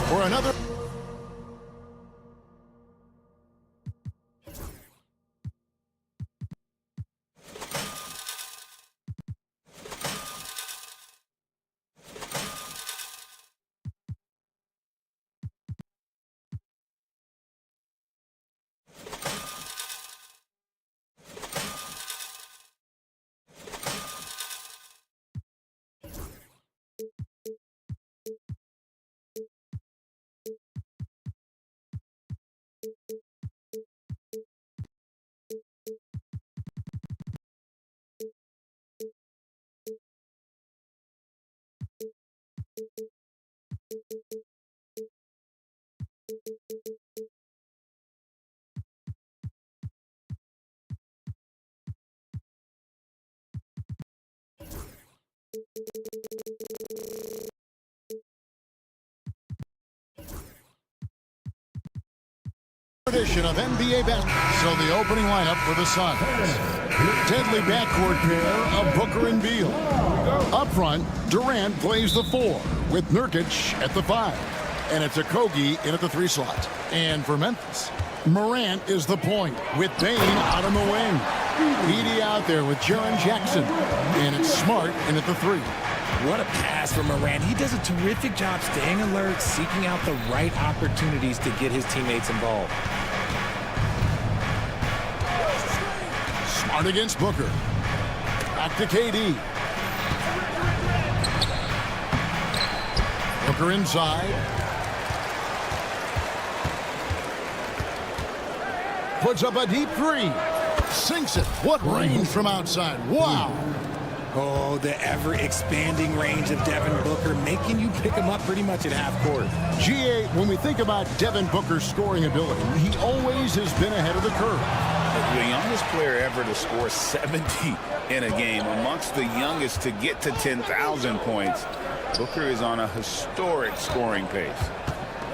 for another. Edition of NBA basketball. So the opening lineup for the Suns. Deadly backcourt pair of Booker and Beal. Up front, Durant plays the 4 with Nurkic at the 5. And it's Okogie in at the 3 slot. And for Memphis, Morant is the point with Bane out on the wing. Edey out there with Jaren Jackson. And it's Smart in at the 3. What a pass from Morant. He does a terrific job staying alert, seeking out the right opportunities to get his teammates involved. Smart against Booker. Back to KD. Booker inside. Puts up a deep 3. Sinks it. What range from outside. Wow. Oh, the ever-expanding range of Devin Booker, making you pick him up pretty much at half court. GA, when we think about Devin Booker's scoring ability, he always has been ahead of the curve. The youngest player ever to score 70 in a game, amongst the youngest to get to 10,000 points. Booker is on a historic scoring pace.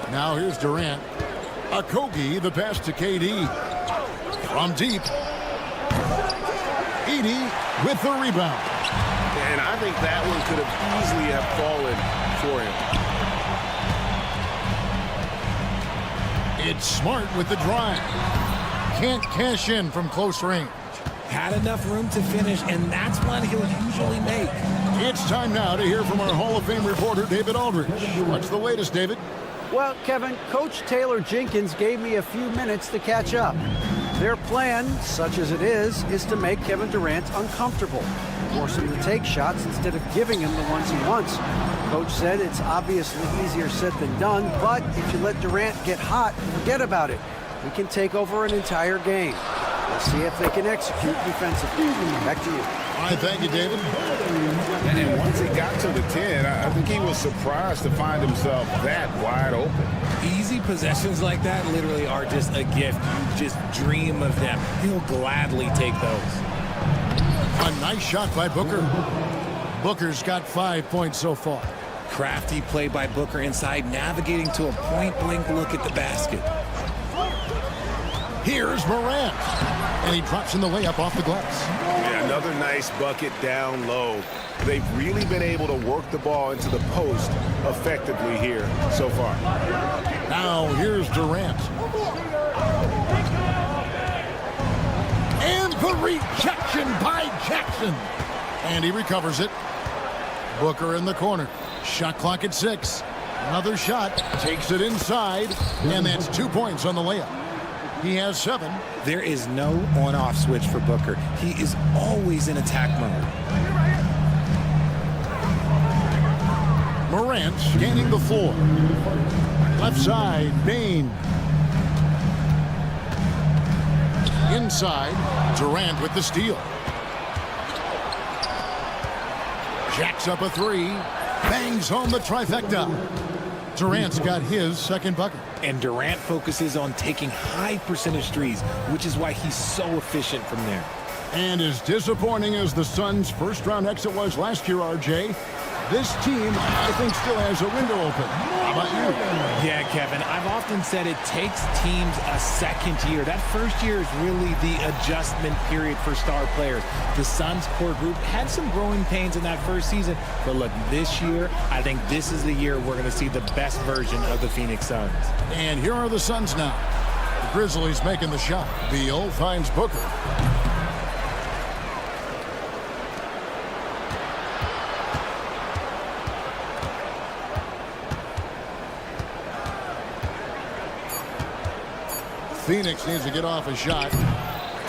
Now here's Durant. Okogie, the pass to KD. From deep. Edey with the rebound. And I think that one could have easily have fallen for him. It's Smart with the drive. Can't cash in from close range. Had enough room to finish, and that's one he'll usually make. It's time now to hear from our Hall of Fame reporter, David Aldridge. What's the latest, David? Well, Kevin, Coach Taylor Jenkins gave me a few minutes to catch up. Their plan, such as it is to make Kevin Durant uncomfortable, force him to take shots instead of giving him the ones he wants. Coach said it's obviously easier said than done, but if you let Durant get hot, forget about it. We can take over an entire game. Let's see if they can execute defensively. Back to you. All right, thank you, David. And once he got to the 10, I think he was surprised to find himself that wide open. Easy possessions like that literally are just a gift. You just dream of them. He'll gladly take those. A nice shot by Booker. Booker's got 5 points so far. Crafty play by Booker inside, navigating to a point-blank look at the basket. Here's Morant. And he drops in the layup off the glass. Yeah, another nice bucket down low. They've really been able to work the ball into the post effectively here so far. Now here's Durant. And the rejection by Jackson. And he recovers it. Booker in the corner. Shot clock at 6. Another shot. Takes it inside. And that's 2 points on the layup. He has 7. There is no on-off switch for Booker. He is always in attack mode. Morant scanning the floor. Left side, Bane. Inside, Durant with the steal. Jacks up a 3. Bangs home the trifecta. Durant's got his second bucket. And Durant focuses on taking high percentage threes, which is why he's so efficient from there. And as disappointing as the Suns' first-round exit was last year, RJ, this team, I think, still has a window open. How about you? Yeah, Kevin, I've often said it takes teams a second year. That first year is really the adjustment period for star players. The Suns core group had some growing pains in that first season, but look, this year, I think this is the year we're going to see the best version of the Phoenix Suns. And here are the Suns now. The Grizzlies making the shot. Beal finds Booker. Phoenix needs to get off a shot.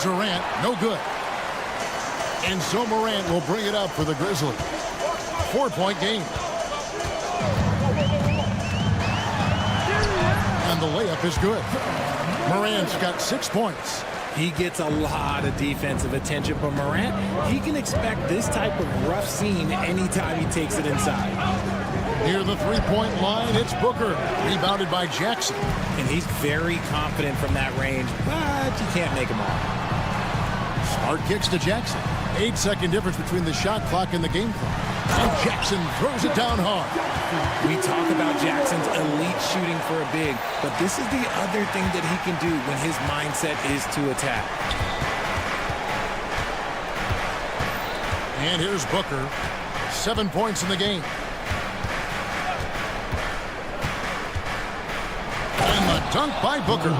Durant, no good. And so Morant will bring it up for the Grizzlies. 4-point game. And the layup is good. Morant's got 6 points. He gets a lot of defensive attention, but Morant, he can expect this type of rough scene anytime he takes it inside. Near the three-point line, it's Booker. Rebounded by Jackson. And he's very confident from that range, but you can't make him all. Smart kicks to Jackson. 8-second difference between the shot clock and the game clock. And Jackson throws it down hard. We talk about Jackson's elite shooting for a big, but this is the other thing that he can do when his mindset is to attack. And here's Booker. 7 points in the game. And the dunk by Booker.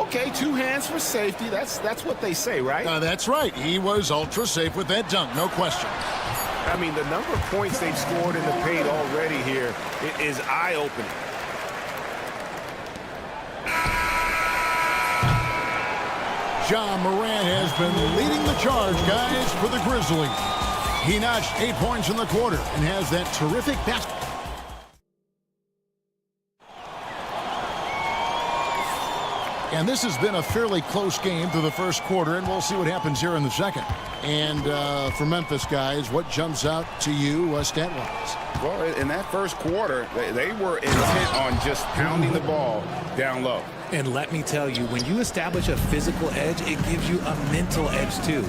Okay, 2 hands for safety. That's what they say, right? That's right. He was ultra safe with that dunk, no question. I mean, the number of points they've scored in the paint already here is eye-opening. Ja Morant has been leading the charge, guys, for the Grizzlies. He notched 8 points in the quarter and has that terrific basket. And this has been a fairly close game through the first quarter, and we'll see what happens here in the second. And for Memphis, guys, what jumps out to you stat-wise? Well, in that first quarter, they were intent on just pounding the ball down low. And let me tell you, when you establish a physical edge, it gives you a mental edge, too.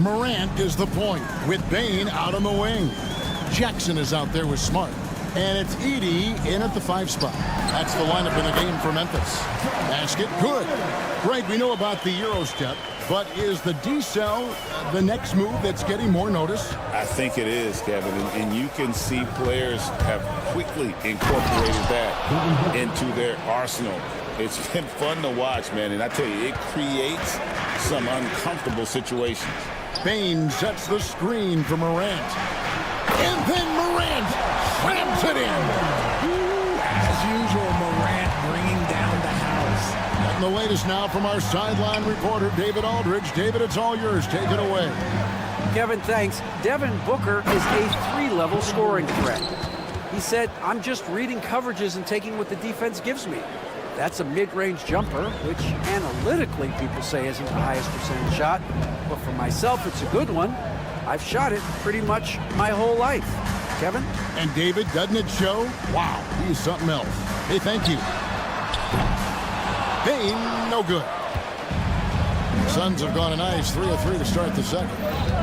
Morant is the point, with Bane out on the wing. Jackson is out there with Smart. And it's Edey in at the 5 spot. That's the lineup in the game for Memphis. Basket, good. Greg, we know about the Euro step, but is the decel the next move that's getting more notice? I think it is, Kevin, and you can see players have quickly incorporated that into their arsenal. It's been fun to watch, man, and I tell you, it creates some uncomfortable situations. Bane sets the screen for Morant. And then Morant slams it in. As usual, Morant bringing down the house. And the latest now from our sideline reporter, David Aldridge. David, it's all yours. Take it away. Kevin, thanks. Devin Booker is a 3-level scoring threat. He said, I'm just reading coverages and taking what the defense gives me. That's a mid-range jumper, which analytically people say isn't the highest percentage shot. But for myself, it's a good one. I've shot it pretty much my whole life. Kevin? And David, doesn't it show? Wow, he's something else. Hey, thank you. Bane, no good. Suns have gone a nice 3 of 3 to start the second.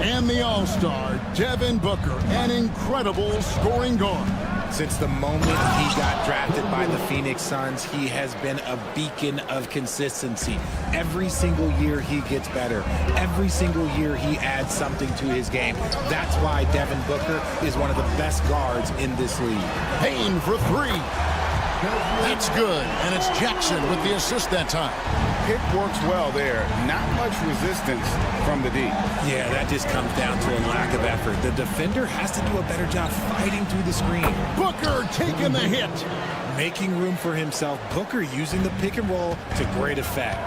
And the All-Star, Devin Booker, an incredible scoring guard. Since the moment he got drafted by the Phoenix Suns, he has been a beacon of consistency. Every single year he gets better. Every single year he adds something to his game. That's why Devin Booker is one of the best guards in this league. Payne for 3. That's good. And it's Jackson with the assist that time. Pick works well there. Not much resistance from the D. Yeah, that just comes down to a lack of effort. The defender has to do a better job fighting through the screen. Booker taking the hit. Making room for himself. Booker using the pick and roll to great effect.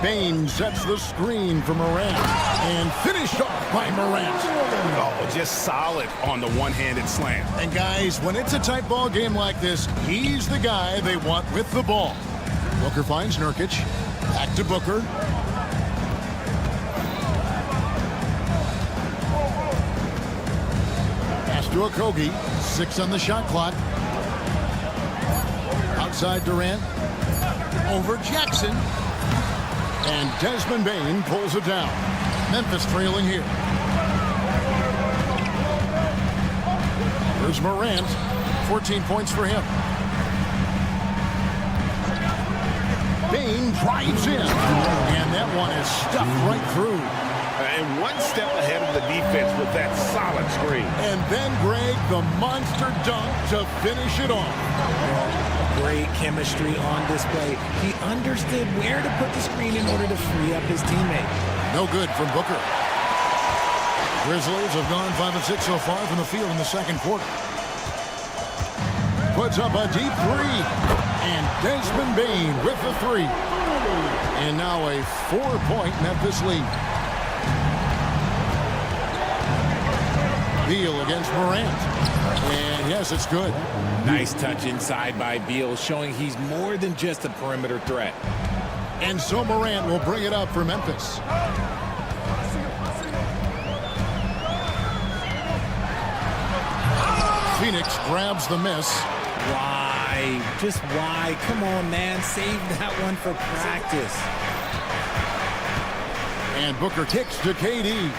Bane sets the screen for Morant. And finished off by Morant. Oh, just solid on the one-handed slam. And guys, when it's a tight ball game like this, he's the guy they want with the ball. Booker finds Nurkic. Back to Booker. Pass to Okogie. 6 on the shot clock. Outside Durant. Over Jackson. And Desmond Bane pulls it down. Memphis trailing here. Here's Morant. 14 points for him. Bain drives in. And that one is stuffed right through. And one step ahead of the defense with that solid screen. And then Greg, the monster dunk to finish it off. Great chemistry on display. He understood where to put the screen in order to free up his teammate. No good from Booker. Grizzlies have gone 5 of 6 so far from the field in the second quarter. Puts up a deep three. And Desmond Bain with the three. And now a 4-point Memphis lead. Beal against Morant. And yes, it's good. Nice touch inside by Beal, showing he's more than just a perimeter threat. And so Morant will bring it up for Memphis. Phoenix grabs the miss. Why? Just why? Come on, man. Save that one for practice. And Booker kicks to KD.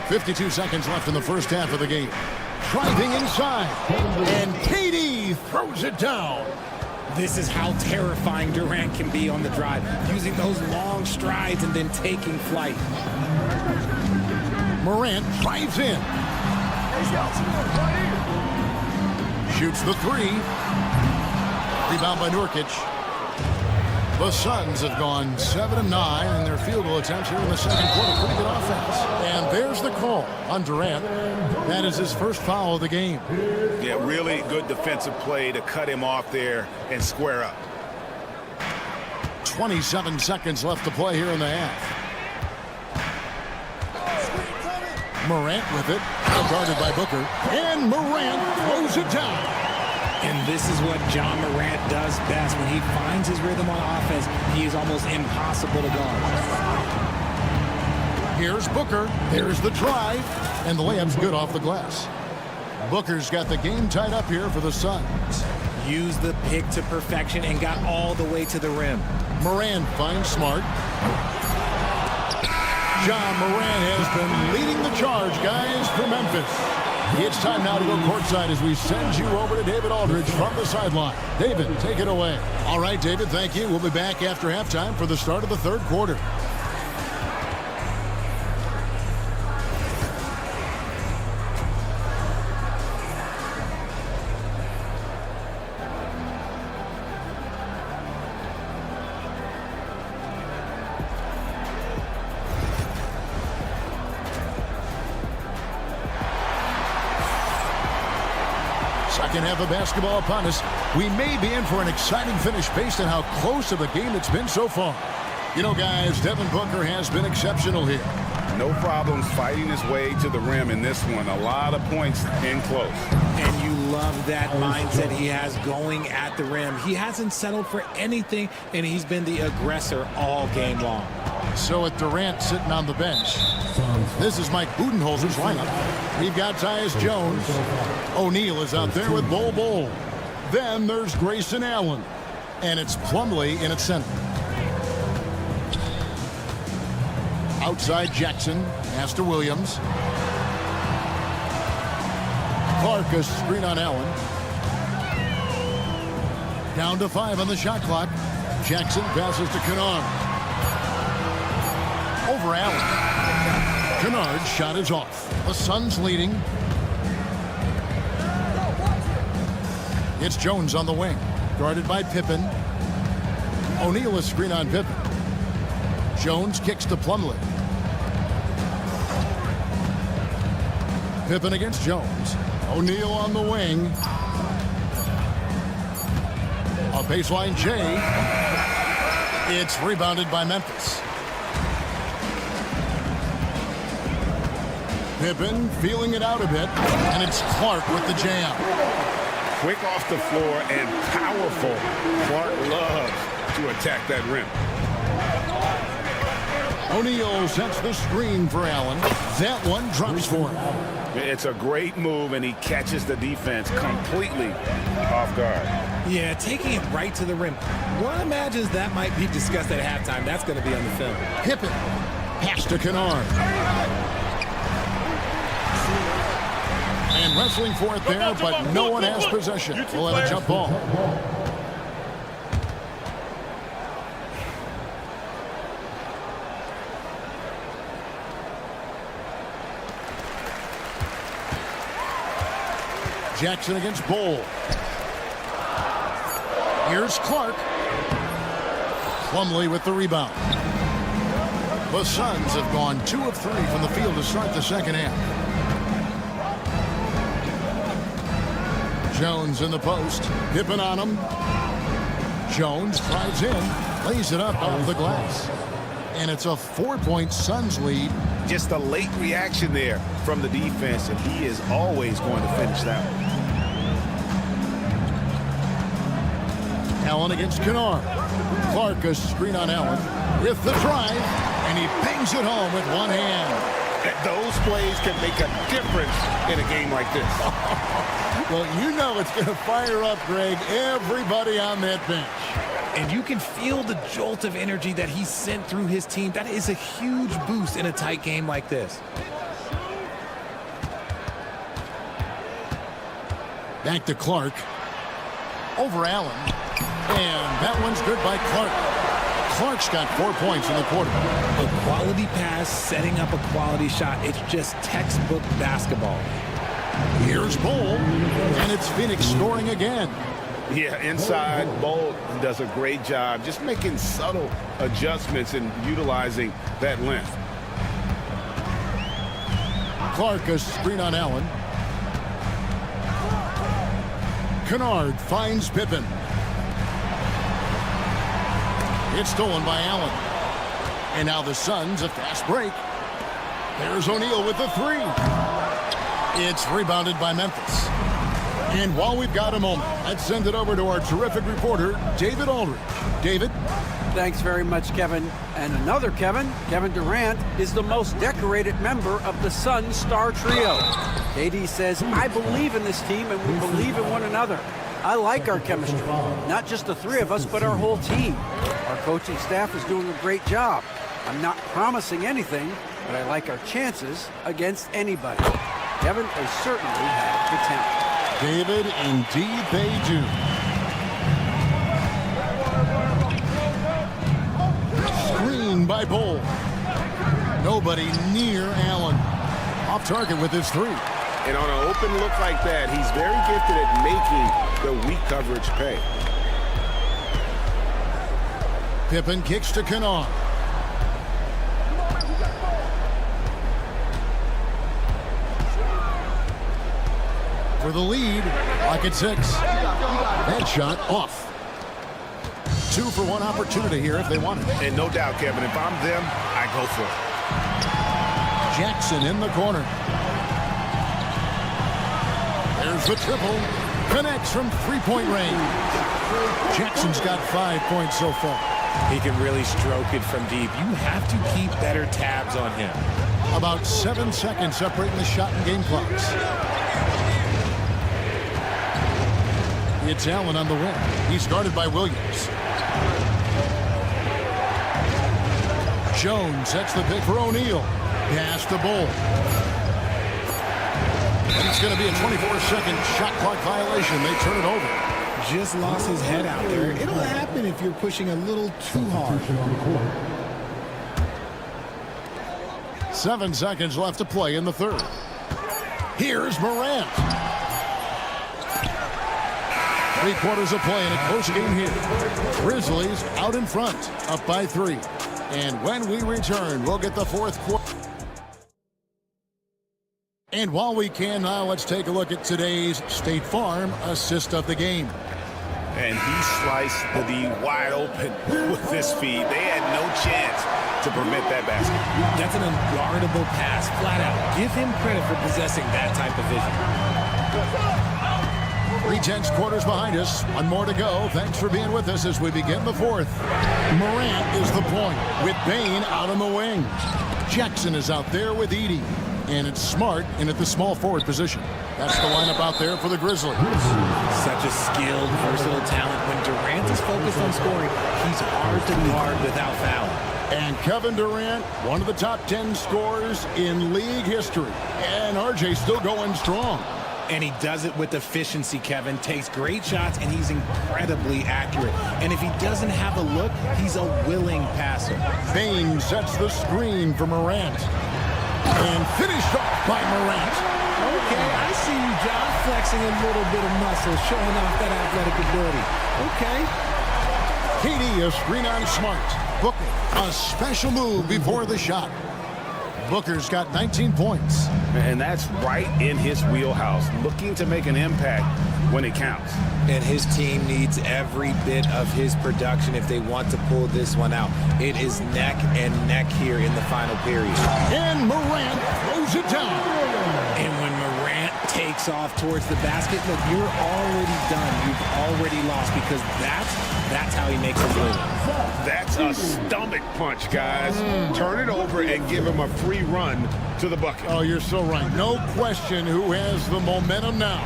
52 seconds left in the first half of the game. Driving inside. And KD throws it down. This is how terrifying Durant can be on the drive, using those long strides and then taking flight. Morant drives in. Shoots the three. Rebound by Nurkic. The Suns have gone 7 of 9 in their field goal attempts here in the second quarter. Pretty good offense. And there's the call on Durant. That is his first foul of the game. Yeah, really good defensive play to cut him off there and square up. 27 seconds left to play here in the half. Morant with it. Guarded by Booker. And Morant throws it down. And this is what John Morant does best. When he finds his rhythm on offense, he is almost impossible to guard. Here's Booker. There's the drive. And the layup's good off the glass. Booker's got the game tied up here for the Suns. Used the pick to perfection and got all the way to the rim. Morant finds Smart. John Morant has been leading the charge, guys, for Memphis. It's time now to go courtside as we send you over to David Aldridge from the sideline. David, take it away. All right, David, thank you. We'll be back after halftime for the start of the third quarter. Second half of basketball upon us. We may be in for an exciting finish based on how close to the game it's been so far. You know, guys, Devin Booker has been exceptional here. No problems fighting his way to the rim in this one. A lot of points in close. And you love that mindset he has going at the rim. He hasn't settled for anything, and he's been the aggressor all game long. So with Durant sitting on the bench, this is Mike Budenholzer's lineup. We've got Tyus Jones. O'Neal is out there with Bol. Then there's Grayson Allen. And it's Plumlee in its center. Outside Jackson. Pass to Williams. Clark, a screen on Allen. Down to 5 on the shot clock. Jackson passes to Kennard. Over Allen. Kennard's shot is off. The Suns leading. It's Jones on the wing. Guarded by Pippen. O'Neal is screen on Pippen. Jones kicks to Plumlee. Pippen against Jones. O'Neal on the wing. A baseline J. It's rebounded by Memphis. Pippen feeling it out a bit, and it's Clark with the jam. Quick off the floor and powerful. Clark loves to attack that rim. O'Neal sets the screen for Allen. That one drops for him. It's a great move, and he catches the defense completely off guard. Yeah, taking it right to the rim. One imagines that might be discussed at halftime. That's going to be on the film. Pippen. Pass to Kennard. And wrestling for it there, but no one has possession. We'll have a jump ball. Jackson against Bowl. Here's Clark. Plumlee with the rebound. The Suns have gone 2 of 3 from the field to start the second half. Jones in the post. Pippen on him. Jones drives in. Lays it up off the glass. And it's a 4-point Suns lead. Just a late reaction there from the defense, and he is always going to finish that one. Allen against Kennard. Clark a screen on Allen with the drive, and he bangs it home with one hand. Those plays can make a difference in a game like this. Well, you know it's going to fire up, Greg, everybody on that bench. And you can feel the jolt of energy that he sent through his team. That is a huge boost in a tight game like this. Back to Clark. Over Allen. And that one's good by Clark. Clark's got 4 points in the quarter. A quality pass, setting up a quality shot. It's just textbook basketball. Here's Bowl. And it's Phoenix scoring again. Yeah, inside, Bowl does a great job just making subtle adjustments and utilizing that length. Clark a screen on Allen. Kennard finds Pippen. It's stolen by Allen. And now the Suns a fast break. There's O'Neal with the 3. It's rebounded by Memphis. And while we've got a moment, let's send it over to our terrific reporter, David Aldridge. David? Thanks very much, Kevin. And another Kevin, Kevin Durant, is the most decorated member of the Suns star trio. KD says, I believe in this team and we believe in one another. I like our chemistry. Not just the 3 of us, but our whole team. Our coaching staff is doing a great job. I'm not promising anything, but I like our chances against anybody. Kevin, they certainly have the talent. David, indeed they do. Screen by Bowl. Nobody near Allen. Off target with his 3. And on an open look like that, he's very gifted at making the weak coverage pay. Pippen kicks to Kennard. For the lead, like at 6. That shot off. 2 for 1 opportunity here if they want it. And no doubt, Kevin, if I'm them, I go for it. Jackson in the corner. There's the triple. Connects from 3-point range. Jackson's got 5 points so far. He can really stroke it from deep. You have to keep better tabs on him. About 7 seconds separating the shot and game clocks. It's Allen on the wing. He's guarded by Williams. Jones sets the pick for O'Neal. Pass to Bowl. And it's going to be a 24-second shot clock violation. They turn it over. Just lost his head out there. It'll happen if you're pushing a little too hard. 7 seconds left to play in the third. Here's Morant. 3 quarters of play in a close game here. Grizzlies out in front, up by 3. And when we return, we'll get the 4th quarter. And while we can now, let's take a look at today's State Farm assist of the game. And he sliced the D wide open with this feed. They had no chance to prevent that basket. That's an unguardable pass, flat out. Give him credit for possessing that type of vision. 3 quarters behind us. 1 more to go. Thanks for being with us as we begin the 4th. Morant is the point with Bain out on the wing. Jackson is out there with Edey. And it's Smart in at the small forward position. That's the lineup out there for the Grizzlies. Such a skilled, versatile talent. When Durant is focused on scoring, he's hard to guard without fouling. And Kevin Durant, one of the top 10 scorers in league history. And RJ still going strong. And he does it with efficiency, Kevin. Takes great shots, and he's incredibly accurate. And if he doesn't have a look, he's a willing passer. Bain sets the screen for Morant. And finished off by Morant. Okay, I see you, John, flexing a little bit of muscle, showing off that athletic ability. Okay. KD a screen on Smart. Booker, a special move before the shot. Booker's got 19 points. And that's right in his wheelhouse, looking to make an impact when it counts. And his team needs every bit of his production if they want to pull this one out. It is neck and neck here in the final period. And Morant throws it down. And when Morant takes off towards the basket, look, you're already done. You've already lost because that's how he makes a move. That's a stomach punch, guys. Turn it over and give him a free run to the bucket. Oh, you're so right. No question who has the momentum now.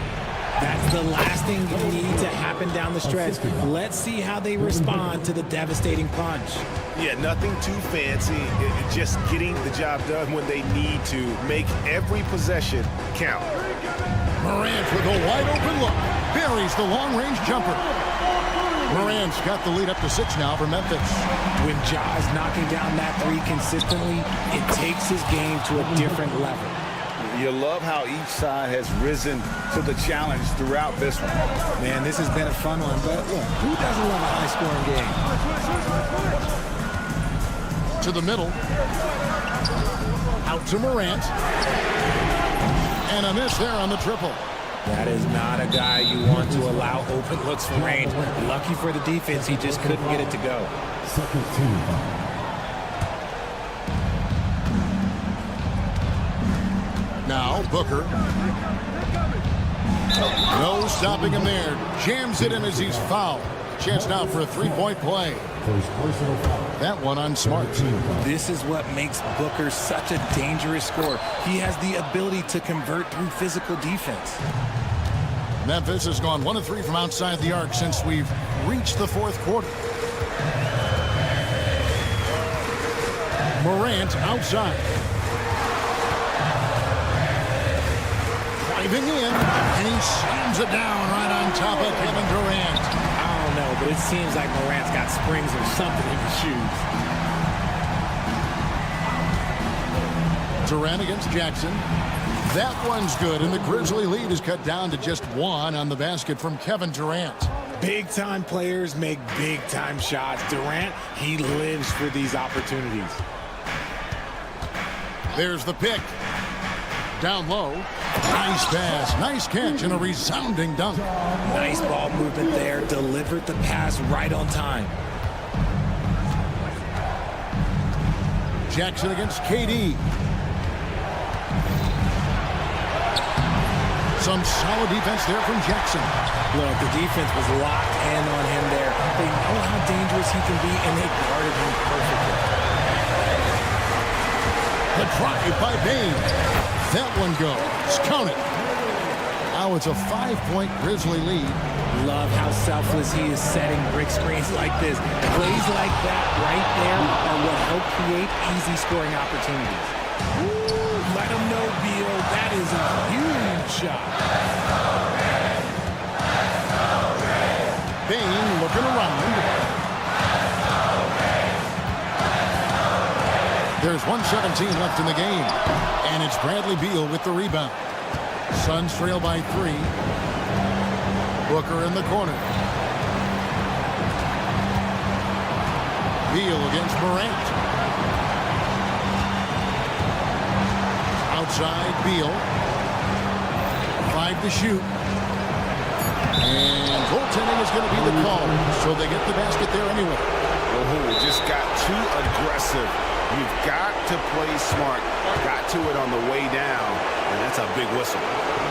That's the last thing you need to happen down the stretch. Let's see how they respond to the devastating punch. Yeah, nothing too fancy. Just getting the job done when they need to. Make every possession count. Morant with a wide open look. Buries the long-range jumper. Morant's got the lead up to 6 now for Memphis. When Ja is knocking down that three consistently, it takes his game to a different level. You love how each side has risen to the challenge throughout this one. Man, this has been a fun one, but look, who doesn't love a high-scoring game? To the middle. Out to Morant. And a miss there on the triple. That is not a guy you want to allow open looks from range. Lucky for the defense, he just couldn't get it to go. Second team. Now Booker. No stopping him there. Jams it in as he's fouled. Chance now for a three-point play. That one on Smart. This is what makes Booker such a dangerous scorer. He has the ability to convert through physical defense. Memphis has gone 1 of 3 from outside the arc since we've reached the fourth quarter. Morant outside. Driving in, and he slams it down right on top of Kevin Durant. I don't know, but it seems like Morant's got springs or something in his shoes. Durant against Jackson. That one's good, and the Grizzly lead is cut down to just 1 on the basket from Kevin Durant. Big-time players make big-time shots. Durant, he lives for these opportunities. There's the pick. Down low. Nice pass, nice catch, and a resounding dunk. Nice ball movement there. Delivered the pass right on time. Jackson against KD. Some solid defense there from Jackson. Look, the defense was locked in on him there. They know how dangerous he can be, and they guarded him perfectly. The drive by Bain. That one goes. Count it. Now it's a 5-point Grizzly lead. Love how selfless he is setting brick screens like this. Plays like that right there are what help create easy scoring opportunities. Ooh, let him know, Beal. That is a huge shot. Bain looking around. There's 1:17 left in the game. And it's Bradley Beal with the rebound. Suns trail by 3. Booker in the corner. Beal against Morant. Outside, Beal. 5 to shoot. And goaltending is going to be the call. So they get the basket there anyway. Oh, just got too aggressive. You've got to play smart. Got to it on the way down, and that's a big whistle.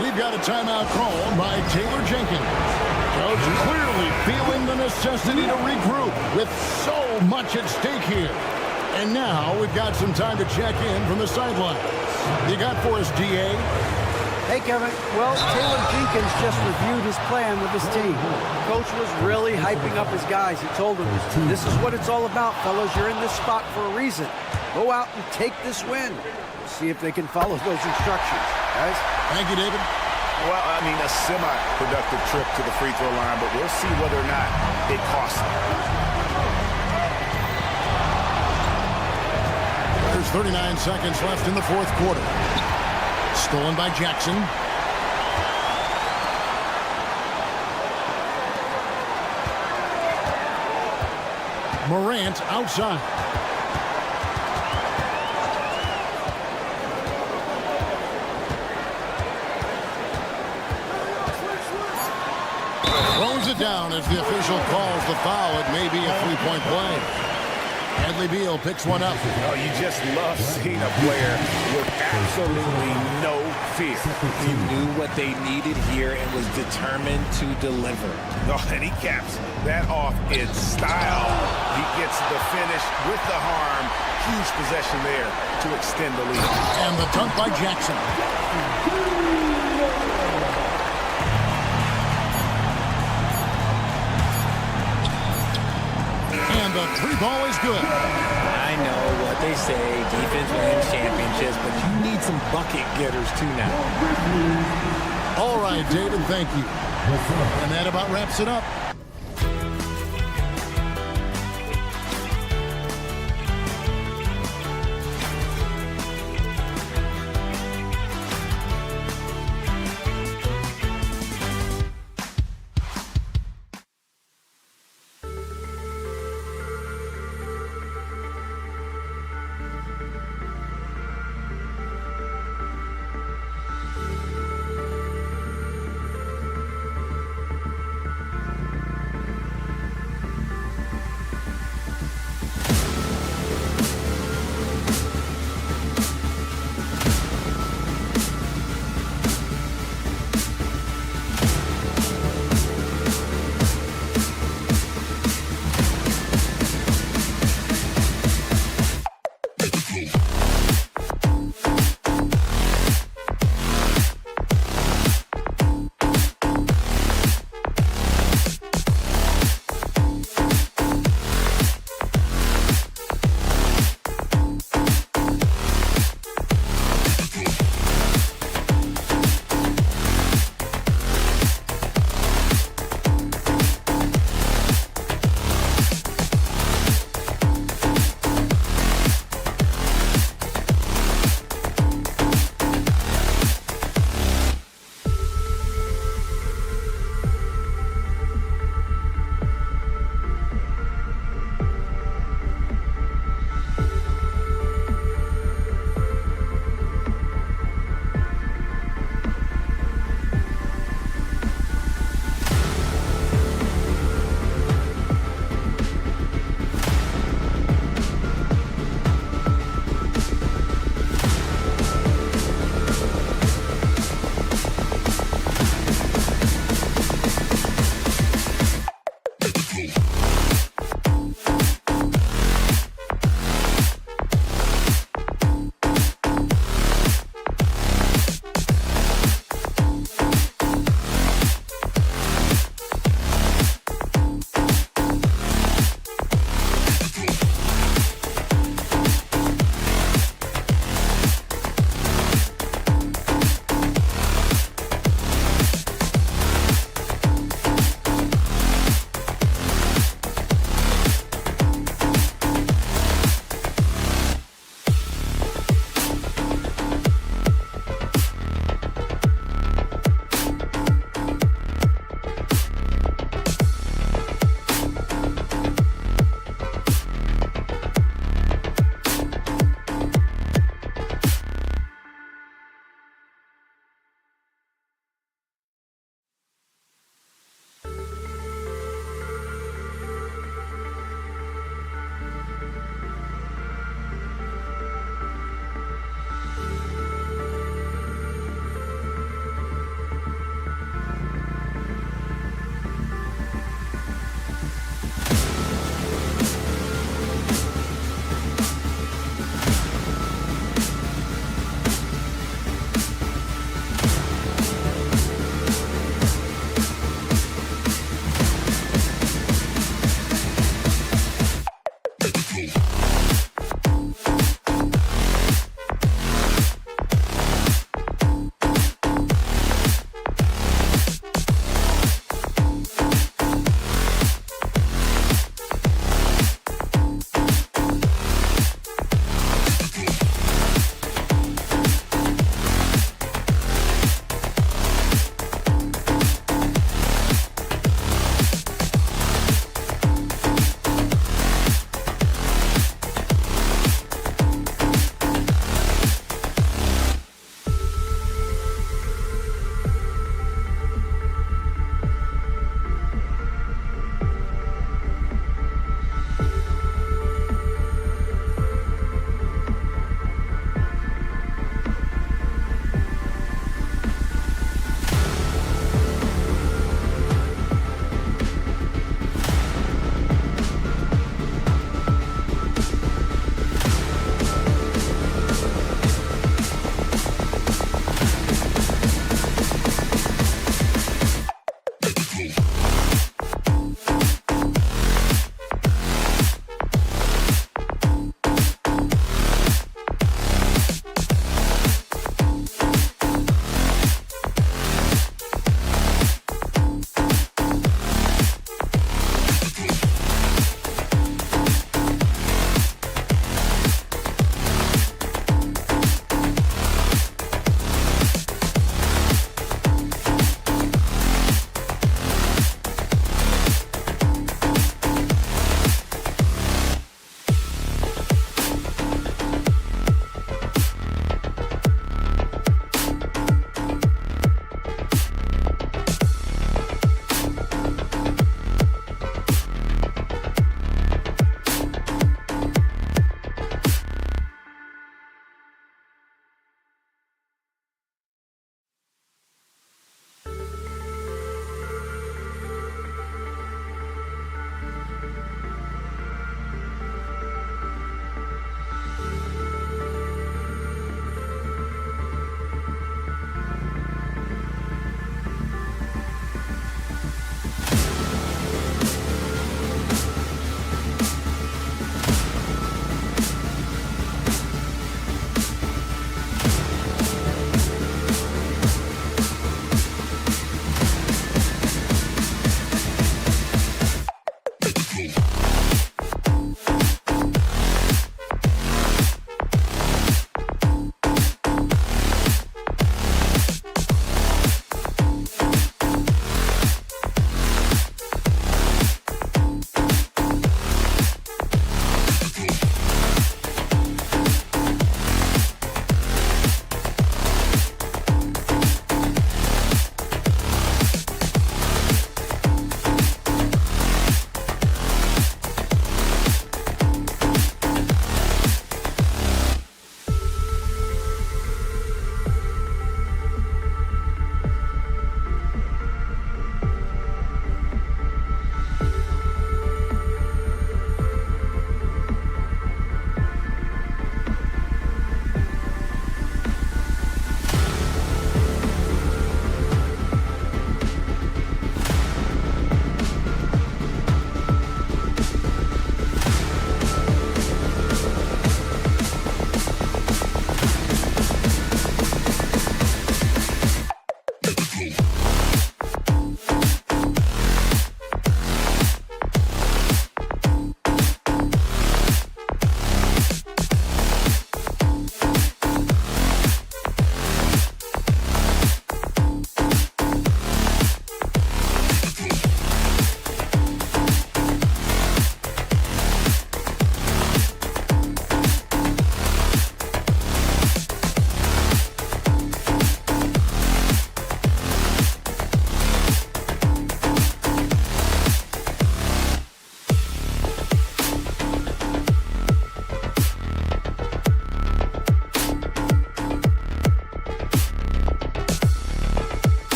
We've got a timeout called by Taylor Jenkins. Coach clearly feeling the necessity to regroup with so much at stake here. And now we've got some time to check in from the sidelines. You got for us, DA? Hey, Kevin. Well, Taylor Jenkins just reviewed his plan with his team. Coach was really hyping up his guys. He told them, this is what it's all about, fellas. You're in this spot for a reason. Go out and take this win. See if they can follow those instructions, guys. Thank you, David. Well, I mean, a semi-productive trip to the free throw line, but we'll see whether or not it costs them. There's 39 seconds left in the fourth quarter. Stolen by Jackson. Morant outside. Throws it down as the official calls the foul. It may be a three-point play. Bradley Beal picks one up. Oh, you just love seeing a player with absolutely no fear. He knew what they needed here and was determined to deliver. Oh, and he caps that off in style. He gets the finish with the harm. Huge possession there to extend the lead. And the dunk by Jackson. And the three ball is good. I know what they say, defense wins championships, but you need some bucket getters too now. All right, David, thank you. And that about wraps it up.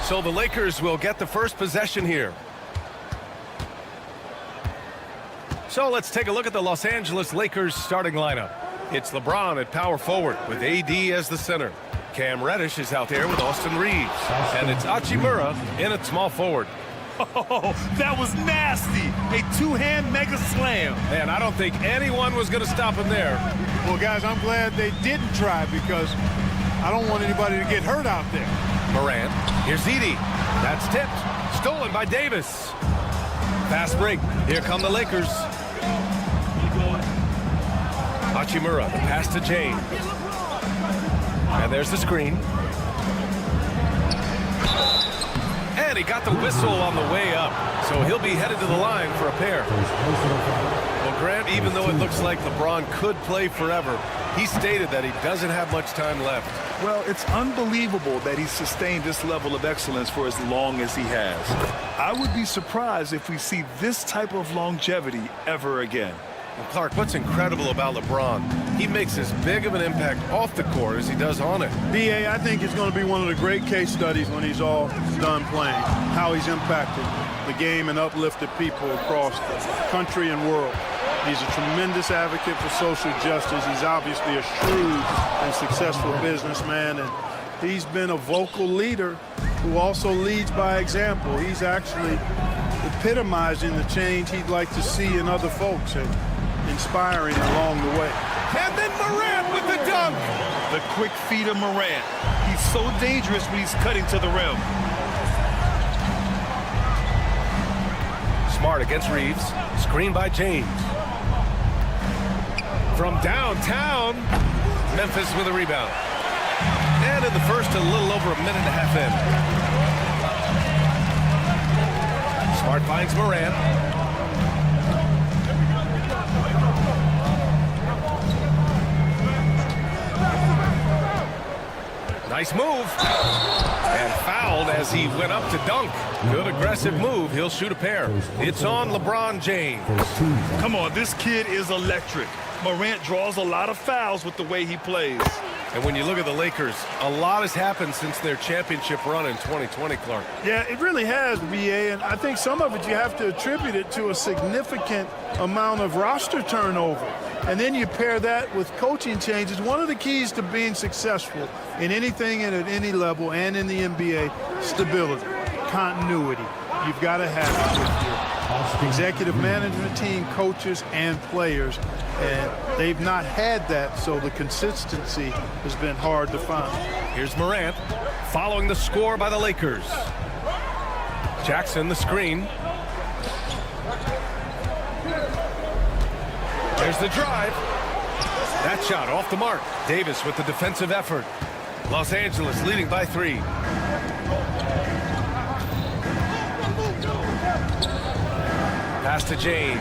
So the Lakers will get the first possession here. So let's take a look at the Los Angeles Lakers starting lineup. It's LeBron at power forward with AD as the center. Cam Reddish is out there with Austin Reeves. And it's Hachimura in at small forward. Oh, that was nasty. A two-hand mega slam. And I don't think anyone was going to stop him there. Well, guys, I'm glad they didn't try because I don't want anybody to get hurt out there. Morant. Here's Edie. That's tipped. Stolen by Davis. Fast break. Here come the Lakers. Hachimura, the pass to James. And there's the screen. And he got the whistle on the way up. So he'll be headed to the line for a pair. Well, Grant, even though it looks like LeBron could play forever, he stated that he doesn't have much time left. Well, it's unbelievable that he's sustained this level of excellence for as long as he has. I would be surprised if we see this type of longevity ever again. Well, Clark, what's incredible about LeBron, he makes as big of an impact off the court as he does on it. B.A., I think it's going to be one of the great case studies when he's all done playing, how he's impacted the game and uplifted people across the country and world. He's a tremendous advocate for social justice. He's obviously a shrewd and successful businessman, and he's been a vocal leader who also leads by example. He's actually epitomizing the change he'd like to see in other folks and inspiring along the way. And then Morant with the dunk. The quick feet of Morant. He's so dangerous when he's cutting to the rim. Smart against Reeves. Screen by James. From downtown, Memphis with a rebound. And in the first, a little over a minute and a half in. Smart finds Morant. Nice move. And fouled as he went up to dunk. Good aggressive move. He'll shoot a pair. It's on LeBron James. Come on, this kid is electric. Morant draws a lot of fouls with the way he plays. And when you look at the Lakers, a lot has happened since their championship run in 2020, Clark. Yeah, it really has, B.A., and I think some of it you have to attribute it to a significant amount of roster turnover. And then you pair that with coaching changes. One of the keys to being successful in anything and at any level and in the NBA, stability, continuity. You've got to have it with your executive management team, coaches, and players. And they've not had that, so the consistency has been hard to find. Here's Morant following the score by the Lakers. Jackson, the screen. There's the drive. That shot off the mark. Davis with the defensive effort. Los Angeles leading by 3. Pass to James.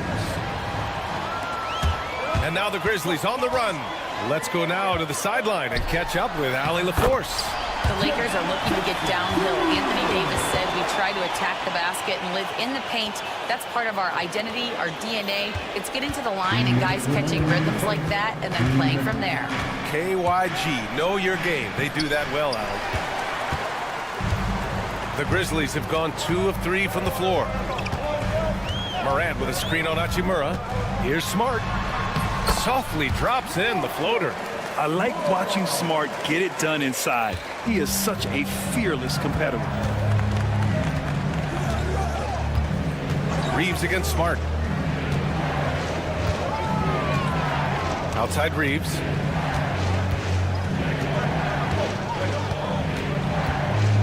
And now the Grizzlies on the run. Let's go now to the sideline and catch up with Allie LaForce. The Lakers are looking to get downhill. Anthony Davis said we try to attack the basket and live in the paint. That's part of our identity, our DNA. It's getting to the line and guys catching rhythms like that and then playing from there. KYG, know your game. They do that well, Allie. The Grizzlies have gone 2 of 3 from the floor. Morant with a screen on Hachimura. Here's Smart. Softly drops in the floater. I like watching Smart get it done inside. He is such a fearless competitor. Reeves against Smart. Outside Reeves.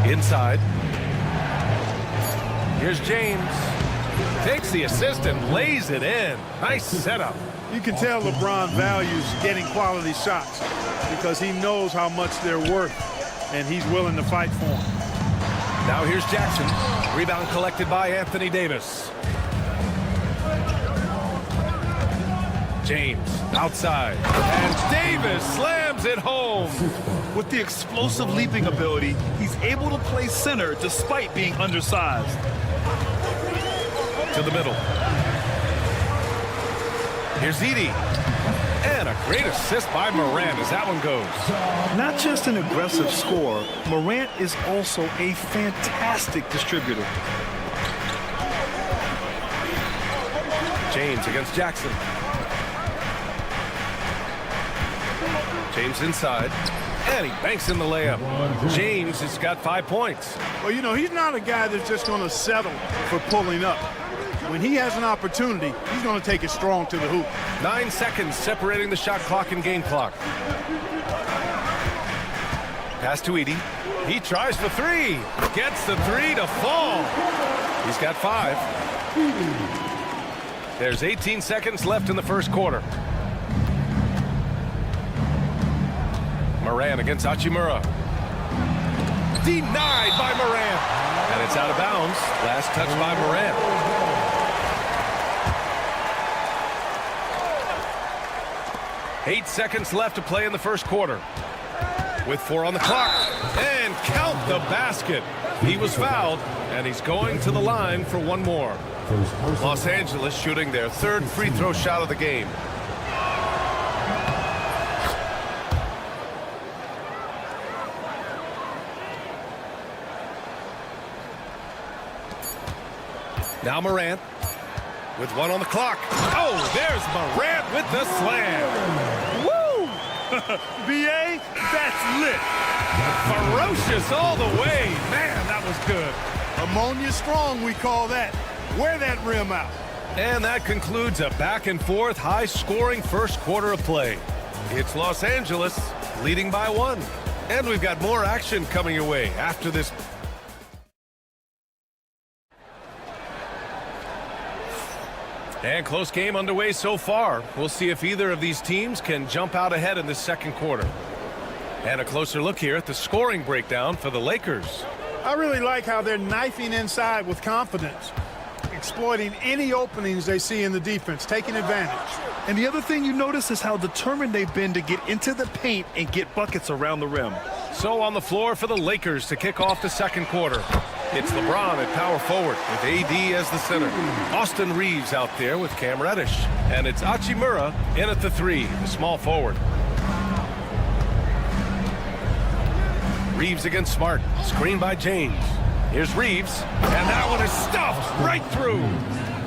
Inside. Here's James. Takes the assist and lays it in. Nice setup. You can tell LeBron values getting quality shots because he knows how much they're worth, and he's willing to fight for them. Now here's Jackson. Rebound collected by Anthony Davis. James outside. And Davis slams it home. With the explosive leaping ability, he's able to play center despite being undersized. To the middle. Here's Edey. And a great assist by Morant as that one goes. Not just an aggressive scorer, Morant is also a fantastic distributor. James against Jackson. James inside. And he banks in the layup. James has got 5 points. Well, you know, he's not a guy that's just going to settle for pulling up. When he has an opportunity, he's going to take it strong to the hoop. 9 seconds separating the shot clock and game clock. Pass to Edey. He tries for 3. Gets the 3 to fall. He's got 5. There's 18 seconds left in the first quarter. Morant against Hachimura. Denied by Morant. And it's out of bounds. Last touch by Morant. Eight seconds left to play in the first quarter. With 4 on the clock. And count the basket. He was fouled, and he's going to the line for one more. Los Angeles shooting their 3rd free throw shot of the game. Now Morant with 1 on the clock. Oh, there's Morant with the slam. Woo! B.A., that's lit. Ferocious all the way. Man, that was good. Ammonia strong, we call that. Wear that rim out. And that concludes a back-and-forth, high-scoring first quarter of play. It's Los Angeles leading by 1. And we've got more action coming your way after this. And close game underway so far. We'll see if either of these teams can jump out ahead in this second quarter. And a closer look here at the scoring breakdown for the Lakers. I really like how they're knifing inside with confidence, exploiting any openings they see in the defense, taking advantage. And the other thing you notice is how determined they've been to get into the paint and get buckets around the rim. So on the floor for the Lakers to kick off the second quarter. It's LeBron at power forward with AD as the center. Austin Reeves out there with Cam Reddish. And it's Hachimura in at the 3, the small forward. Reeves against Smart. Screen by James. Here's Reeves. And that one is stuffed right through.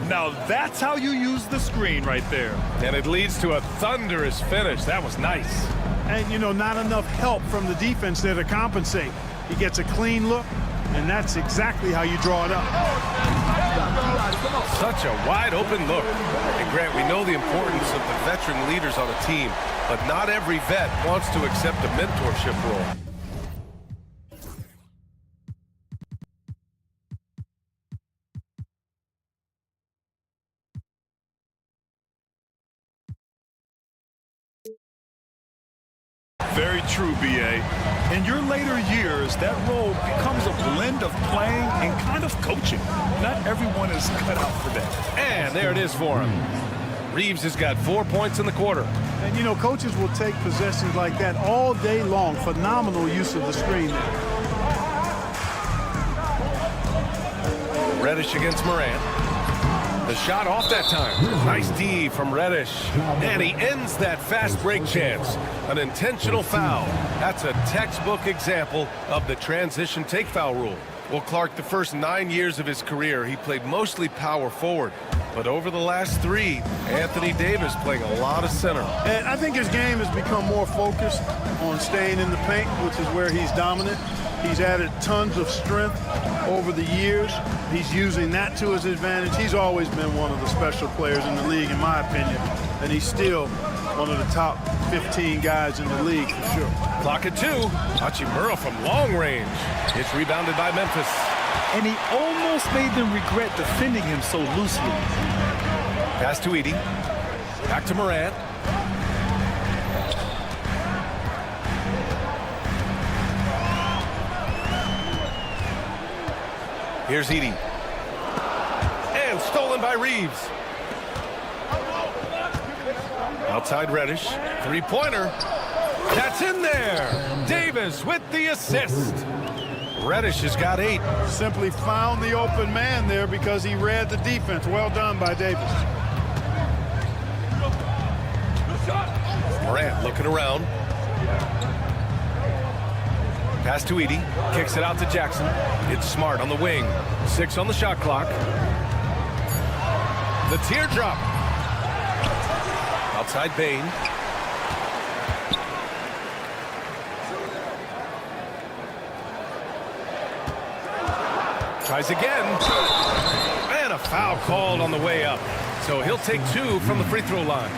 Now that's how you use the screen right there. And it leads to a thunderous finish. That was nice. And, you know, not enough help from the defense there to compensate. He gets a clean look, and that's exactly how you draw it up. Such a wide open look. And Grant, we know the importance of the veteran leaders on a team, but not every vet wants to accept a mentorship role. Very true, B.A. In your later years, that role becomes a blend of playing and kind of coaching. Not everyone is cut out for that. And there it is for him. Reeves has got 4 points in the quarter. And, you know, coaches will take possessions like that all day long. Phenomenal use of the screen there. Reddish against Morant. The shot off that time. Nice D from Reddish. And he ends that fast break chance. An intentional foul. That's a textbook example of the transition take foul rule. Well, Clark, the first 9 years of his career, he played mostly power forward. But over the last 3, Anthony Davis playing a lot of center. And I think his game has become more focused on staying in the paint, which is where he's dominant. He's added tons of strength over the years. He's using that to his advantage. He's always been one of the special players in the league, in my opinion. And he's still one of the top 15 guys in the league, for sure. Clock at 2. Hachimura from long range. It's rebounded by Memphis. And he almost made them regret defending him so loosely. Pass to Edey. Back to Morant. Here's Edey. And stolen by Reeves. Outside Reddish. Three-pointer. That's in there. Davis with the assist. Reddish has got 8. Simply found the open man there because he read the defense. Well done by Davis. Morant looking around. Pass to Edey. Kicks it out to Jackson. It's Smart on the wing. 6 on the shot clock. The teardrop. Outside Bain. Tries again. And a foul called on the way up. So he'll take 2 from the free throw line.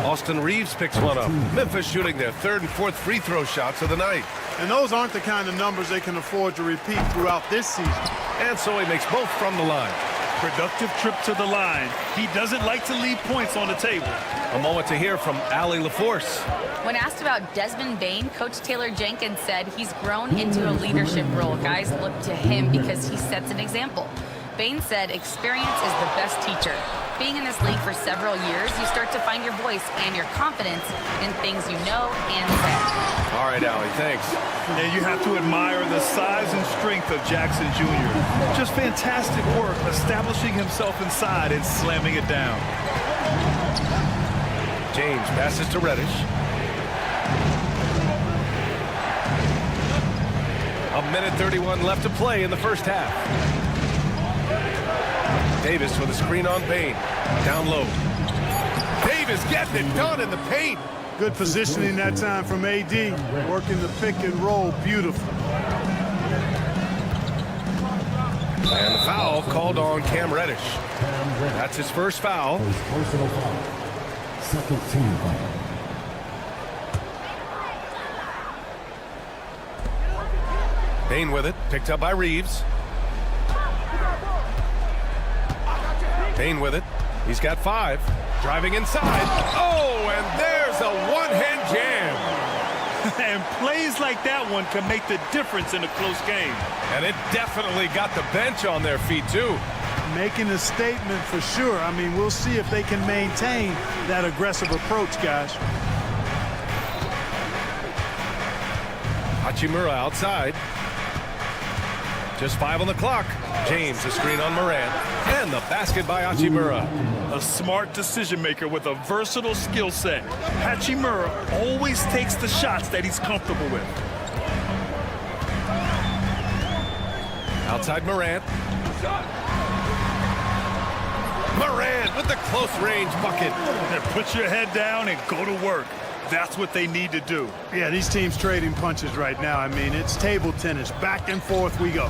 Austin Reeves picks one up. Memphis shooting their 3rd and 4th free throw shots of the night. And those aren't the kind of numbers they can afford to repeat throughout this season. And so he makes both from the line. Productive trip to the line. He doesn't like to leave points on the table. A moment to hear from Allie LaForce. When asked about Desmond Bain, Coach Taylor Jenkins said he's grown into a leadership role. Guys look to him because he sets an example. Bain said experience is the best teacher. Being in this league for several years, you start to find your voice and your confidence in things you know and say. All right, Allie, thanks. And you have to admire the size and strength of Jackson Jr. Just fantastic work establishing himself inside and slamming it down. James passes to Reddish. A minute 31 left to play in the first half. Davis with a screen on Bain. Down low. Davis getting it done in the paint. Good positioning that time from AD. Working the pick and roll beautiful. And the foul called on Cam Reddish. That's his first foul. Personal foul. Second team foul. Bain with it. Picked up by Reeves. Bain with it. He's got 5. Driving inside. Oh, and there's a one-hand jam. And plays like that one can make the difference in a close game. And it definitely got the bench on their feet, too. Making a statement for sure. I mean, we'll see if they can maintain that aggressive approach, guys. Hachimura outside. Just 5 on the clock. James, a screen on Morant. And the basket by Hachimura. A smart decision maker with a versatile skill set. Hachimura always takes the shots that he's comfortable with. Outside Morant. Morant with the close-range bucket. Now put your head down and go to work. That's what they need to do. Yeah, these teams trading punches right now. I mean, it's table tennis. Back and forth we go.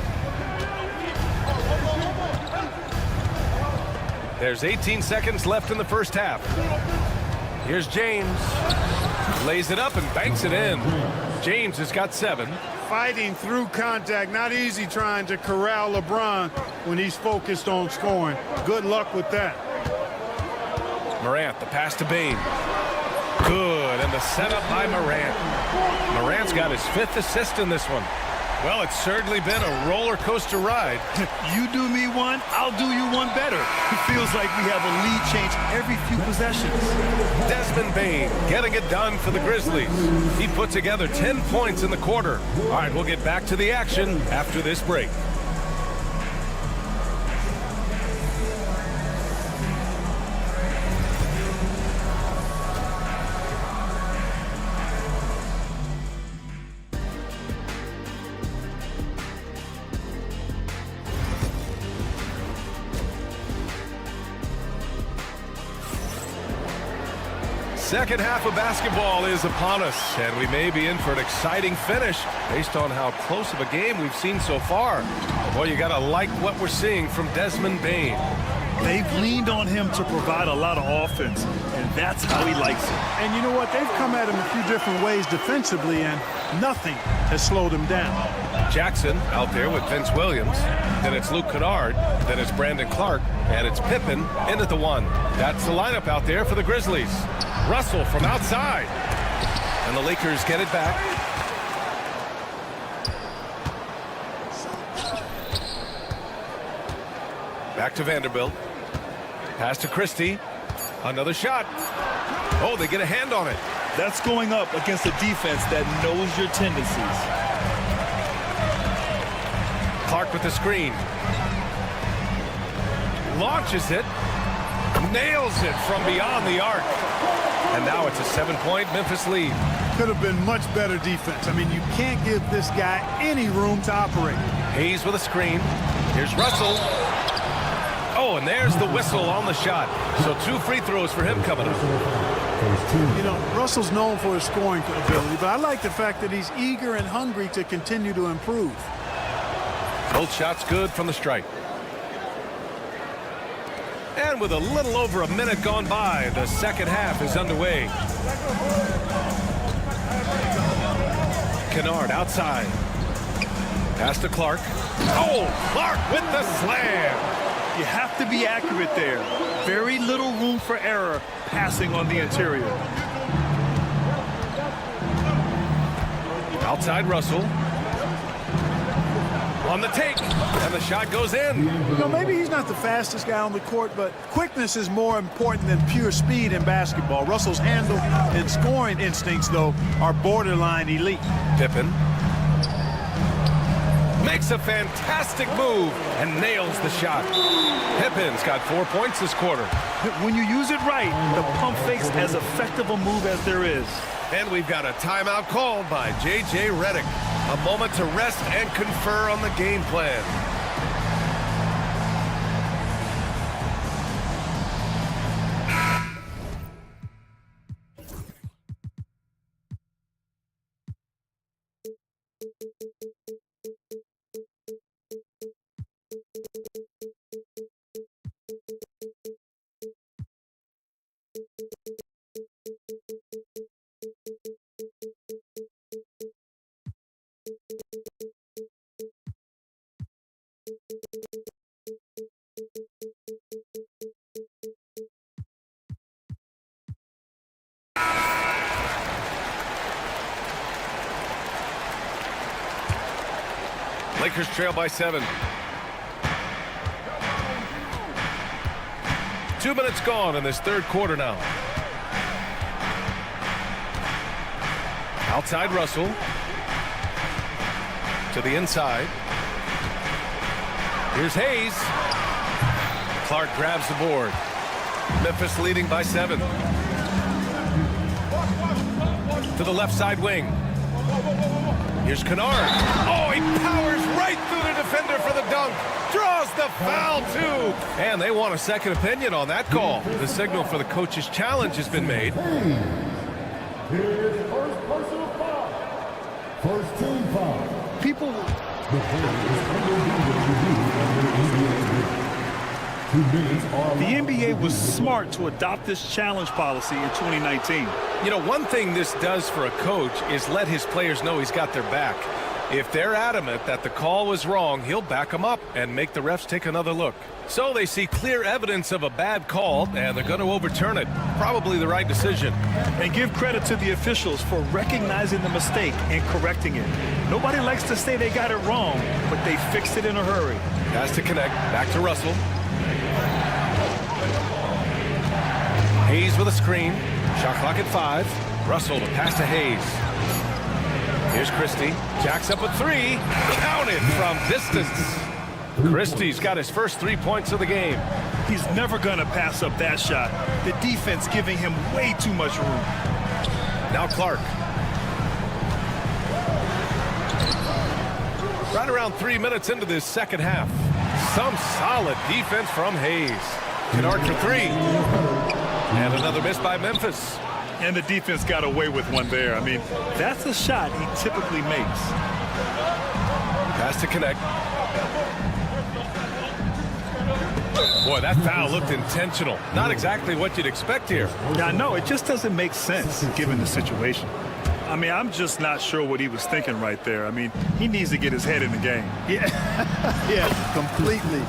There's 18 seconds left in the first half. Here's James. Lays it up and banks it in. James has got 7. Fighting through contact. Not easy trying to corral LeBron when he's focused on scoring. Good luck with that. Morant, the pass to Bain. Good, and the setup by Morant. Morant's got his 5th assist in this one. Well, it's certainly been a roller coaster ride. You do me one, I'll do you one better. It feels like we have a lead change every few possessions. Desmond Bain getting it done for the Grizzlies. He put together 10 points in the quarter. All right, we'll get back to the action after this break. Second half of basketball is upon us, and we may be in for an exciting finish based on how close of a game we've seen so far. Boy, you gotta like what we're seeing from Desmond Bain. They've leaned on him to provide a lot of offense, and that's how he likes it. And you know what? They've come at him a few different ways defensively, and nothing has slowed him down. Jackson out there with Vince Williams. Then it's Luke Kennard. Then it's Brandon Clark. And it's Pippen in at the 1. That's the lineup out there for the Grizzlies. Russell from outside. And the Lakers get it back. Back to Vanderbilt. Pass to Christie. Another shot. Oh, they get a hand on it. That's going up against a defense that knows your tendencies. Clark with the screen. Launches it. Nails it from beyond the arc. And now it's a 7-point Memphis lead. Could have been much better defense. I mean, you can't give this guy any room to operate. Hayes with a screen. Here's Russell. Oh, and there's the whistle on the shot. So 2 free throws for him coming up. You know, Russell's known for his scoring ability, but I like the fact that he's eager and hungry to continue to improve. Both shots good from the stripe. And with a little over a minute gone by, the second half is underway. Kennard outside. Pass to Clark. Oh, Clark with the slam. You have to be accurate there. Very little room for error passing on the interior. Outside Russell. On the take, and the shot goes in. You know, maybe he's not the fastest guy on the court, but quickness is more important than pure speed in basketball. Russell's handle and scoring instincts, though, are borderline elite. Pippen makes a fantastic move and nails the shot. Pippen's got 4 points this quarter. When you use it right, the pump fake's as effective a move as there is. And we've got a timeout called by J.J. Redick. A moment to rest and confer on the game plan. Lakers trail by 7. 2 minutes gone in this third quarter now. Outside Russell. To the inside. Here's Hayes. Clark grabs the board. Memphis leading by 7. To the left side wing. Here's Kennard. Oh, he powers right through the defender for the dunk. Draws the foul, too. And they want a second opinion on that call. The signal for the coach's challenge has been made. Here's first personal foul. First team foul. People... The play is under review. 2 minutes are The NBA was smart to adopt this challenge policy in 2019. You know, one thing this does for a coach is let his players know he's got their back. If they're adamant that the call was wrong, he'll back them up and make the refs take another look. So they see clear evidence of a bad call, and they're going to overturn it. Probably the right decision. And give credit to the officials for recognizing the mistake and correcting it. Nobody likes to say they got it wrong, but they fixed it in a hurry. Has to connect. Back to Russell. Hayes with a screen. Shot clock at 5. Russell to pass to Hayes. Here's Christie. Jacks up a 3. Counted from distance. Christie's got his first 3 points of the game. He's never going to pass up that shot. The defense giving him way too much room. Now Clark. Right around 3 minutes into this second half. Some solid defense from Hayes. Kennard for 3. And another miss by Memphis. And the defense got away with one there. I mean, that's a shot he typically makes. Pass to connect. Boy, that foul looked intentional. Not exactly what you'd expect here. Yeah, no, it just doesn't make sense given the situation. I mean, I'm just not sure what he was thinking right there. I mean, he needs to get his head in the game. Yeah, completely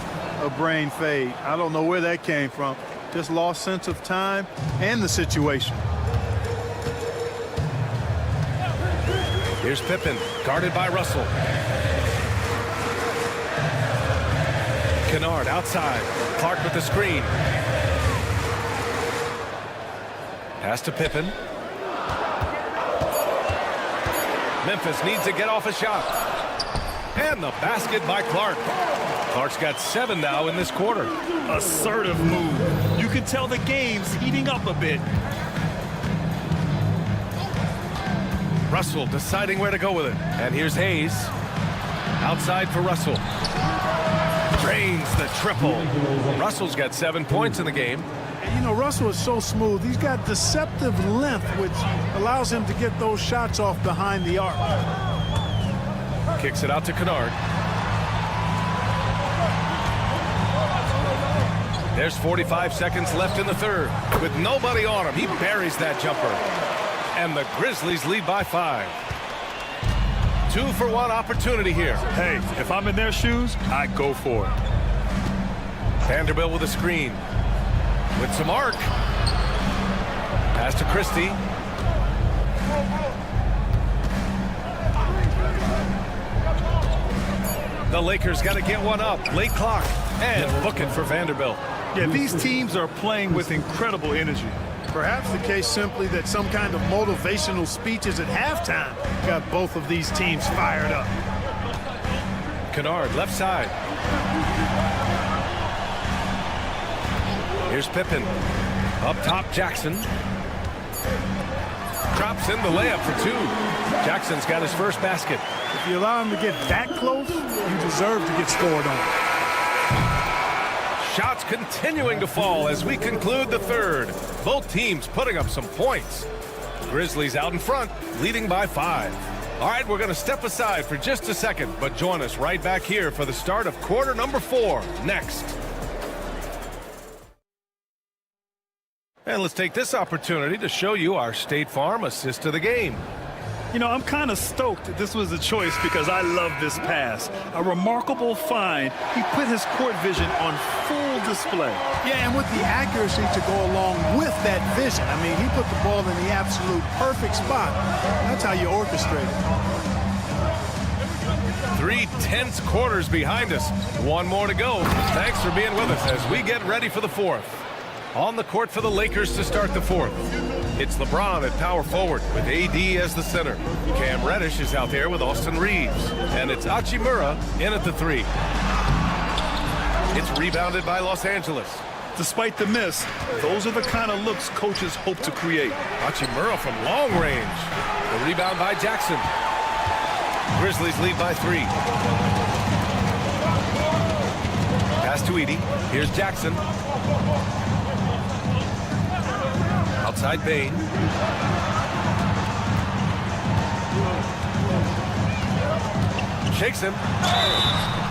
a brain fade. I don't know where that came from. Just lost sense of time and the situation. Here's Pippen, guarded by Russell. Kennard outside. Clark with the screen. Pass to Pippen. Memphis needs to get off a shot. And the basket by Clark. Clark's got 7 now in this quarter. Assertive move. You can tell the game's heating up a bit. Russell deciding where to go with it. And here's Hayes. Outside for Russell. Drains the triple. Russell's got 7 points in the game. You know, Russell is so smooth. He's got deceptive length, which allows him to get those shots off behind the arc. Kicks it out to Kennard. There's 45 seconds left in the third. With nobody on him, he buries that jumper. And the Grizzlies lead by 5. 2-for-1 opportunity here. Hey, if I'm in their shoes, I go for it. Vanderbilt with a screen. With some arc. Pass to Christie. The Lakers got to get one up. Late clock. And book it for Vanderbilt. Yeah, these teams are playing with incredible energy. Perhaps the case simply that some kind of motivational speeches at halftime got both of these teams fired up. Kennard, left side. Here's Pippen. Up top, Jackson. Drops in the layup for 2. Jackson's got his first basket. If you allow him to get that close, you deserve to get scored on. Shots continuing to fall as we conclude the third. Both teams putting up some points. Grizzlies out in front, leading by 5. All right, we're going to step aside for just a second, but join us right back here for the start of quarter number 4 next. And let's take this opportunity to show you our State Farm assist to the game. You know, I'm kind of stoked this was a choice because I love this pass. A remarkable find. He put his court vision on full display. Yeah, and with the accuracy to go along with that vision. I mean, he put the ball in the absolute perfect spot. That's how you orchestrate it. 3 tense quarters behind us. 1 more to go. Thanks for being with us as we get ready for the 4th. On the court for the Lakers to start the 4th. It's LeBron at power forward with AD as the center. Cam Reddish is out there with Austin Reeves. And it's Hachimura in at the 3. It's rebounded by Los Angeles. despite the miss, those are the kind of looks coaches hope to create. Hachimura from long range. The rebound by Jackson. Grizzlies lead by 3. Pass to Edey. Here's Jackson. Outside Bain. Shakes him.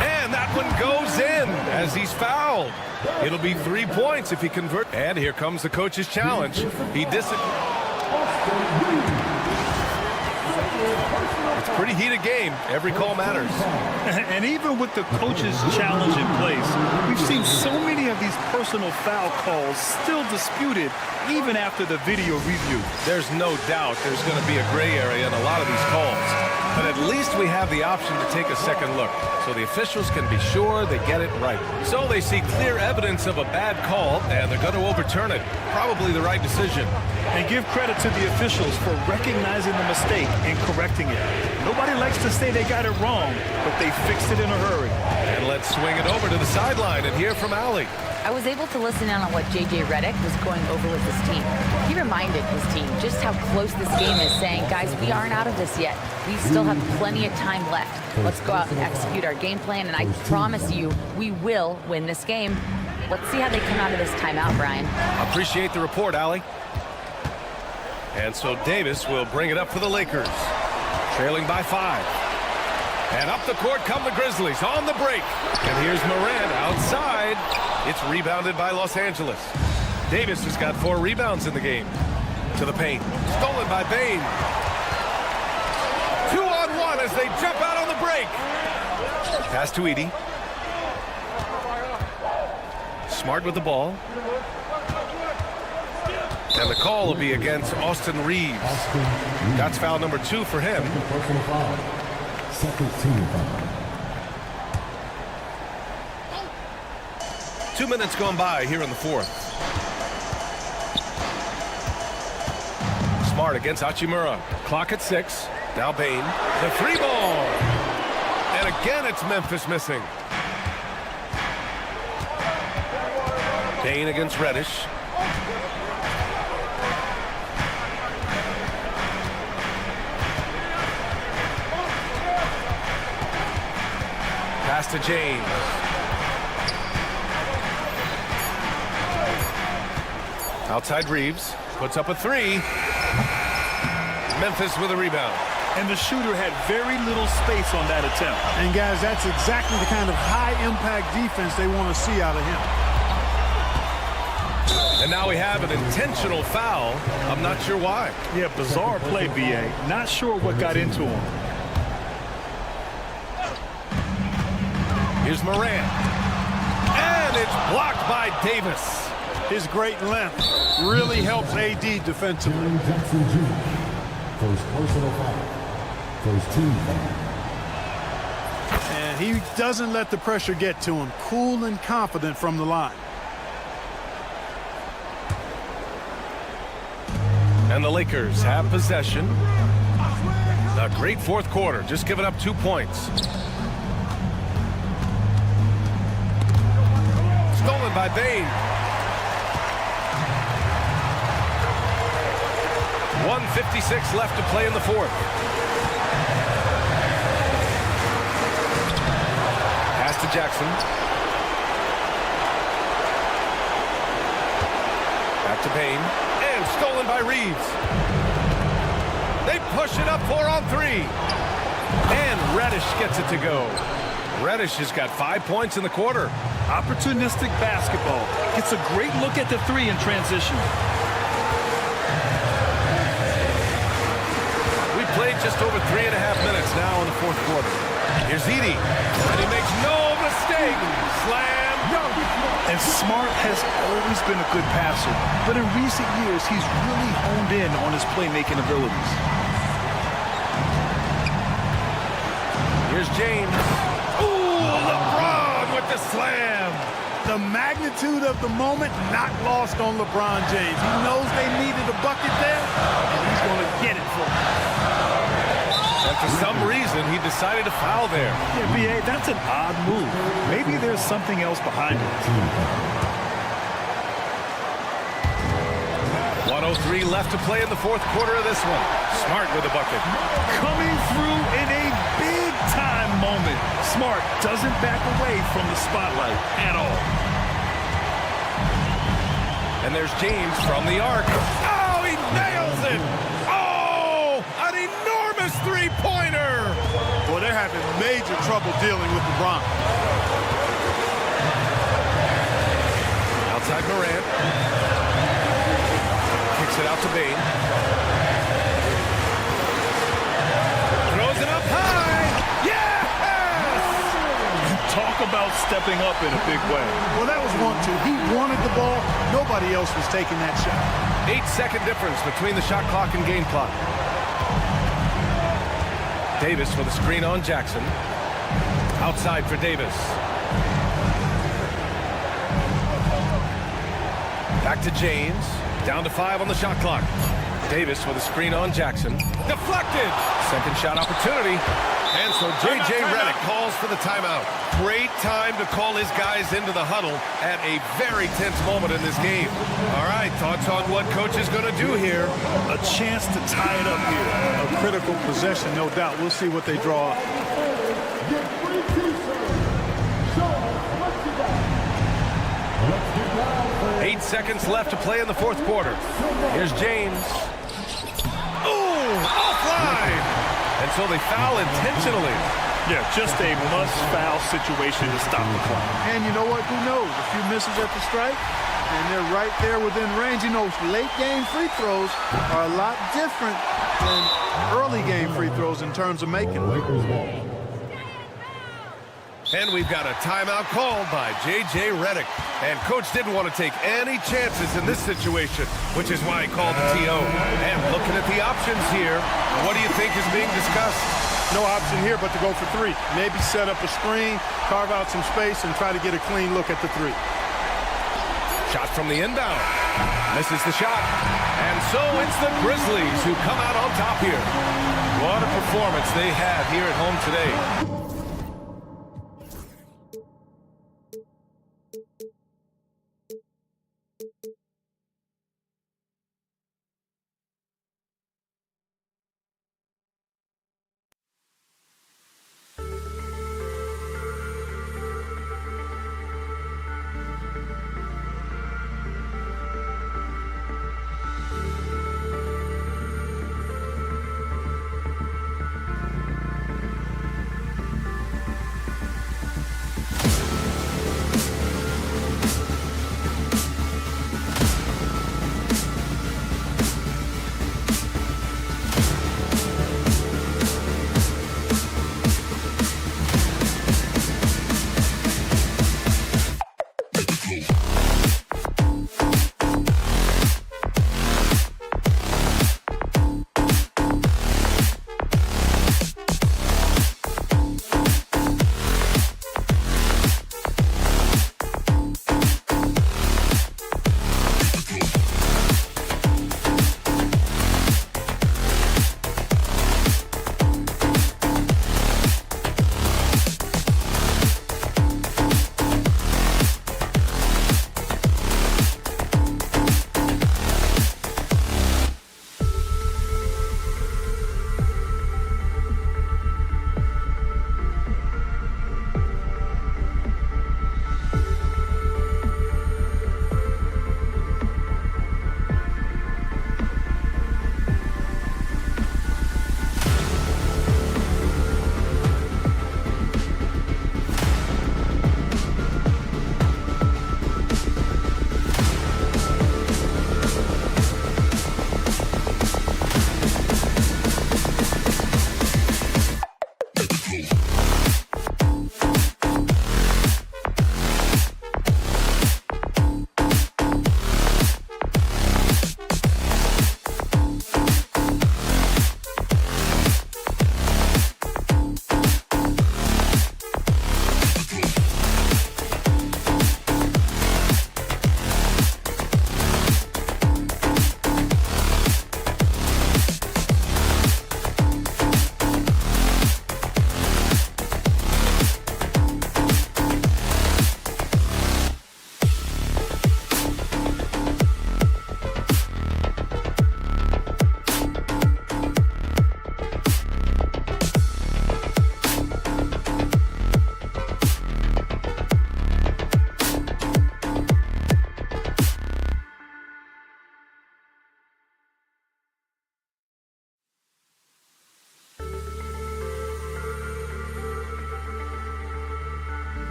And that one goes in as he's fouled. It'll be 3 points if he converts. And here comes the coach's challenge. He It's a pretty heated game. Every call matters. And even with the coach's challenge in place, we've seen so many of these personal foul calls still disputed even after the video review. There's no doubt there's going to be a gray area in a lot of these calls. But at least we have the option to take a second look, so the officials can be sure they get it right. So they see clear evidence of a bad call, and they're going to overturn it. Probably the right decision. And give credit to the officials for recognizing the mistake and correcting it. Nobody likes to say they got it wrong, but they fixed it in a hurry. And let's swing it over to the sideline and hear from Allie. I was able to listen in on what J.J. Redick was going over with his team. He reminded his team just how close this game is, saying, guys, we aren't out of this yet. We still have plenty of time left. Let's go out and execute our game plan, and I promise you, we will win this game. Let's see how they come out of this timeout, Brian. Appreciate the report, Allie. And so Davis will bring it up for the Lakers. Trailing by 5. And up the court come the Grizzlies on the break. And here's Morant outside. It's rebounded by Los Angeles. Davis has got 4 rebounds in the game. To the paint. Stolen by Bain. 2-on-1 as they jump out on the break. Pass to Edey. Smart with the ball. And the call will be against Austin Reeves. That's foul number 2 for him. Second team foul. 2 minutes gone by here in the 4th. Smart against Hachimura. Clock at 6. Now Bain. The 3-ball. And again it's Memphis missing. Bain against Reddish. Pass to James. Outside Reeves. Puts up a 3. Memphis with a rebound. And the shooter had very little space on that attempt. And guys, that's exactly the kind of high-impact defense they want to see out of him. And now we have an intentional foul. I'm not sure why. Yeah, bizarre play, B.A. Not sure what got into him. Here's Morant. And it's blocked by Davis. His great length really helps AD defensively. Jackson Jr. First personal foul. First team foul. And he doesn't let the pressure get to him. Cool and confident from the line. And the Lakers have possession. A great 4th quarter, just giving up 2 points. Stolen by Bain. 1:56 left to play in the 4th. Pass to Jackson. Back to Bain. And stolen by Reeves. They push it up 4-on-3. And Reddish gets it to go. Reddish has got 5 points in the quarter. Opportunistic basketball. Gets a great look at the 3 in transition. We played just over 3.5 minutes now in the 4th quarter. Here's Edey. And he makes no mistake. Slam. And Smart has always been a good passer, but in recent years, he's really honed in on his playmaking abilities. Here's James. Ooh, LeBron with the slam. The magnitude of the moment not lost on LeBron James. He knows they needed a bucket there, and he's going to get it for them. And for some reason, he decided to foul there. Yeah, B.A., that's an odd move. Maybe there's something else behind it. 1:03 left to play in the fourth quarter of this one. Smart with a bucket. Coming through in a big-time moment. Smart doesn't back away from the spotlight at all. And there's James from the arc. Oh, he nails it! Oh, an enormous three-pointer! Well, they're having major trouble dealing with LeBron. Outside Morant. Kicks it out to Bane. Throws it up high! Yes! Talk about stepping up in a big way. Well, that was 1-2. He wanted the ball. Nobody else was taking that shot. 8-second difference between the shot clock and game clock. Davis with a screen on Jackson. Outside for Davis. Back to James. Down to 5 on the shot clock. Davis with a screen on Jackson. Deflected! Second shot opportunity. And so J.J. Redick calls for the timeout. Great time to call his guys into the huddle at a very tense moment in this game. All right, thoughts on what coach is going to do here? A chance to tie it up here. A critical possession, no doubt. We'll see what they draw up. 8 seconds left to play in the fourth quarter. Here's James. Ooh, offline! And so they foul intentionally. Yeah, just a must-foul situation to stop the clock. And you know what? Who knows? A few misses at the strike, and they're right there within range. You know, late-game free throws are a lot different than early-game free throws in terms of making them. And we've got a timeout called by J.J. Redick. And Coach didn't want to take any chances in this situation, which is why he called the TO. And looking at the options here, what do you think is being discussed? No option here but to go for 3. Maybe set up a screen, carve out some space, and try to get a clean look at the 3. Shot from the inbound. Misses the shot. And so it's the Grizzlies who come out on top here. What a performance they had here at home today.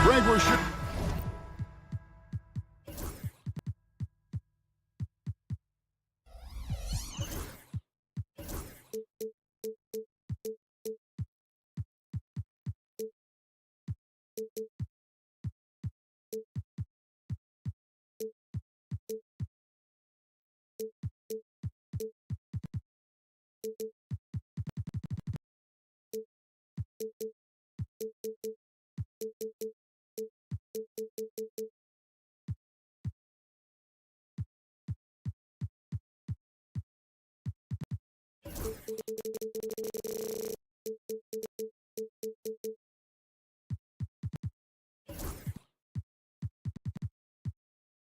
Greg should.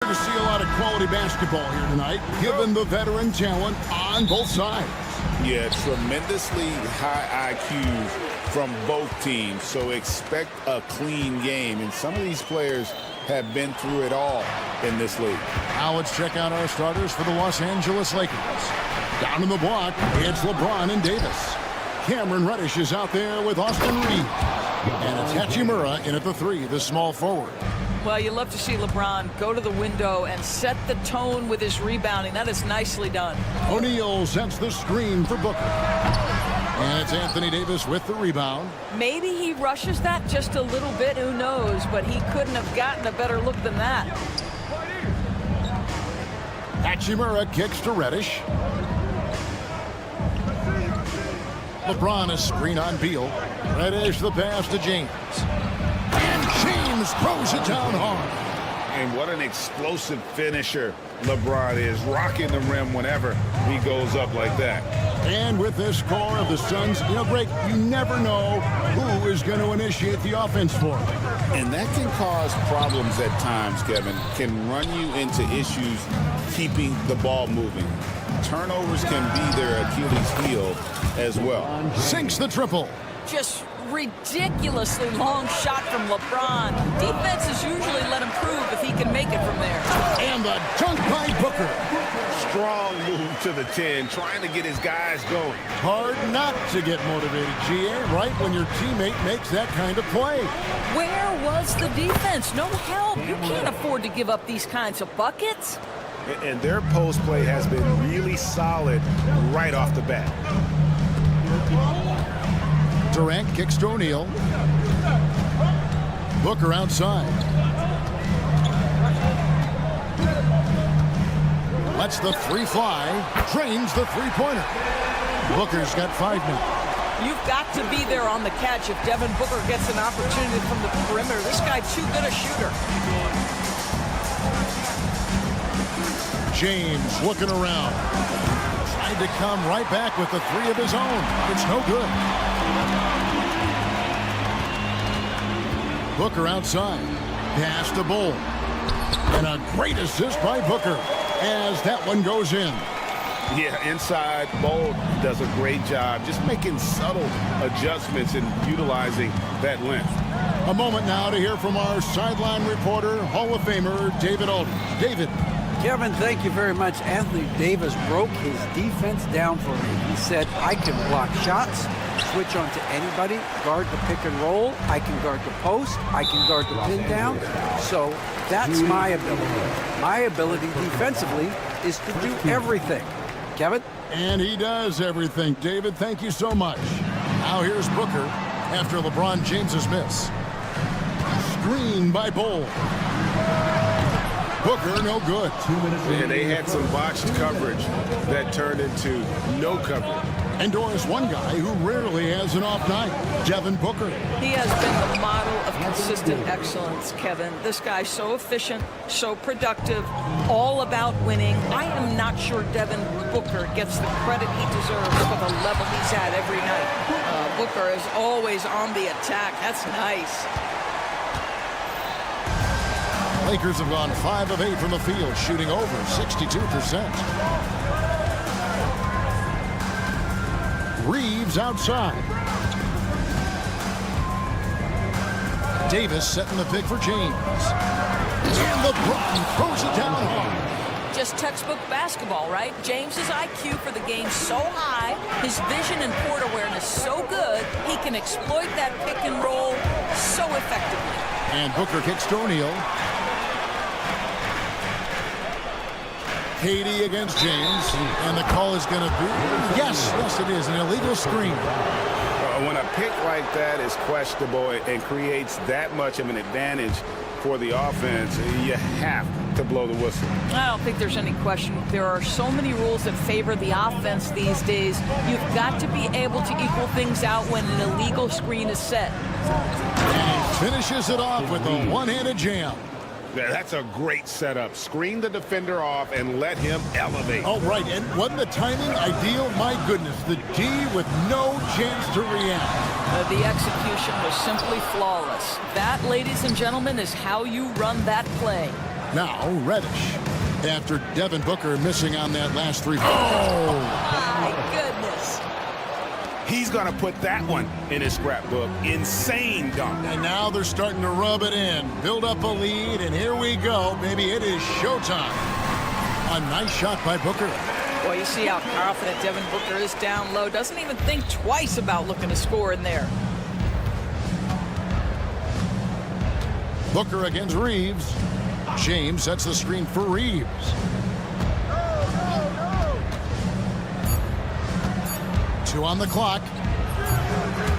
To see a lot of quality basketball here tonight, given the veteran talent on both sides. Yeah, tremendously high IQ from both teams, so expect a clean game. And some of these players have been through it all in this league. Now let's check out our starters for the Los Angeles Lakers. Down in the block, it's LeBron and Davis. Cameron Reddish is out there with Austin Reeves. And it's Hachimura in at the 3, the small forward. Well, you love to see LeBron go to the window and set the tone with his rebounding. That is nicely done. O'Neal sets the screen for Booker. And it's Anthony Davis with the rebound. Maybe he rushes that just a little bit, who knows, but he couldn't have gotten a better look than that. Hachimura kicks to Reddish. LeBron a screen on Beal. Reddish the pass to James. And James throws it down hard. And what an explosive finisher LeBron is, rocking the rim whenever he goes up like that. And with this score of the Suns, Greg, you never know who is going to initiate the offense for them. And that can cause problems at times, Kevin. Can run you into issues keeping the ball moving. Turnovers can be their Achilles heel as well. Sinks the triple. Just ridiculously long shot from LeBron. Defenses usually let him prove if he can make it from there. And the dunk by Booker. Strong move to the 10, trying to get his guys going. Hard not to get motivated, GA, right when your teammate makes that kind of play. Where was the defense? No help. You can't afford to give up these kinds of buckets. And their post play has been really solid right off the bat. Durant kicks to O'Neal. Booker outside. Lets the 3 fly. Drains the 3-pointer. Booker's got 5 now. You've got to be there on the catch if Devin Booker gets an opportunity from the perimeter. This guy's too good a shooter. James looking around. Tried to come right back with the 3 of his own. It's no good. Booker outside. Pass to Bull. And a great assist by Booker as that one goes in. Yeah, inside, Bull does a great job just making subtle adjustments and utilizing that length. A moment now to hear from our sideline reporter, Hall of Famer David Alden. David. Kevin, thank you very much. Anthony Davis broke his defense down for me. He said, I can block shots, switch on to anybody, guard the pick and roll, I can guard the post, I can guard the pin down. So that's my ability. My ability defensively is to do everything. Kevin? And he does everything. David, thank you so much. Now here's Booker after LeBron James's miss. Screen by Bull. Booker, no good. And they had some botched coverage that turned into no coverage. And Doris, one guy who rarely has an off night, Devin Booker. He has been the model of consistent excellence, Kevin. This guy's so efficient, so productive, all about winning. I am not sure Devin Booker gets the credit he deserves for the level he's at every night. Booker is always on the attack. That's nice. Lakers have gone 5 of 8 from the field, shooting over 62%. Reeves outside. Davis setting the pick for James. And LeBron throws it down hard. just textbook basketball, right? James's IQ for the game so high, his vision and court awareness so good, he can exploit that pick and roll so effectively. And Booker kicks to O'Neal. KD against James, and the call is going to be, yes, it is, an illegal screen. When a pick like that is questionable and creates that much of an advantage for the offense, you have to blow the whistle. I don't think there's any question. There are so many rules that favor the offense these days. You've got to be able to equal things out when an illegal screen is set. And he finishes it off with a one-handed jam. That's a great setup. Screen the defender off and let him elevate. Oh, right, and wasn't the timing ideal? My goodness, the D with no chance to react. The execution was simply flawless. That, ladies and gentlemen, is how you run that play. Now, Reddish, after Devin Booker missing on that last three. Oh, my goodness. He's going to put that one in his scrapbook. Insane dunk. And now they're starting to rub it in, build up a lead, and here we go. Maybe it is showtime. A nice shot by Booker. Well, you see how confident Devin Booker is down low. Doesn't even think twice about looking to score in there. Booker against Reeves. James sets the screen for Reeves. Two on the clock.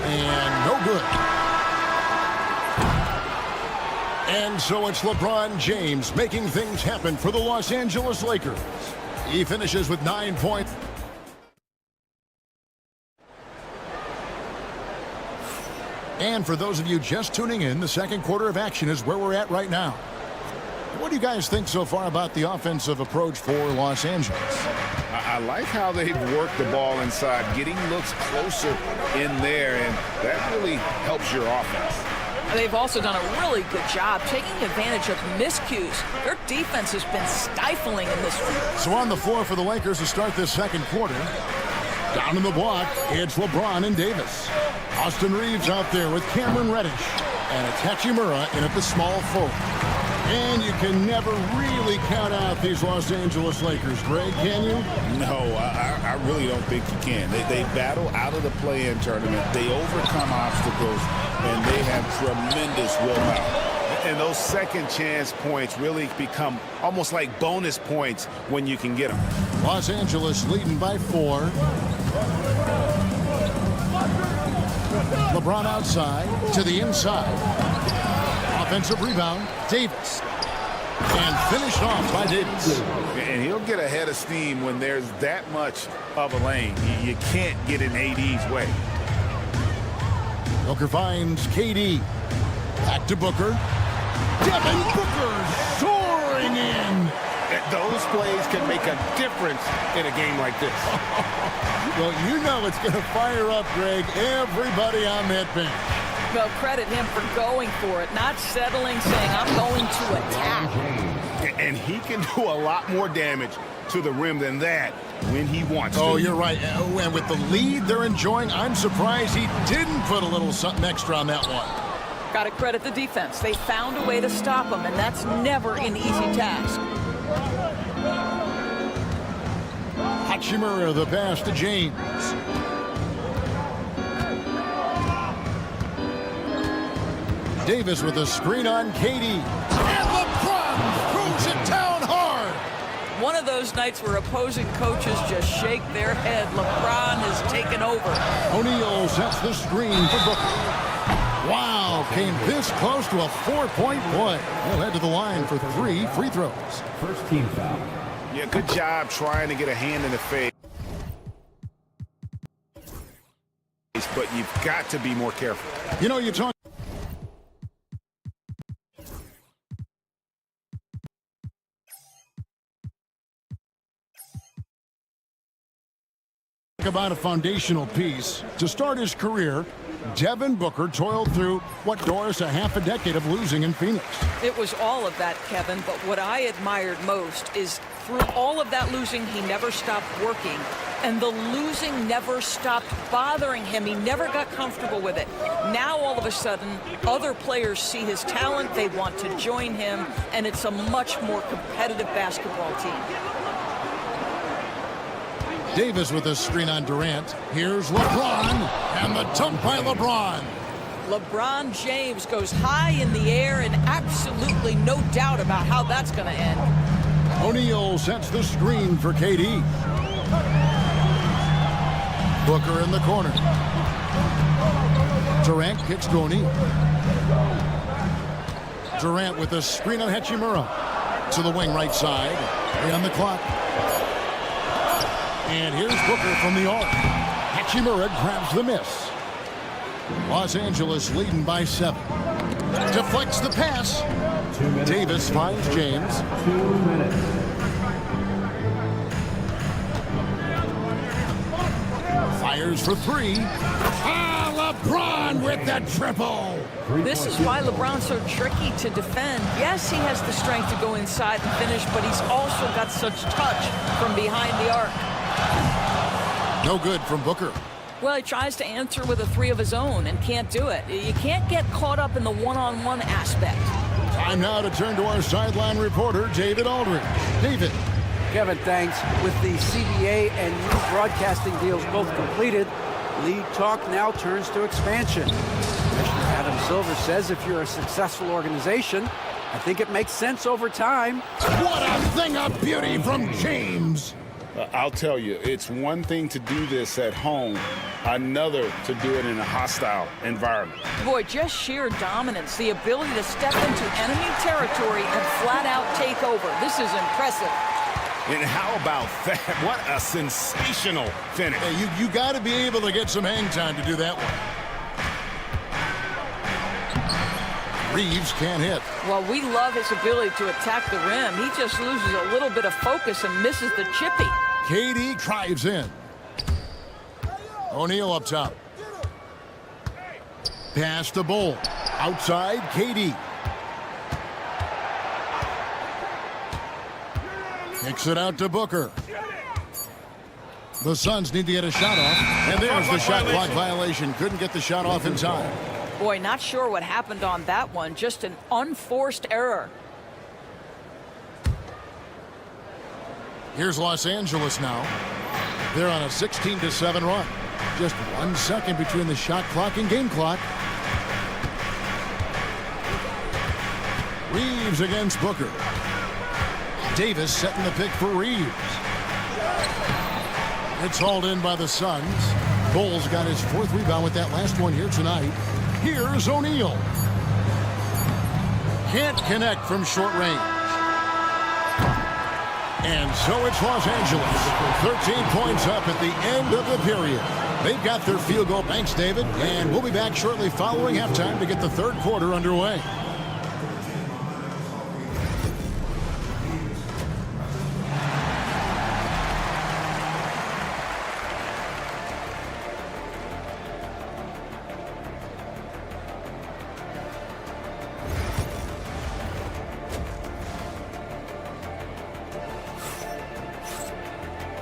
And no good. And so it's LeBron James making things happen for the Los Angeles Lakers. He finishes with 9 points. And for those of you just tuning in, the second quarter of action is where we're at right now. What do you guys think so far about the offensive approach for Los Angeles? I like how they've worked the ball inside, getting looks closer in there, and that really helps your offense. They've also done a really good job taking advantage of miscues. Their defense has been stifling in this one. So on the floor for the Lakers to start this second quarter. Down in the block, it's LeBron and Davis. Austin Reeves out there with Cameron Reddish. And it's Hachimura in at the small forward. And you can never really count out these Los Angeles Lakers, Greg, can you? No, I really don't think you can. They battle out of the play-in tournament. They overcome obstacles, and they have tremendous willpower. And those second chance points really become almost like bonus points when you can get them. Los Angeles leading by 4. LeBron outside to the inside. Offensive rebound, Davis. And finished off by Davis. And he'll get ahead of steam when there's that much of a lane. You can't get in AD's way. Booker finds KD. Back to Booker. Devin Booker soaring in. Those plays can make a difference in a game like this. Well, you know it's going to fire up, Greg, everybody on that bench. Well, credit him for going for it, not settling, saying, I'm going to attack. And he can do a lot more damage to the rim than that when he wants to. Oh, you're right. And with the lead they're enjoying, I'm surprised he didn't put a little something extra on that one. Got to credit the defense. They found a way to stop him, and that's never an easy task. Hachimura, the pass to James. Davis with a screen on KD. And LeBron throws it down hard. One of those nights where opposing coaches just shake their head. LeBron has taken over. O'Neal sets the screen for Booker. Wow, came this close to a 4-point play. He'll head to the line for 3 free throws. First team foul. Yeah, good job trying to get a hand in the face. But you've got to be more careful. You know, you talk about a foundational piece. To start his career, Devin Booker toiled through what, Doris, a half a decade of losing in Phoenix. It was all of that, Kevin, but what I admired most is through all of that losing, he never stopped working. And the losing never stopped bothering him. He never got comfortable with it. Now, all of a sudden, other players see his talent. They want to join him. And it's a much more competitive basketball team. Davis with a screen on Durant. Here's LeBron. And the dunk by LeBron. LeBron James goes high in the air, and absolutely no doubt about how that's going to end. O'Neal sets the screen for KD. Booker in the corner. Durant kicks to O'Neal. Durant with a screen on Hachimura. To the wing right side. 3 on the clock. And here's Booker from the arc. Hachimura grabs the miss. Los Angeles leading by 7. Deflects the pass. Davis finds James. 2 minutes. Fires for 3. LeBron with the triple. This is why LeBron's so tricky to defend. Yes, he has the strength to go inside and finish, but he's also got such touch from behind the arc. No good from Booker. Well, he tries to answer with a 3 of his own and can't do it. You can't get caught up in the one-on-one aspect. Time now to turn to our sideline reporter, David Aldridge. David. Kevin, thanks. With the CBA and new broadcasting deals both completed, league talk now turns to expansion. Commissioner Adam Silver says if you're a successful organization, I think it makes sense over time. What a thing of beauty from James. I'll tell you, it's one thing to do this at home, another to do it in a hostile environment. Boy, just sheer dominance, the ability to step into enemy territory and flat out take over. This is impressive. And how about that? What a sensational finish. Hey, you got to be able to get some hang time to do that one. Reeves can't hit. Well, we love his ability to attack the rim. He just loses a little bit of focus and misses the chippy. KD drives in. O'Neal up top. Pass to Bull. Outside, KD. Kicks it out to Booker. The Suns need to get a shot off. And there's the shot clock violation. Couldn't get the shot off in time. Boy, not sure what happened on that one. Just an unforced error. Here's Los Angeles now. They're on a 16-7 run. Just 1 second between the shot clock and game clock. Reeves against Booker. Davis setting the pick for Reeves. It's hauled in by the Suns. Bull's got his 4th rebound with that last one here tonight. Here's O'Neal. Can't connect from short range. And so it's Los Angeles. 13 points up at the end of the period. They've got their field goal. Thanks, David. And we'll be back shortly following halftime to get the 3rd quarter underway.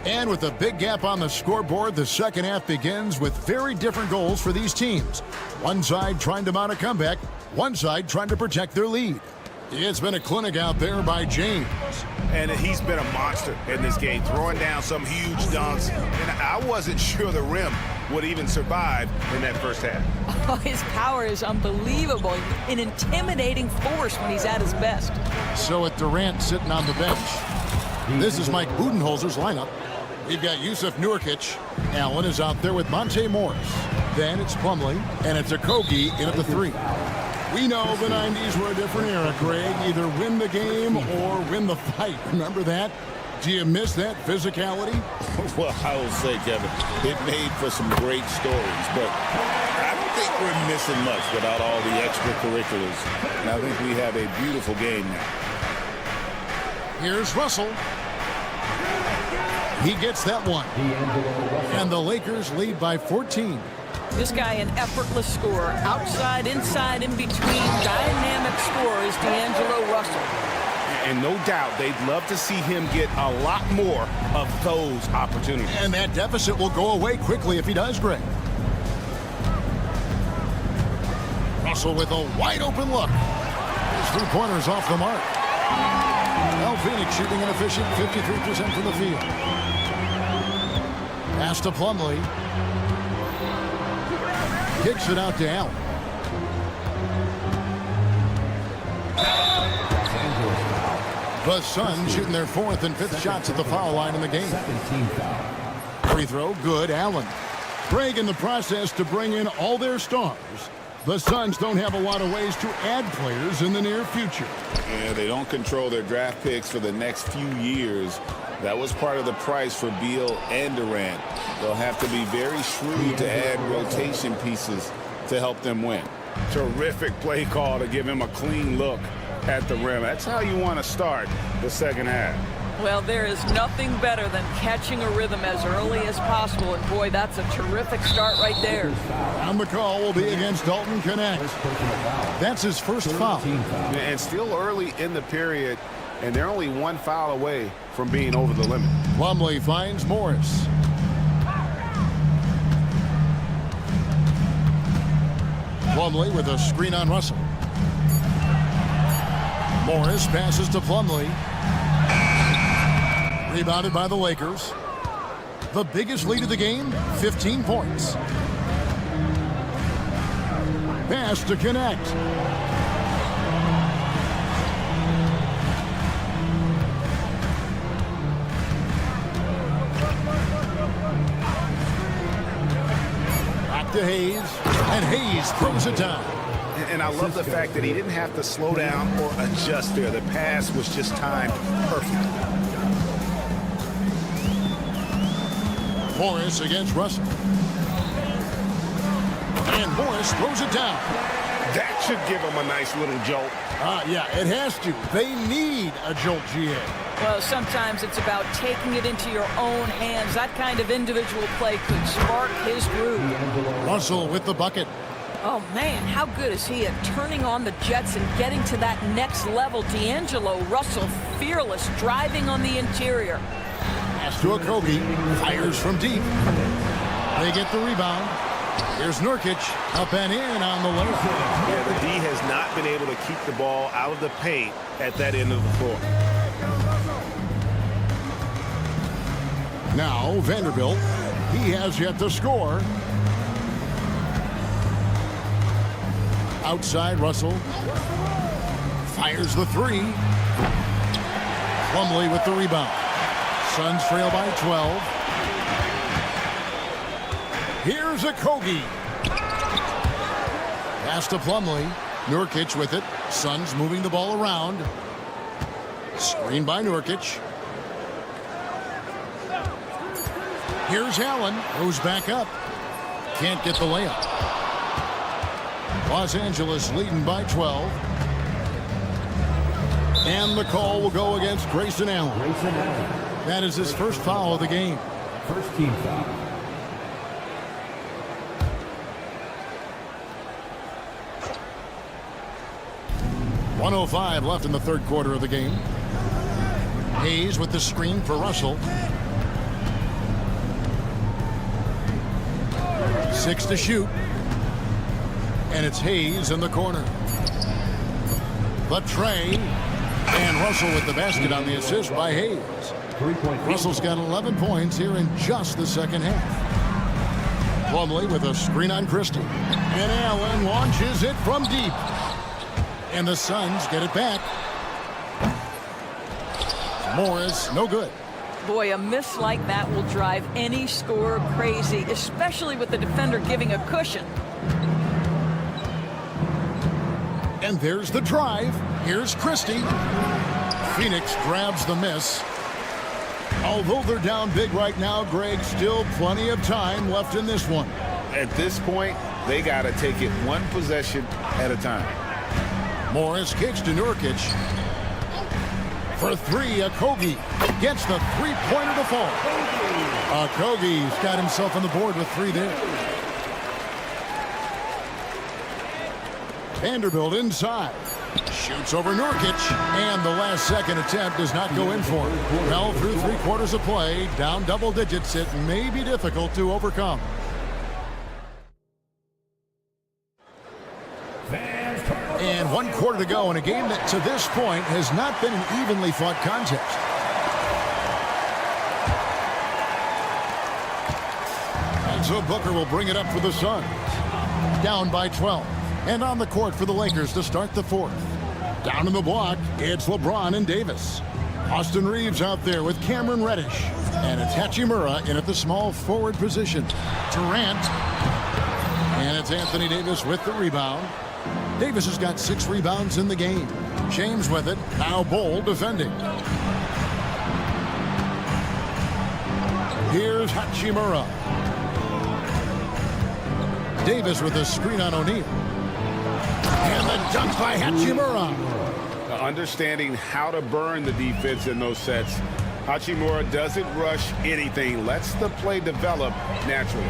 And with a big gap on the scoreboard, the second half begins with very different goals for these teams. One side trying to mount a comeback, one side trying to protect their lead. It's been a clinic out there by James. And he's been a monster in this game, throwing down some huge dunks. And I wasn't sure the rim would even survive in that first half. Oh, his power is unbelievable. An intimidating force when he's at his best. So with Durant sitting on the bench, this is Mike Budenholzer's lineup. We've got Yusuf Nurkic. Allen is out there with Monte Morris. Then it's Plumlee, and it's Okogie in at the 3. We know the 90s were a different era, Craig. Either win the game or win the fight. Remember that? Do you miss that physicality? Well, I will say, Kevin, it made for some great stories, but I don't think we're missing much without all the extracurriculars. And I think we have a beautiful game now. Here's Russell. He gets that one. And the Lakers lead by 14. This guy, an effortless scorer. Outside, inside, in between. Dynamic scorer is D'Angelo Russell. And no doubt they'd love to see him get a lot more of those opportunities. And that deficit will go away quickly if he does, Greg. Russell with a wide open look. His three-pointers off the mark. Well, Phoenix shooting an efficient 53% from the field. Pass to Plumlee. Kicks it out to Allen. The Suns shooting their fourth and fifth shots at the foul line in the game. Free throw, good. Allen. Greg, in the process to bring in all their stars, the Suns don't have a lot of ways to add players in the near future. Yeah, they don't control their draft picks for the next few years. That was part of the price for Beal and Durant. They'll have to be very shrewd to add rotation pieces to help them win. Terrific play call to give him a clean look at the rim. That's how you want to start the second half. Well, there is nothing better than catching a rhythm as early as possible, and boy, that's a terrific start right there. And the call will be against Dalton Connect. That's his first foul. And still early in the period, and they're only one foul away from being over the limit. Plumlee finds Morris. Plumlee with a screen on Russell. Morris passes to Plumlee. Rebounded by the Lakers. The biggest lead of the game, 15 points. Pass to Connect. Back to Hayes, and Hayes throws it down. And I love the fact that he didn't have to slow down or adjust there. The pass was just timed perfectly. Morris against Russell. And Morris throws it down. That should give him a nice little jolt. Yeah, it has to. They need a jolt, GA. Well, sometimes it's about taking it into your own hands. That kind of individual play could spark his groove. Russell with the bucket. Oh, man, how good is he at turning on the Jets and getting to that next level? D'Angelo Russell, fearless, driving on the interior. Pass to Okogie. Fires from deep. They get the rebound. Here's Nurkic up and in on the layup. Yeah, the D has not been able to keep the ball out of the paint at that end of the floor. Now Vanderbilt. He has yet to score. Outside Russell. Fires the three. Plumlee with the rebound. Suns trail by 12. Here's Okogie. Pass to Plumlee. Nurkic with it. Suns moving the ball around. Screen by Nurkic. Here's Allen. Goes back up. Can't get the layup. Los Angeles leading by 12. And the call will go against Grayson Allen. That is his first foul of the game. First team foul. .105 left in the third quarter of the game. Hayes with the screen for Russell. 6 to shoot. And it's Hayes in the corner. The tray. And Russell with the basket on the assist by Hayes. Russell's got 11 points here in just the second half. Plumlee with a screen on Christie. And Allen launches it from deep. And the Suns get it back. Morris, no good. Boy, a miss like that will drive any scorer crazy, especially with the defender giving a cushion. And there's the drive. Here's Christie. Phoenix grabs the miss. Although they're down big right now, Greg, still plenty of time left in this one. At this point, they got to take it one possession at a time. Morris kicks to Nurkic. For three, Okogie gets the three-pointer to fall. Okogie's got himself on the board with 3 there. Vanderbilt inside. Shoots over Nurkic, and the last-second attempt does not go in for him. Well, through 3/4 of play, down double digits, it may be difficult to overcome. And 1 quarter to go in a game that to this point has not been an evenly fought contest. And so Booker will bring it up for the Suns. Down by 12. And on the court for the Lakers to start the fourth. Down in the block, it's LeBron and Davis. Austin Reeves out there with Cameron Reddish. And it's Hachimura in at the small forward position. Durant. And it's Anthony Davis with the rebound. Davis has got 6 rebounds in the game. James with it. Now Bol defending. Here's Hachimura. Davis with a screen on O'Neal. And the dunk by Hachimura. Understanding how to burn the defense in those sets. Hachimura doesn't rush anything. Lets the play develop naturally.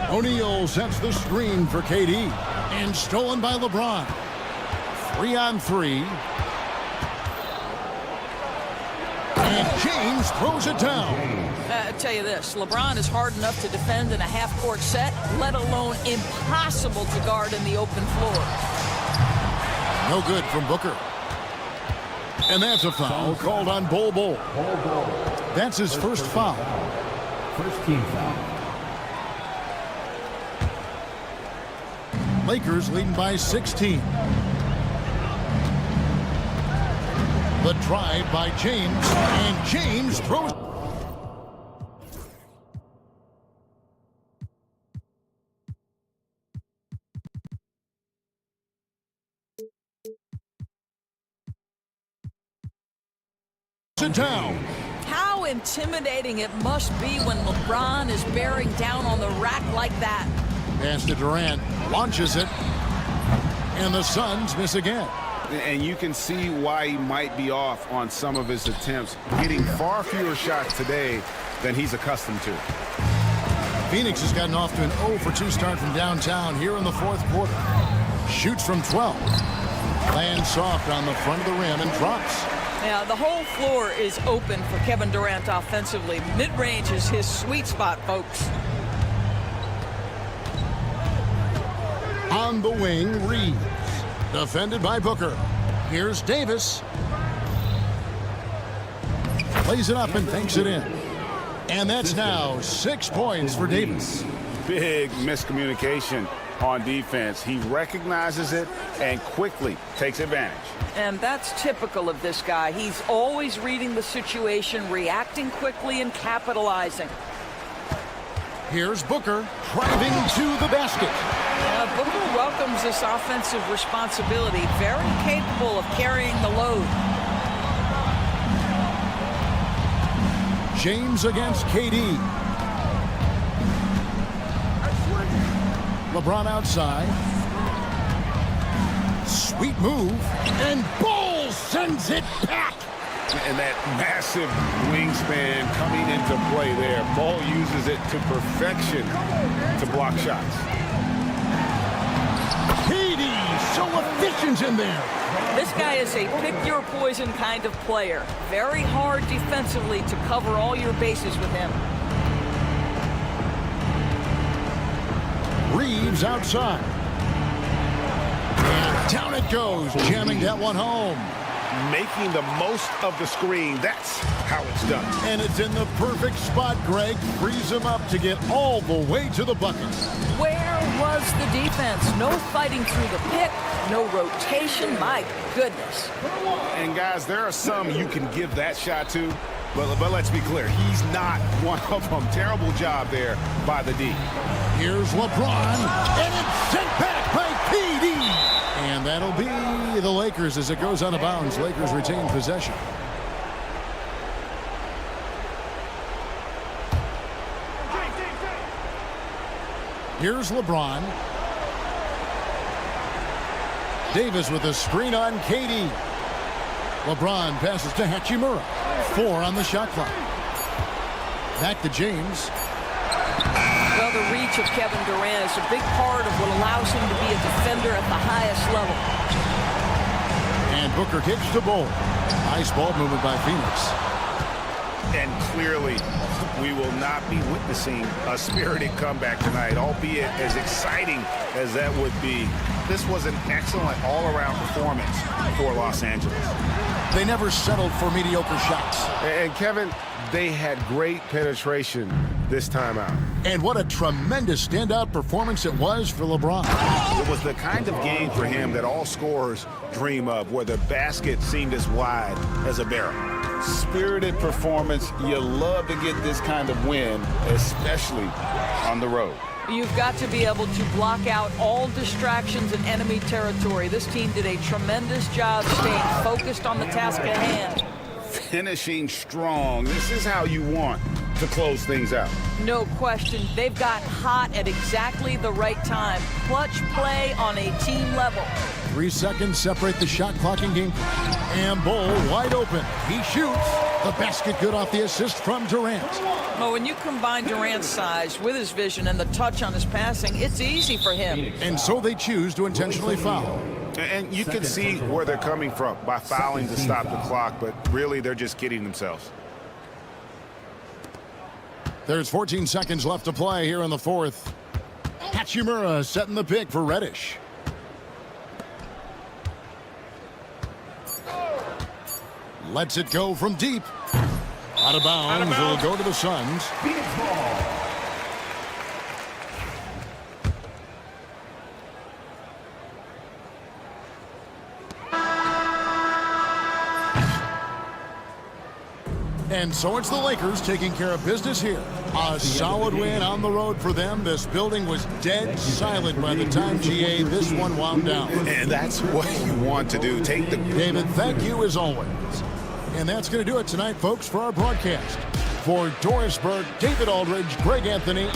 O'Neal sets the screen for KD. And stolen by LeBron. 3-on-3. And James throws it down. I tell you this, LeBron is hard enough to defend in a half-court set, let alone impossible to guard in the open floor. No good from Booker. And that's a foul called on Bol. That's his first foul. First team foul. Lakers leading by 16. The drive by James, and James throws. It down. How intimidating it must be when LeBron is bearing down on the rack like that. Pass to Durant, launches it, and the Suns miss again. And you can see why he might be off on some of his attempts, getting far fewer shots today than he's accustomed to. Phoenix has gotten off to an 0-for-2 start from downtown here in the fourth quarter. Shoots from 12. Lands soft on the front of the rim and drops. Now, the whole floor is open for Kevin Durant offensively. Mid-range is his sweet spot, folks. On the wing, Reeves. Defended by Booker. Here's Davis. Plays it up and banks it in. And that's now 6 points for Davis. Big miscommunication on defense. He recognizes it and quickly takes advantage. And that's typical of this guy. He's always reading the situation, reacting quickly, and capitalizing. Here's Booker driving to the basket. Booker welcomes this offensive responsibility. Very capable of carrying the load. James against KD. LeBron outside. Sweet move. And Bol sends it back. And that massive wingspan coming into play there. Bol uses it to perfection to block shots. KD so efficient in there. This guy is a pick-your-poison kind of player. Very hard defensively to cover all your bases with him. Reeves outside. And down it goes, jamming that one home. Making the most of the screen. That's how it's done. And it's in the perfect spot, Greg. Frees him up to get all the way to the bucket. Where was the defense? No fighting through the pick, no rotation. My goodness. And guys, there are some you can give that shot to, but let's be clear, he's not one of them. Terrible job there by the D. Here's LeBron, and it's sent back by KD. And that'll be the Lakers as it goes out of bounds. Lakers retain possession. Here's LeBron. Davis with a screen on KD. LeBron passes to Hachimura. 4 on the shot clock. Back to James. Well, the read reach of Kevin Durant is a big part of what allows him to be a defender at the highest level. And Booker kicks to Bull. Nice ball movement by Phoenix. And clearly, we will not be witnessing a spirited comeback tonight, albeit as exciting as that would be. This was an excellent all-around performance for Los Angeles. They never settled for mediocre shots. And Kevin, they had great penetration this time out. And what a tremendous standout performance it was for LeBron. It was the kind of game for him that all scorers dream of, where the basket seemed as wide as a barrel. Spirited performance. You love to get this kind of win, especially on the road. You've got to be able to block out all distractions in enemy territory. This team did a tremendous job staying focused on the task at hand. Finishing strong. This is how you want to close things out. No question. They've got hot at exactly the right time. Clutch play on a team level. 3 seconds separate the shot clock and game. And Bull wide open. He shoots. The basket good off the assist from Durant. Well, when you combine Durant's size with his vision and the touch on his passing, it's easy for him. And so they choose to intentionally foul. And you can see where they're coming from by fouling to stop the clock, but really they're just kidding themselves. There's 14 seconds left to play here in the fourth. Hachimura setting the pick for Reddish. Lets it go from deep. Out of bounds. Will go to the Suns. And so it's the Lakers taking care of business here. A solid win on the road for them. This building was dead silent by the time, GA, this one wound down. And that's what you want to do. Take the... David, thank you as always. And that's going to do it tonight, folks, for our broadcast. For Doris Burke, David Aldridge, Greg Anthony.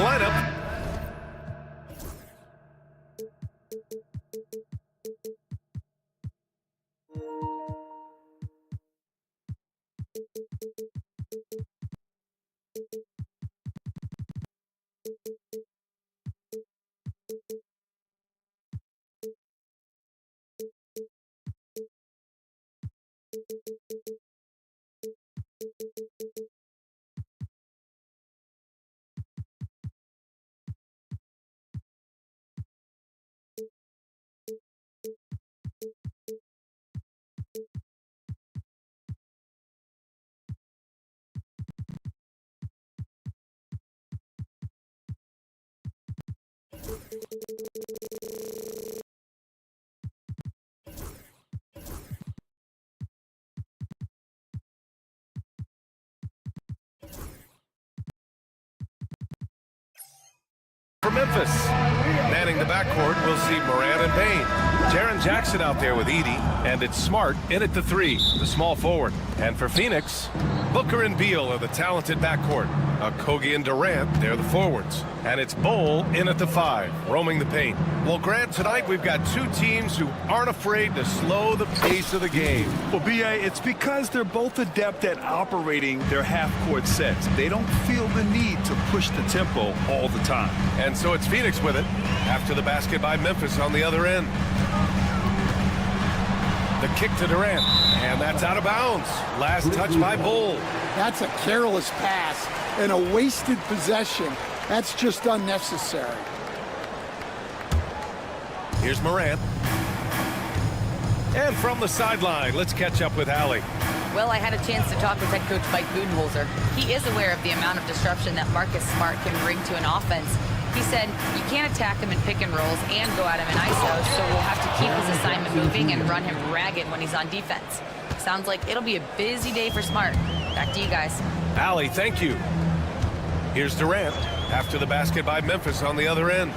Lineup. For Memphis, manning the backcourt, we'll see Morant and Payne. Jaren Jackson out there with Edey, and it's Smart in at the 3, the small forward. And for Phoenix, Booker and Beal are the talented backcourt. Kogi and Durant, they're the forwards. And it's Bol in at the 5, roaming the paint. Well, Grant, tonight we've got two teams who aren't afraid to slow the pace of the game. Well, B.A., it's because they're both adept at operating their half-court sets. They don't feel the need to push the tempo all the time. And so it's Phoenix with it, after the basket by Memphis on the other end. The kick to Durant, and that's out of bounds. Last touch by Bol. That's a careless pass and a wasted possession. That's just unnecessary. Here's Morant. And from the sideline, let's catch up with Allie. Well, I had a chance to talk with head coach Mike Budenholzer. He is aware of the amount of disruption that Marcus Smart can bring to an offense. He said you can't attack him in pick and rolls and go at him in ISO, so we'll have to keep his assignment moving and run him ragged when he's on defense. Sounds like it'll be a busy day for Smart. Back to you guys. Allie, thank you. Here's Durant after the basket by Memphis on the other end.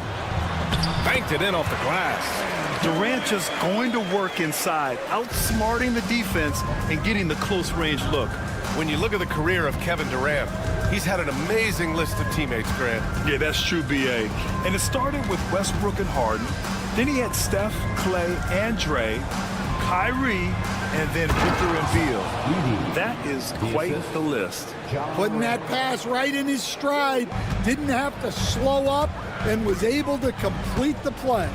Banked it in off the glass. Durant just going to work inside, outsmarting the defense and getting the close-range look. When you look at the career of Kevin Durant, he's had an amazing list of teammates, Grant. Yeah, that's true, B.A. And it started with Westbrook and Harden. Then he had Steph, Clay, and Dre, Kyrie, and then Booker and Beal. That is quite the list. Putting that pass right in his stride. Didn't have to slow up and was able to complete the play.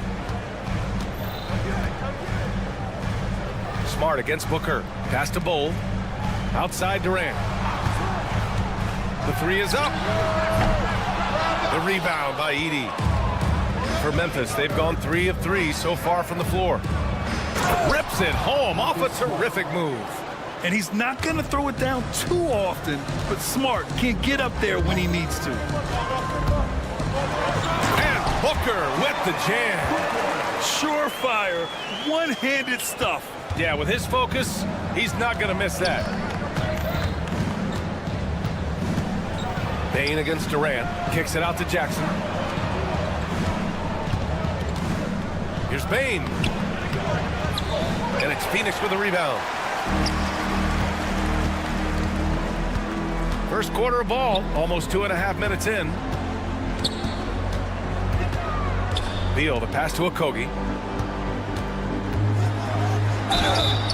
Smart against Booker. Pass to Bol. Outside Durant. The 3 is up. The rebound by Edey. For Memphis, they've gone 3 of 3 so far from the floor. Rips it home off a terrific move. And he's not going to throw it down too often, but Smart can get up there when he needs to. And Booker with the jam. Surefire, one-handed stuff. Yeah, with his focus, he's not going to miss that. Payne against Durant. Kicks it out to Jackson. Here's Payne. And it's Phoenix with a rebound. First quarter of ball, almost 2.5 minutes in. Beal, the pass to Kogi.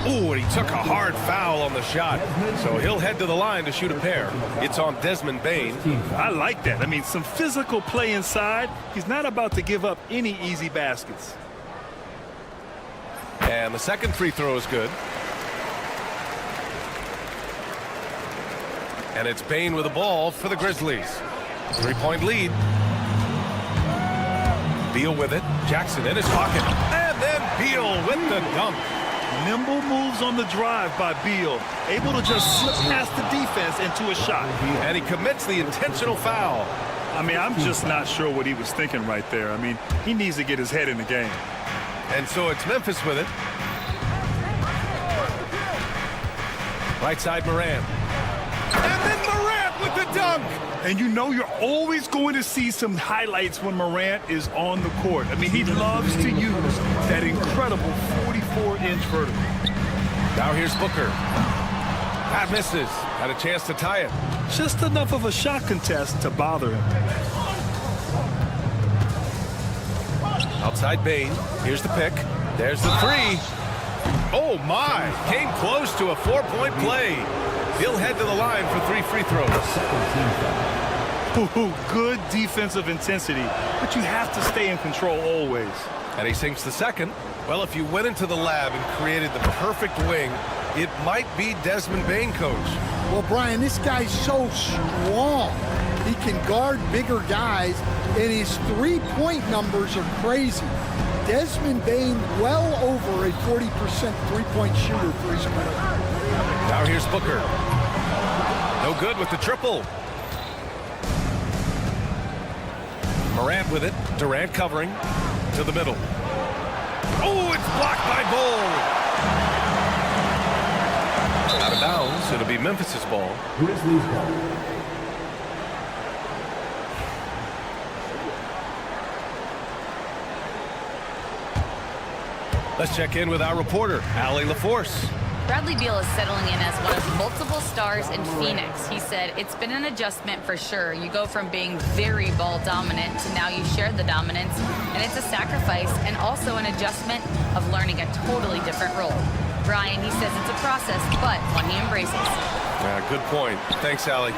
Ooh, and he took a hard foul on the shot. So he'll head to the line to shoot a pair. It's on Desmond Bane. I like that. I mean, some physical play inside. He's not about to give up any easy baskets. And the second free throw is good. And it's Bane with the ball for the Grizzlies. 3-point lead. Beal with it. Jackson in his pocket. And then Beal with the dunk. Nimble moves on the drive by Beal. Able to just slip past the defense into a shot. And he commits the intentional foul. I mean, I'm just not sure what he was thinking right there. I mean, he needs to get his head in the game. And so it's Memphis with it. Right side Morant. And then Morant with the dunk. And you know you're always going to see some highlights when Morant is on the court. I mean, he loves to use that incredible 44-inch vertical. Now here's Booker. That misses. Had a chance to tie it. Just enough of a shot contest to bother him. Outside Bane. Here's the pick. There's the 3. Oh, my. Came close to a 4-point play. He'll head to the line for 3 free throws. Ooh, good defensive intensity, but you have to stay in control always. And he sinks the second. Well, if you went into the lab and created the perfect wing, it might be Desmond Bane, coach. Well, Brian, this guy's so strong. He can guard bigger guys, and his three-point numbers are crazy. Desmond Bane well over a 40% three-point shooter for his career. Now here's Booker. No good with the triple. Morant with it. Durant covering. To the middle. Oh, it's blocked by Bull. Out of bounds. It'll be Memphis's ball. Grizzlies ball. Let's check in with our reporter, Allie LaForce. Bradley Beal is settling in as one of multiple stars in Phoenix. He said, it's been an adjustment for sure. You go from being very ball dominant to now you share the dominance, and it's a sacrifice and also an adjustment of learning a totally different role. Brian, he says it's a process, but one he embraces. Yeah, good point. Thanks, Allie.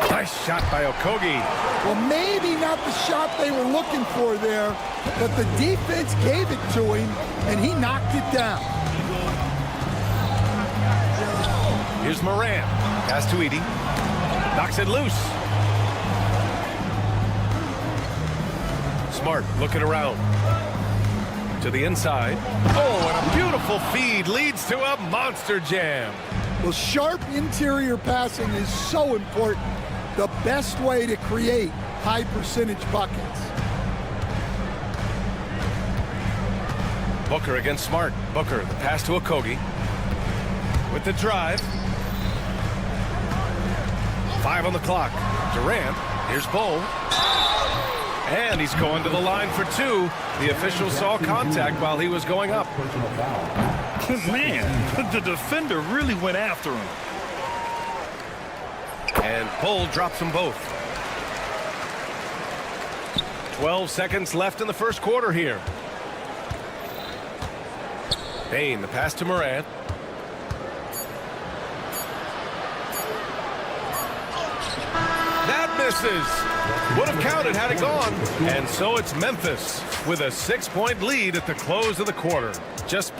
Nice shot by Okogie. Well, maybe not the shot they were looking for there, but the defense gave it to him, and he knocked it down. Here's Morant. Pass to Edie. Knocks it loose. Smart looking around. To the inside. Oh, and a beautiful feed leads to a monster jam. Well, sharp interior passing is so important. The best way to create high percentage buckets. Booker against Smart. Booker, the pass to Okogie. With the drive. 5 on the clock. Durant. Here's Bull. And he's going to the line for 2. The official saw contact while he was going up. Man, the defender really went after him. And Bull drops them both. 12 seconds left in the first quarter here. Bane, the pass to Morant. That misses. Would have counted had it gone. And so it's Memphis with a 6-point lead at the close of the quarter. Just...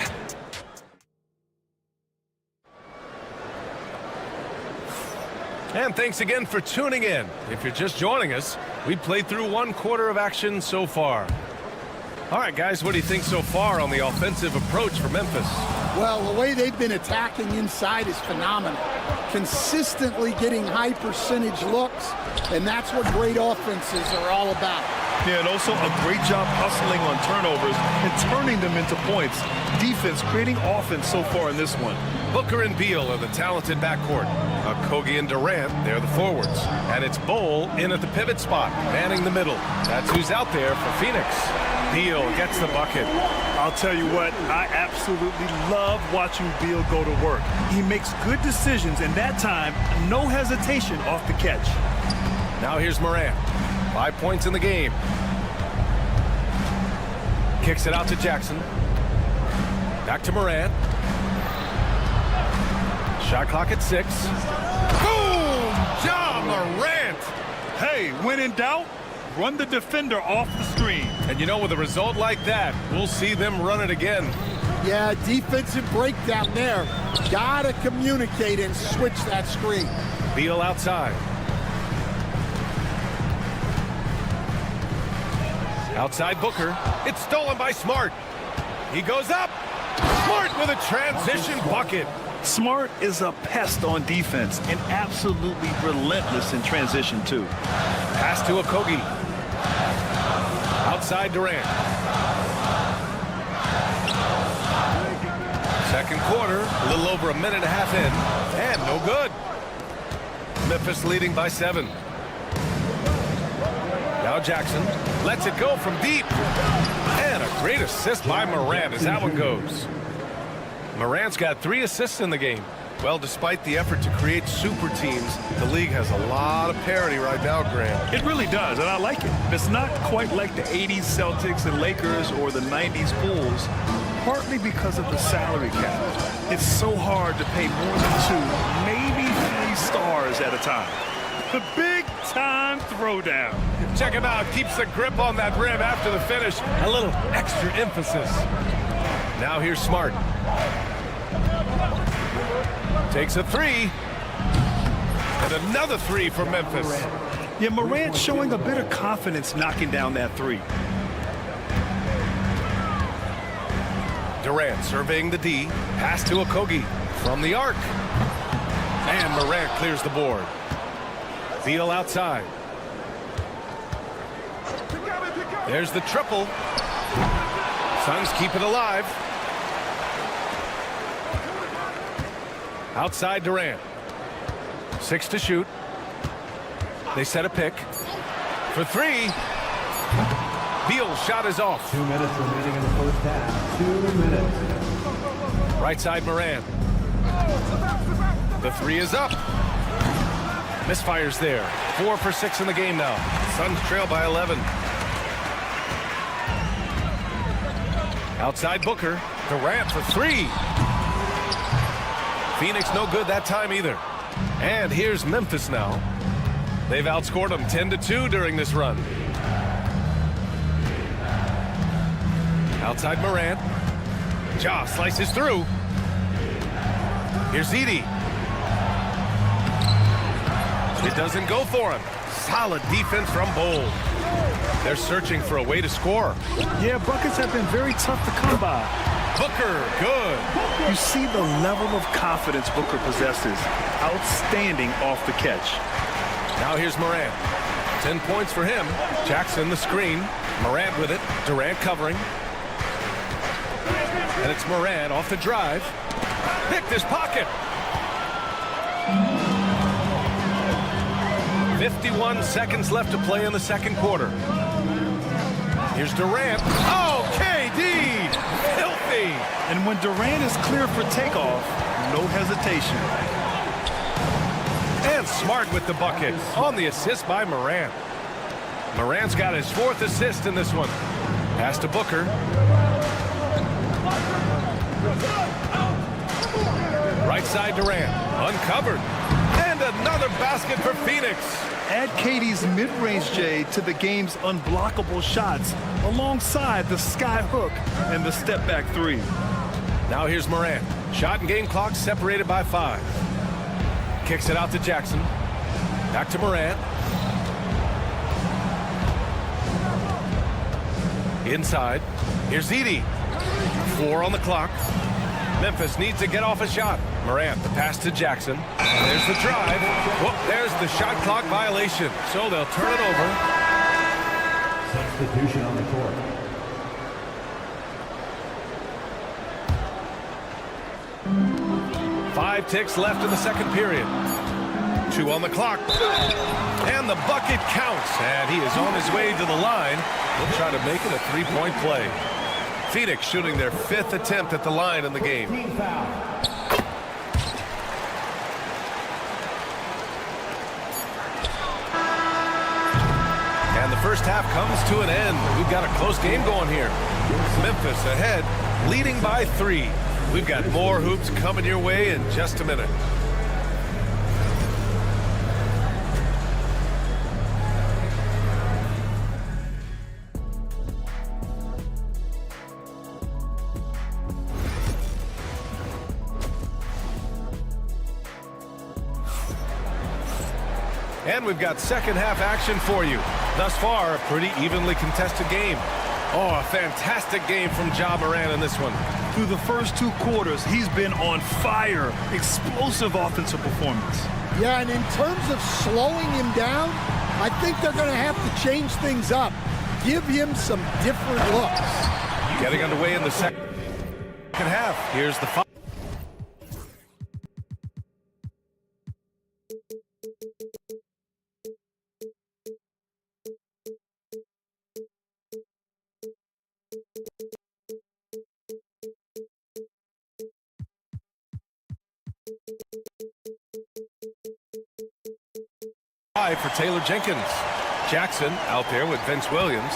And thanks again for tuning in. If you're just joining us, we played through 1 quarter of action so far. All right, guys, what do you think so far on the offensive approach for Memphis? Well, the way they've been attacking inside is phenomenal. Consistently getting high percentage looks, and that's what great offenses are all about. Yeah, and also a great job hustling on turnovers and turning them into points. Defense creating offense so far in this one. Booker and Beal are the talented backcourt. Okogie and Durant, they're the forwards. And it's Bull in at the pivot spot, manning the middle. That's who's out there for Phoenix. Beal gets the bucket. I'll tell you what, I absolutely love watching Beal go to work. He makes good decisions, and that time, no hesitation off the catch. Now here's Morant. 5 points in the game. Kicks it out to Jackson. Back to Morant. Shot clock at 6. Boom! Ja Morant! Hey, when in doubt, run the defender off the screen. And you know, with a result like that, we'll see them run it again. Yeah, defensive breakdown there. Gotta communicate and switch that screen. Beal outside. Outside Booker. It's stolen by Smart. He goes up. Smart with a transition bucket. Smart is a pest on defense and absolutely relentless in transition too. Pass to Okogie. Outside Durant. Second quarter, a little over a minute and a half in, and no good. Memphis leading by 7. Now Jackson lets it go from deep. And a great assist by Morant as that one goes. Morant's got 3 assists in the game. Well, despite the effort to create super teams, the league has a lot of parity right now, Grant. It really does, and I like it. It's not quite like the 80s Celtics and Lakers or the 90s Bulls, partly because of the salary cap. It's so hard to pay more than 2, maybe 3 stars at a time. The big-time throwdown. Check him out. Keeps the grip on that rim after the finish. A little extra emphasis. Now here's Smart. Takes a 3. And another 3 for Memphis. Yeah, Morant showing a bit of confidence knocking down that 3. Durant surveying the D. Pass to Okogie from the arc. And Morant clears the board. Beal outside. There's the triple. Suns keep it alive. Outside Durant. 6 to shoot. They set a pick. For 3. Beal's shot is off. 2 minutes remaining in the first half. 2 minutes. Right side Moran. The 3 is up. Misfires there. 4 for 6 in the game now. Suns trail by 11. Outside Booker. Durant for 3. Phoenix no good that time either. And here's Memphis now. They've outscored them 10-2 during this run. Outside Morant. Ja slices through. Here's Edey. It doesn't go for him. Solid defense from Bold. They're searching for a way to score. Yeah, buckets have been very tough to come by. Booker, good. You see the level of confidence Booker possesses. Outstanding off the catch. Now here's Morant. 10 points for him. Jackson the screen. Morant with it. Durant covering. And it's Morant off the drive. Picked his pocket. 51 seconds left to play in the second quarter. Here's Durant. Oh, KD! Filthy! And when Durant is clear for takeoff, no hesitation. And Smart with the bucket on the assist by Morant. Morant's got his 4th assist in this one. Pass to Booker. Right side Durant. Uncovered. And another basket for Phoenix. Add KD's mid-range J to the game's unblockable shots alongside the sky hook and the step-back 3. Now here's Morant. Shot and game clock separated by 5. Kicks it out to Jackson. Back to Morant. Inside. Here's Edey. 4 on the clock. Memphis needs to get off a shot. Morant, the pass to Jackson. There's the drive. Whoop, there's the shot clock violation. So they'll turn it over. Substitution on the court. Five ticks left in the second period. 2 on the clock. And the bucket counts. And he is on his way to the line. He'll try to make it a 3-point play. Phoenix shooting their 5th attempt at the line in the game. And the first half comes to an end. We've got a close game going here. Memphis ahead, leading by 3. We've got more hoops coming your way in just a minute. And we've got second half action for you. Thus far, a pretty evenly contested game. Oh, a fantastic game from Ja Morant in this one. Through the first 2 quarters, he's been on fire. Explosive offensive performance. Yeah, and in terms of slowing him down, I think they're going to have to change things up. Give him some different looks. Getting underway in the second half. Here's the foul. For Taylor Jenkins. Jackson out there with Vince Williams.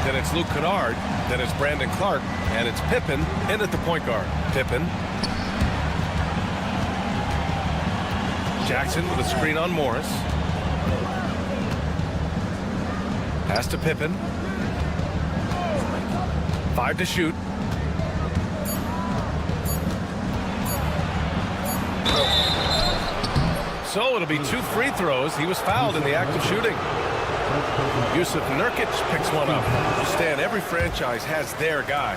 Then it's Luke Kennard. Then it's Brandon Clark. And it's Pippen in at the point guard. Pippen. Jackson with a screen on Morris. Pass to Pippen. 5 to shoot. So it'll be 2 free throws. He was fouled in the act of shooting. Yusuf Nurkic picks one up. Stan, every franchise has their guy.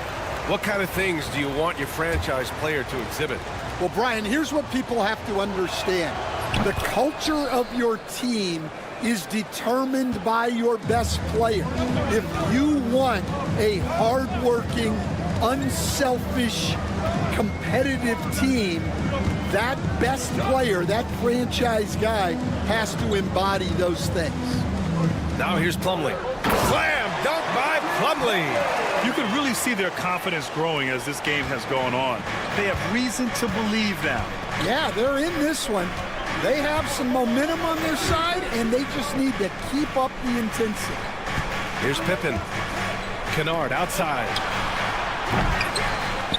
What kind of things do you want your franchise player to exhibit? Well, Brian, here's what people have to understand. The culture of your team is determined by your best player. If you want a hardworking, unselfish, competitive team, that best player, that franchise guy, has to embody those things. Now here's Plumlee. Slam dunk by Plumlee. You can really see their confidence growing as this game has gone on. They have reason to believe now. Yeah, they're in this one. They have some momentum on their side, and they just need to keep up the intensity. Here's Pippen. Kennard outside.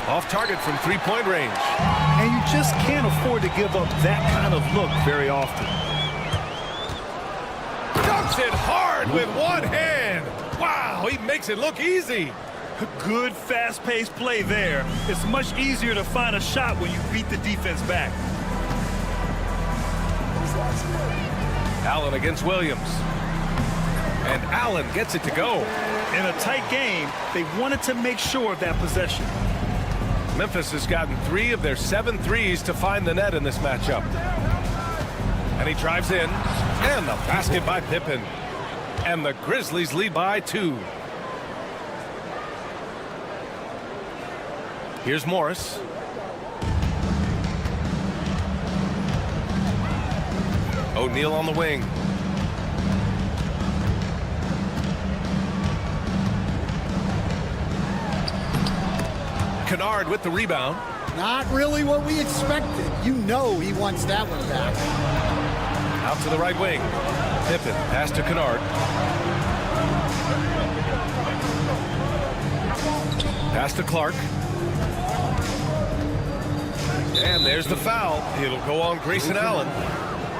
Off target from three-point range. And you just can't afford to give up that kind of look very often. Dunks it hard with one hand. Wow, he makes it look easy. Good, fast-paced play there. It's much easier to find a shot when you beat the defense back. Allen against Williams. And Allen gets it to go. In a tight game, they wanted to make sure of that possession. Memphis has gotten 3 of their 7 threes to find the net in this matchup. And he drives in. And the basket by Pippen. And the Grizzlies lead by 2. Here's Morris. O'Neal on the wing. Kennard with the rebound. Not really what we expected. You know he wants that one back. Out to the right wing. Pippen, pass to Kennard. Pass to Clark. And there's the foul. It'll go on Grayson Allen.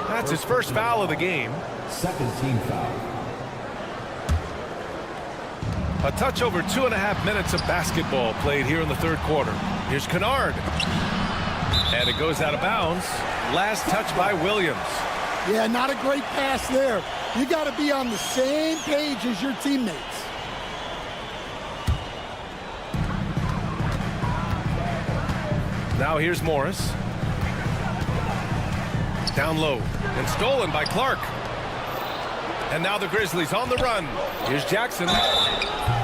That's his first foul of the game. Second team foul. A touch over 2.5 minutes of basketball played here in the third quarter. Here's Kennard. And it goes out of bounds. Last touch by Williams. Yeah, not a great pass there. You got to be on the same page as your teammates. Now here's Morris. Down low. And stolen by Clark. And now the Grizzlies on the run. Here's Jackson.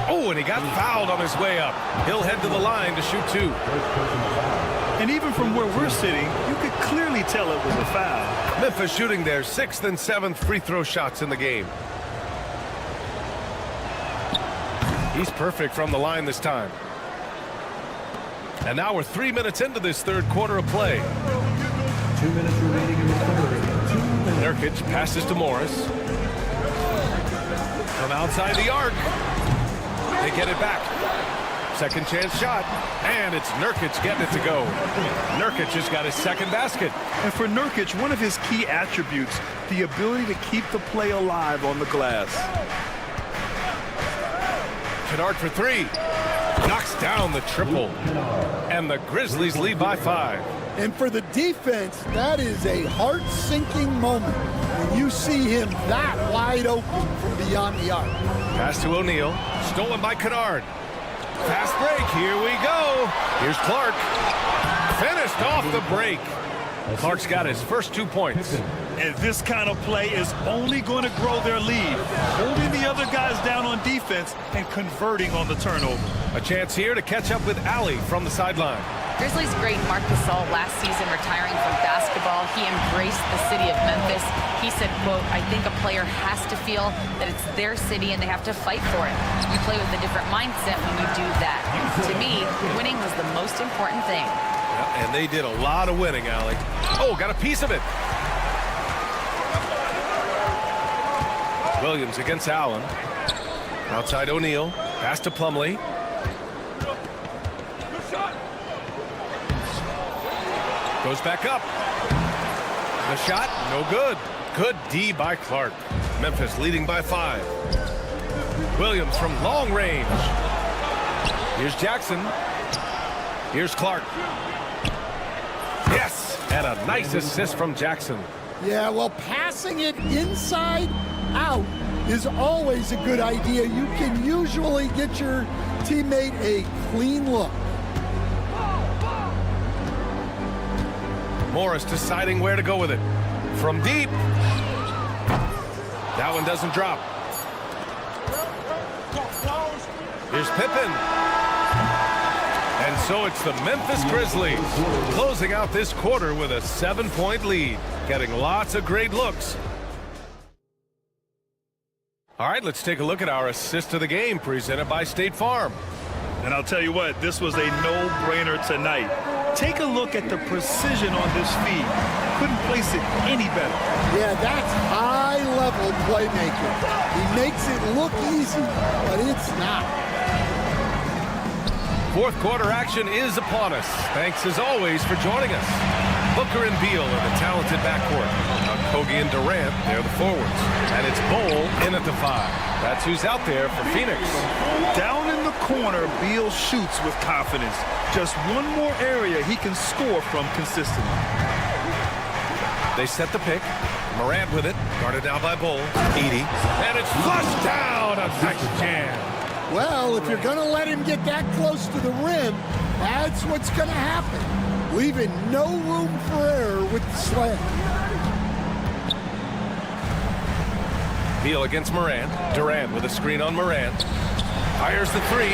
Oh, and he got fouled on his way up. He'll head to the line to shoot 2. And even from where we're sitting, you could clearly tell it was a foul. Memphis shooting their 6th and 7th free throw shots in the game. He's perfect from the line this time. And now we're 3 minutes into this third quarter of play. 2 minutes remaining in the third. 2 minutes. Nurkic passes to Morris. From outside the arc. They get it back. Second chance shot. And it's Nurkic getting it to go. Nurkic just got his second basket. And for Nurkic, one of his key attributes, the ability to keep the play alive on the glass. Kennard for 3. Knocks down the triple. And the Grizzlies lead by 5. And for the defense, that is a heart-sinking moment when you see him that wide open from beyond the arc. Pass to O'Neal. Stolen by Kennard. Fast break. Here we go. Here's Clark. Finished off the break. Clark's got his first 2 points. And this kind of play is only going to grow their lead, holding the other guys down on defense and converting on the turnover. A chance here to catch up with Allie from the sideline. Grizzlies great Marc Gasol last season retiring from basketball. He embraced the city of Memphis. He said, quote, "I think a player has to feel that it's their city and they have to fight for it. You play with a different mindset when you do that." To me, winning was the most important thing. Yeah, and they did a lot of winning, Allie. Oh, got a piece of it. Williams against Allen. Outside O'Neal. Pass to Plumlee. Goes back up. The shot, no good. Good D by Clark. Memphis leading by 5. Williams from long range. Here's Jackson. Here's Clark. Yes, and a nice assist from Jackson. Yeah, well, passing it inside out is always a good idea. You can usually get your teammate a clean look. Morris deciding where to go with it. From deep. That one doesn't drop. Here's Pippen. And so it's the Memphis Grizzlies closing out this quarter with a 7-point lead, getting lots of great looks. All right, let's take a look at our assist of the game presented by State Farm. And I'll tell you what, this was a no-brainer tonight. Take a look at the precision on this feed. Couldn't place it any better. Yeah, that's high-level playmaking. He makes it look easy, but it's not. Fourth quarter action is upon us. Thanks as always for joining us. Booker and Beal are the talented backcourt. Kogi and Durant, they're the forwards. And it's Bol in at the 5. That's who's out there for Phoenix. Down in the corner, Beal shoots with confidence. Just one more area he can score from consistently. They set the pick. Morant with it. Guarded now by Bol. Edey. And it's flushed down. A nice jam. Well, if you're going to let him get that close to the rim, that's what's going to happen. Leaving no room for error with the slam. Beal against Morant. Durant with a screen on Morant. Fires the 3.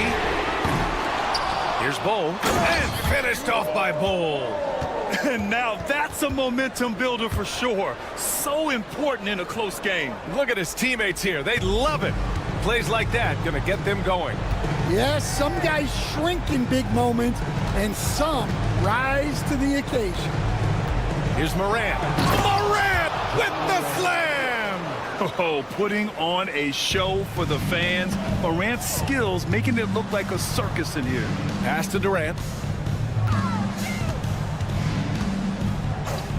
Here's Bol. And finished off by Bol. And now that's a momentum builder for sure. So important in a close game. Look at his teammates here. They love it. Plays like that going to get them going. Yes, some guys shrink in big moments, and some rise to the occasion. Here's Morant. Morant with the slam! Oh, putting on a show for the fans. Morant's skills making it look like a circus in here. Pass to Durant.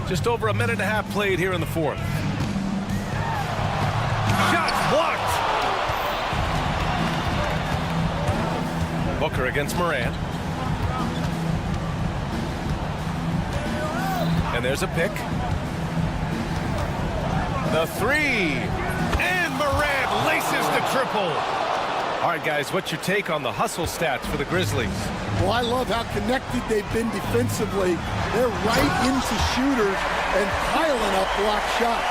Just over a minute and a half played here in the fourth. Shot blocked! Booker against Morant. And there's a pick. The 3. And Morant laces the triple. All right, guys, what's your take on the hustle stats for the Grizzlies? Well, I love how connected they've been defensively. They're right into shooters and piling up block shots.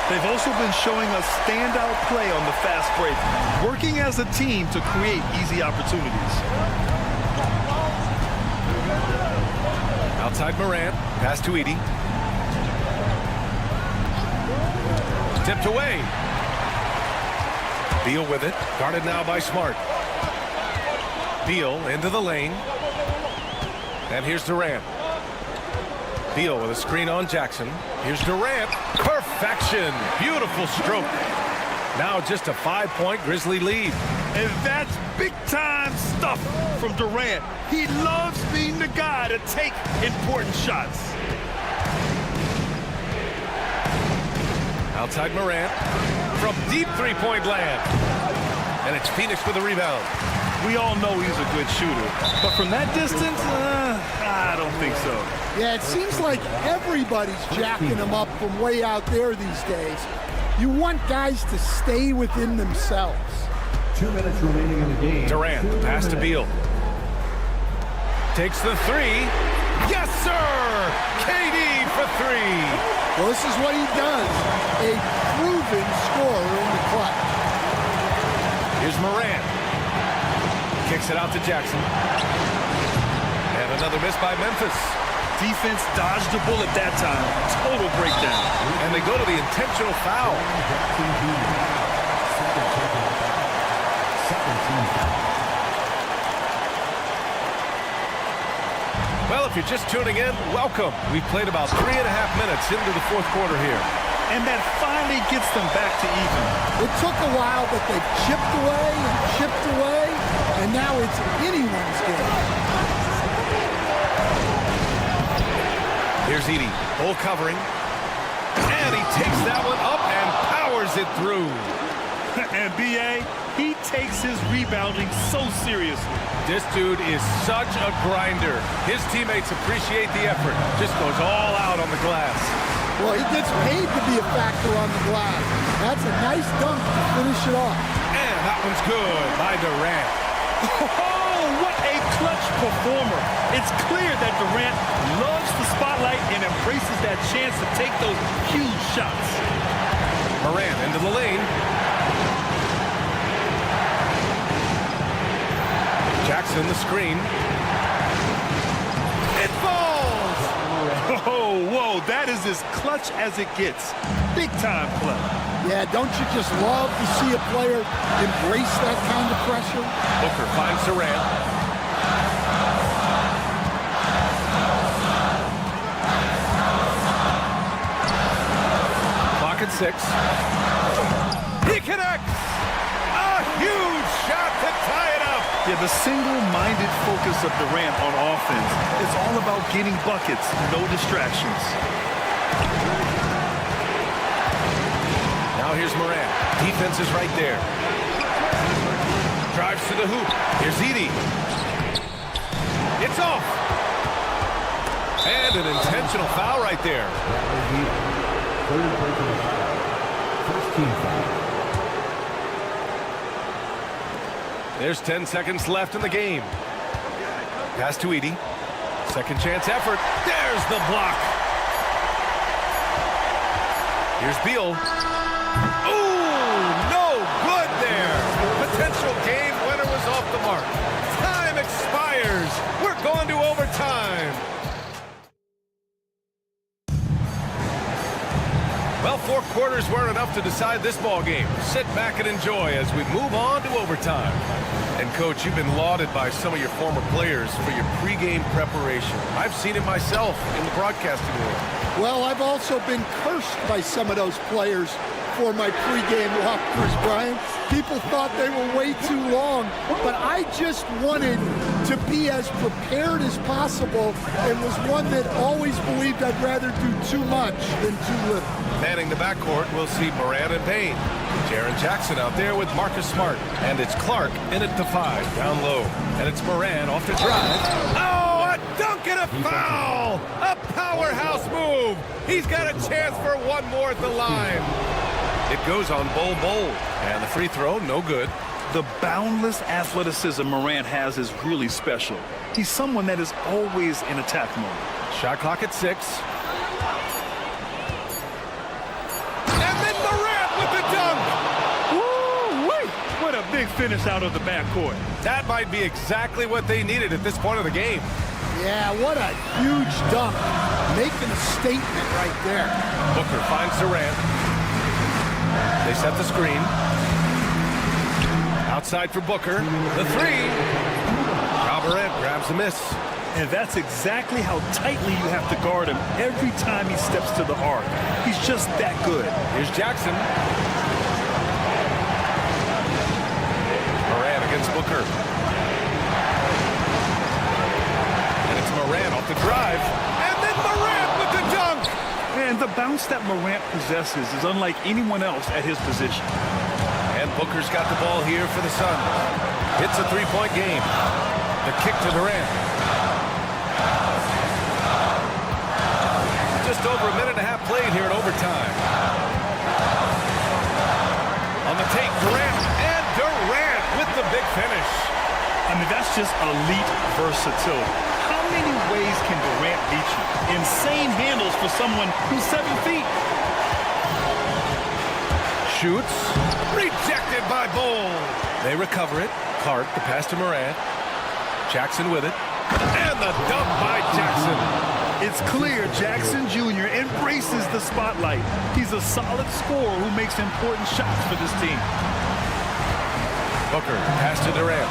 They've also been showing us standout play on the fast break, working as a team to create easy opportunities. Outside Morant, pass to Edey. Tipped away. Beal with it, guarded now by Smart. Beal into the lane. And here's Durant. Beal with a screen on Jackson. Here's Durant. Perfection. Beautiful stroke. Now just a 5-point Grizzly lead. And that's big-time stuff from Durant. He loves being the guy to take important shots. Outside Morant. From deep three-point land. And it's Phoenix with a rebound. We all know he's a good shooter. But from that distance, I don't think so. Yeah, it seems like everybody's jacking him up from way out there these days. You want guys to stay within themselves. 2 minutes remaining in the game. Durant, pass to Beal. Takes the 3. Yes, sir! KD for 3. Well, this is what he does. A proven scorer in the clutch. Here's Morant. Kicks it out to Jackson. And another miss by Memphis. Defense dodged the bullet that time. Total breakdown. And they go to the intentional foul. Well, if you're just tuning in, welcome. We've played about 3.5 minutes into the fourth quarter here. And that finally gets them back to even. It took a while, but they've chipped away, and now it's anyone's game. Here's Edey. Bol covering. And he takes that one up and powers it through. And B.A., he takes his rebounding so seriously. This dude is such a grinder. His teammates appreciate the effort. Just goes all out on the glass. Well, he gets paid to be a factor on the glass. That's a nice dunk to finish it off. And that one's good by Durant. Oh, what a clutch performer. It's clear that Durant loves the spotlight and embraces that chance to take those huge shots. Morant into the lane. Jackson, the screen. It falls! Oh, whoa, that is as clutch as it gets. Big time play. Yeah, don't you just love to see a player embrace that kind of pressure? Booker finds Durant. Clock at 6. He connects! A huge shot to tie it up! Yeah, the single-minded focus of Durant on offense is all about getting buckets, no distractions. Now here's Morant. Defense is right there. Drives to the hoop. Here's Edey. It's off. And an intentional foul right there. Third personal foul. First team foul. There's 10 seconds left in the game. Pass to Edey. Second chance effort. There's the block. Here's Beal. Ooh, no good there. Potential game winner was off the mark. Time expires. We're going to overtime. Well, 4 quarters weren't enough to decide this ball game. Sit back and enjoy as we move on to overtime. And, Coach, you've been lauded by some of your former players for your pregame preparation. I've seen it myself in the broadcasting world. Well, I've also been cursed by some of those players for my pregame walkthroughs, Brian. People thought they were way too long, but I just wanted to be as prepared as possible and was one that always believed I'd rather do too much than too little. Manning the backcourt, we'll see Morant and Payne. Jaren Jackson out there with Marcus Smart. And it's Clark in at the 5, down low. And it's Morant off the drive. Oh, a dunk and a foul! A powerhouse move! He's got a chance for one more at the line. It goes on Bol. And the free throw, no good. The boundless athleticism Morant has is really special. He's someone that is always in attack mode. Shot clock at 6. And then Morant with the dunk! Woo-wee! What a big finish out of the backcourt. That might be exactly what they needed at this point of the game. Yeah, what a huge dunk. Making a statement right there. Booker finds Durant. They set the screen. Outside for Booker. The 3. Morant grabs the miss. And that's exactly how tightly you have to guard him every time he steps to the arc. He's just that good. Here's Jackson. Morant against Booker. And it's Morant off the drive. And then Morant with the dunk. And the bounce that Morant possesses is unlike anyone else at his position. And Booker's got the ball here for the Suns. It's a 3-point game. The kick to Durant. Just over a minute and a half played here in overtime. On the take, Durant. And Durant with the big finish. I mean, that's just elite versatility. How many ways can Durant beat you? Insane handles for someone who's 7 feet. Shoots. Rejected by Bol. They recover it. Clark, the pass to Morant. Jackson with it. And the dunk by Jackson. It's clear Jackson Jr. embraces the spotlight. He's a solid scorer who makes important shots for this team. Booker, pass to Durant.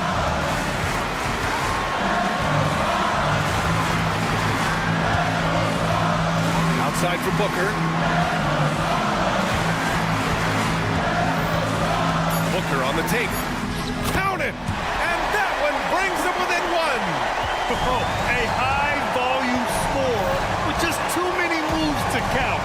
Outside for Booker. Booker on the take. Count it! And that one brings them within 1. A high-volume score with just too many moves to count.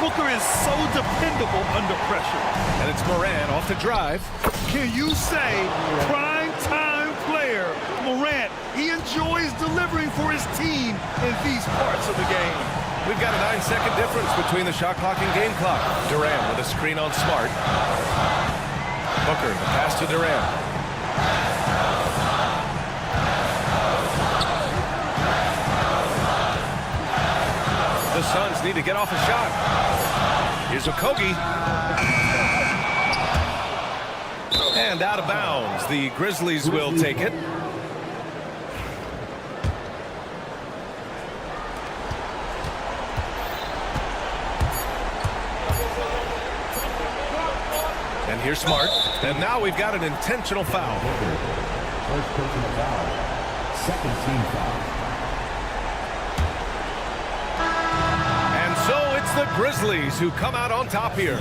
Booker is so dependable under pressure. And it's Morant off the drive. Can you say prime-time player Morant? He enjoys delivering for his team in these parts of the game. We've got a 9-second difference between the shot clock and game clock. Durant with a screen on Smart. Booker, the pass to Durant. The Suns need to get off a shot. Here's Okogie. And out of bounds. The Grizzlies will take it. And here's Smart. And now we've got an intentional foul. First personal foul. Second team foul. And so it's the Grizzlies who come out on top here.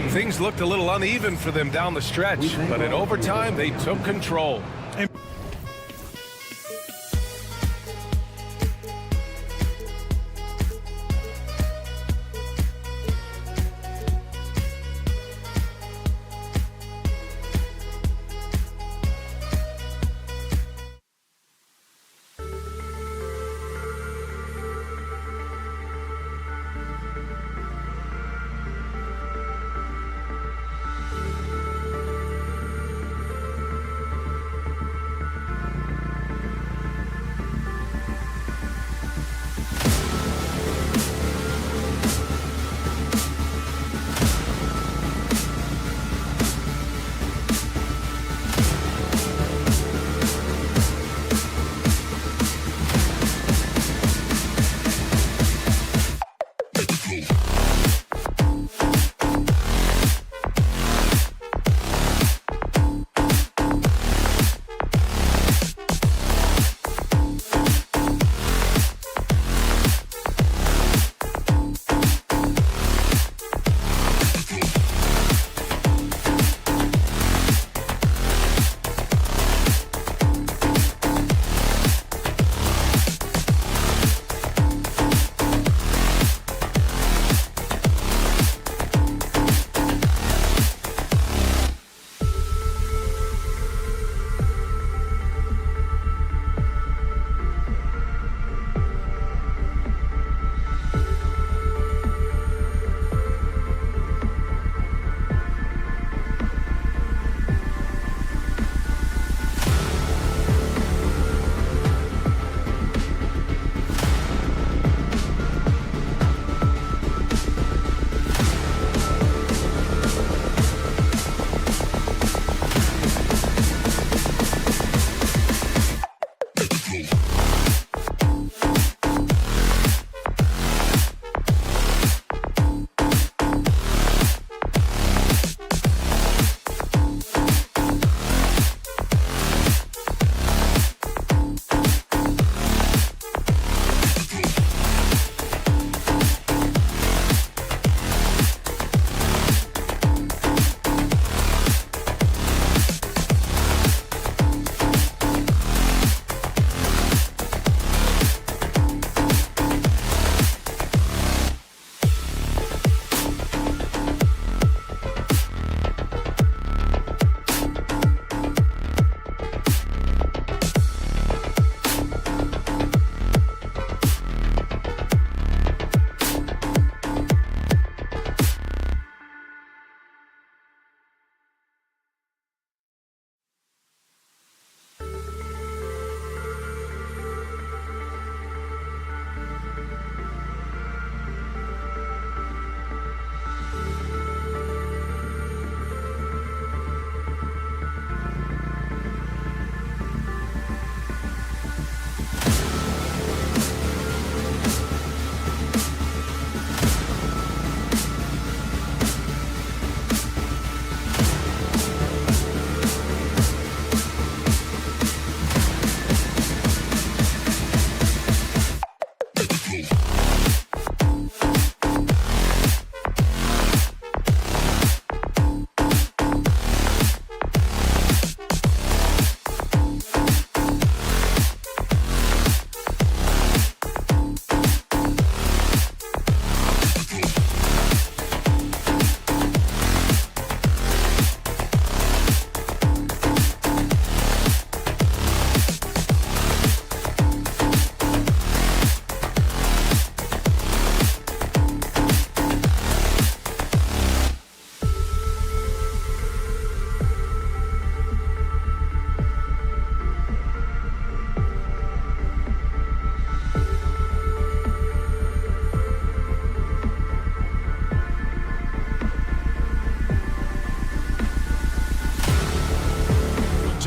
Things looked a little uneven for them down the stretch, but in overtime they took control.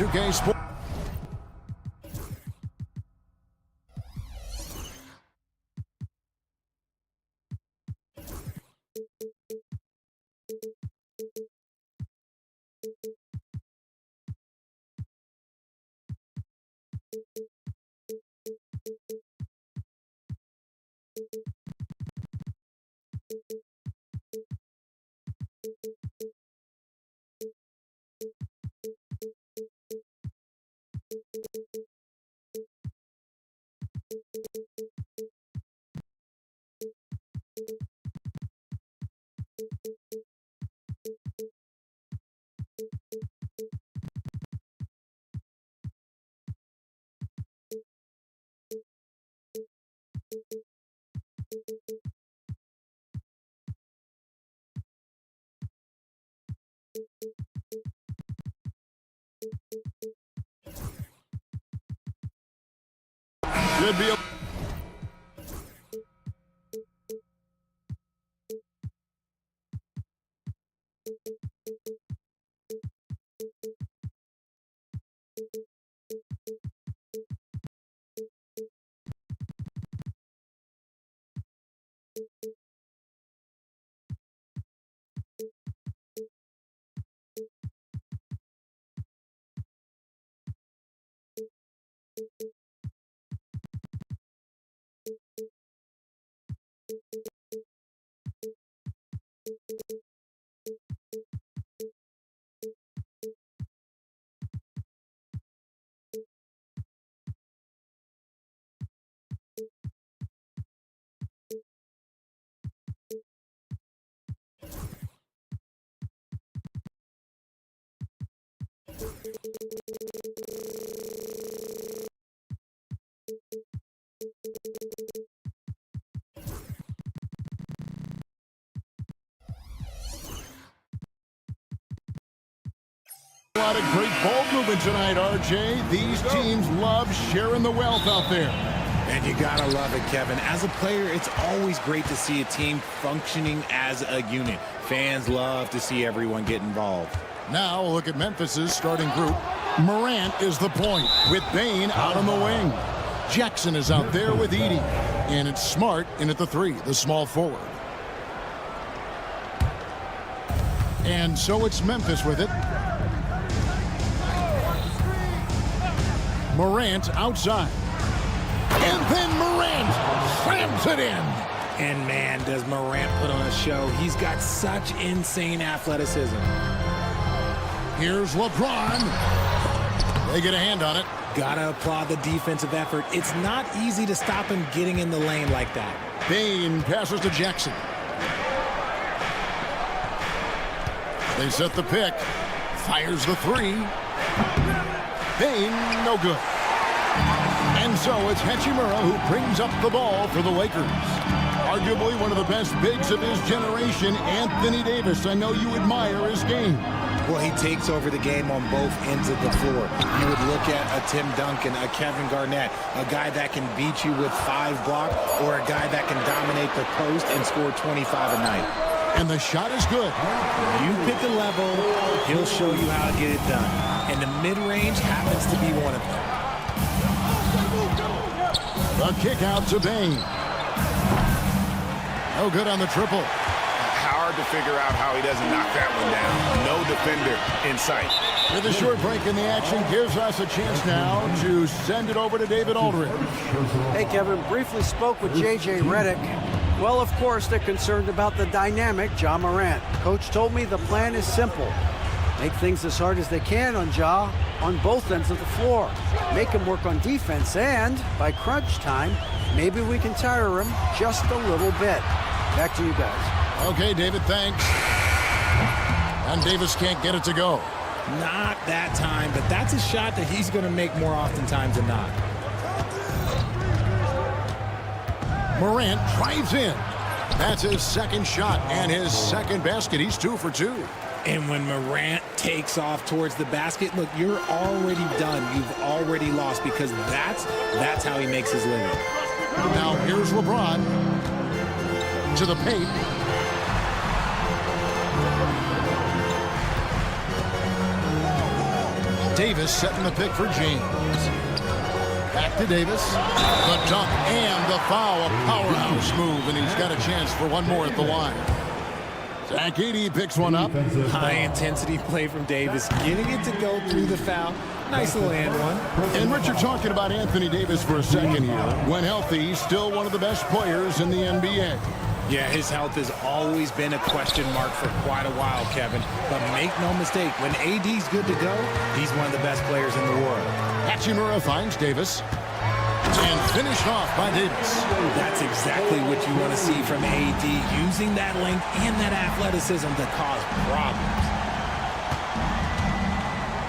2K Sports. Should be a lot of great ball movement tonight, RJ. These teams love sharing the wealth out there. And you gotta love it, Kevin. As a player, it's always great to see a team functioning as a unit. Fans love to see everyone get involved. Now look at Memphis's starting group. Morant is the point with Bane out on the wing. Jackson is out there with Edey. And it's Smart in at the 3, the small forward. And so it's Memphis with it. Morant outside. And then Morant slams it in. And man, does Morant put on a show. He's got such insane athleticism. Here's LeBron. They get a hand on it. Gotta applaud the defensive effort. It's not easy to stop him getting in the lane like that. Bane passes to Jackson. They set the pick. Fires the 3. Bane, no good. And so it's Hachimura who brings up the ball for the Lakers. Arguably one of the best bigs of his generation, Anthony Davis. I know you admire his game. Well, he takes over the game on both ends of the floor. You would look at a Tim Duncan, a Kevin Garnett, a guy that can beat you with 5 blocks, or a guy that can dominate the post and score 25 a night. And the shot is good. You pick a level, he'll show you how to get it done. And the mid-range happens to be one of them. The kick out to Bane. No good on the triple. Hard to figure out how he doesn't knock that one down. No defender in sight. With a short break in the action gives us a chance now to send it over to David Aldridge. Hey, Kevin, briefly spoke with J.J. Redick. Well, of course, they're concerned about the dynamic Ja Morant. Coach told me the plan is simple. Make things as hard as they can on Ja on both ends of the floor. Make him work on defense, and by crunch time, maybe we can tire him just a little bit. Back to you guys. Okay, David, thanks. And Davis can't get it to go. Not that time, but that's a shot that he's going to make more oftentimes than not. Morant drives in. That's his second shot and his second basket. He's 2 for 2. And when Morant takes off towards the basket, look, you're already done. You've already lost, because that's how he makes his living. Now here's LeBron to the paint. Davis setting the pick for James. Back to Davis. The dunk and the foul. A powerhouse move, and he's got a chance for one more at the line. Zach Edey picks one up. High-intensity play from Davis, getting it to go through the foul. Nice little and one. And Richard, talking about Anthony Davis for a second here. When healthy, he's still one of the best players in the NBA. Yeah, his health has always been a question mark for quite a while, Kevin. But make no mistake, when AD's good to go, he's one of the best players in the world. Hachimura finds Davis. And finished off by Davis. That's exactly what you want to see from AD, using that length and that athleticism to cause problems.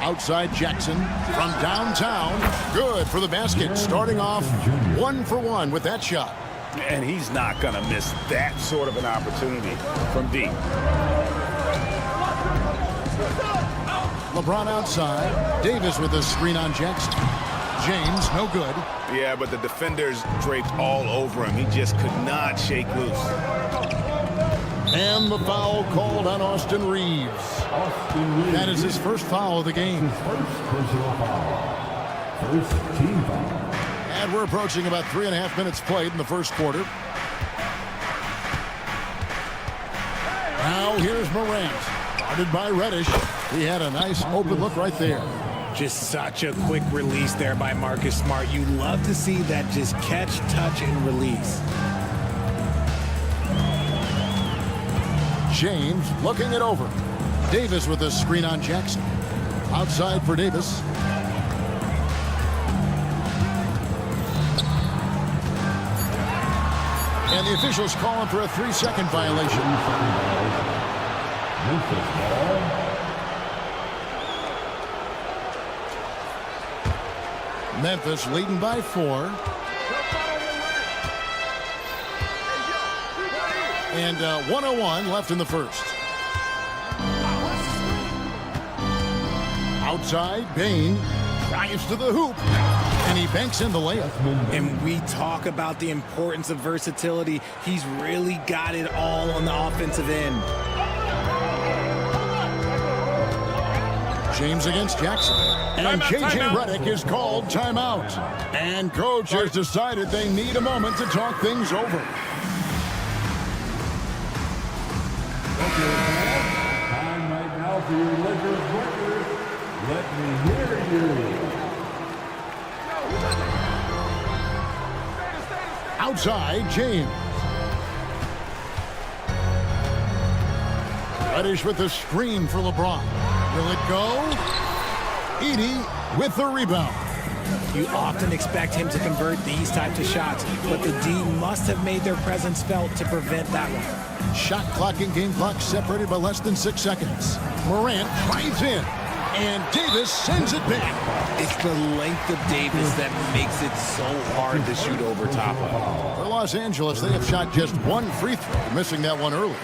Outside Jackson from downtown. Good for the basket. Starting off 1 for 1 with that shot. And he's not going to miss that sort of an opportunity from deep. LeBron outside. Davis with a screen on Jackson. James, no good. Yeah, but the defenders draped all over him. He just could not shake loose. And the foul called on Austin Reeves. That is his first foul of the game. First team foul. And we're approaching about 3.5 minutes played in the first quarter. Now here's Morant. Guarded by Reddish. He had a nice open look right there. Just such a quick release there by Marcus Smart. You love to see that just catch, touch, and release. James looking it over. Davis with a screen on Jackson. Outside for Davis. And the officials calling for a 3-second violation. Memphis ball. Memphis leading by 4. And 1:01 left in the first. Outside, Bain drives to the hoop, and he banks in the layup. And we talk about the importance of versatility. He's really got it all on the offensive end. James against Jackson. And J.J. Redick is called timeout. And coach has decided they need a moment to talk things over. Time right now for your Lakers record. Let me hear you. Outside, James. Reddish with the screen for LeBron. Will it go? Edey with the rebound. You often expect him to convert these types of shots, but the D must have made their presence felt to prevent that one. Shot clock and game clock separated by less than 6 seconds. Morant drives in, and Davis sends it back. It's the length of Davis that makes it so hard to shoot over top of. For Los Angeles, they have shot just 1 free throw, missing that one earlier.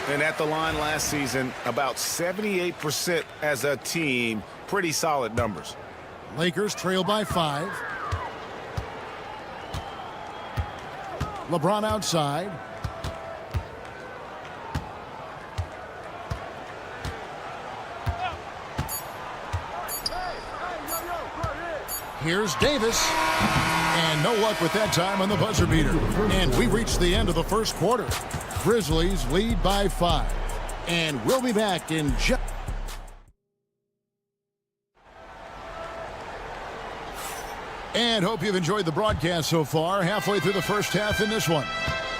And at the line last season, about 78% as a team. Pretty solid numbers. Lakers trail by 5. LeBron outside. Here's Davis. And no luck with that time on the buzzer beater. And we reached the end of the first quarter. Grizzlies lead by 5. And we'll be back in just... And hope you've enjoyed the broadcast so far. Halfway through the first half in this one.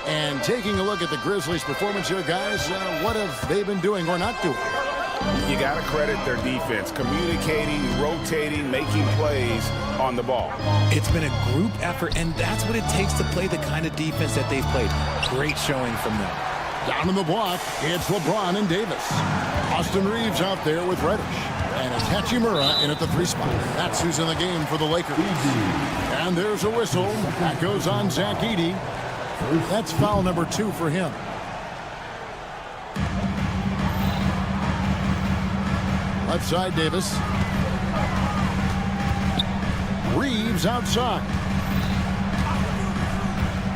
And taking a look at the Grizzlies' performance here, guys, what have they been doing or not doing? You got to credit their defense, communicating, rotating, making plays on the ball. It's been a group effort, and that's what it takes to play the kind of defense that they've played. Great showing from them. Down in the block, it's LeBron and Davis. Austin Reeves out there with Reddish. And it's Hachimura in at the 3 spot. That's who's in the game for the Lakers. And there's a whistle. That goes on Zach Edey. That's foul number 2 for him. Left side, Davis. Reeves outside.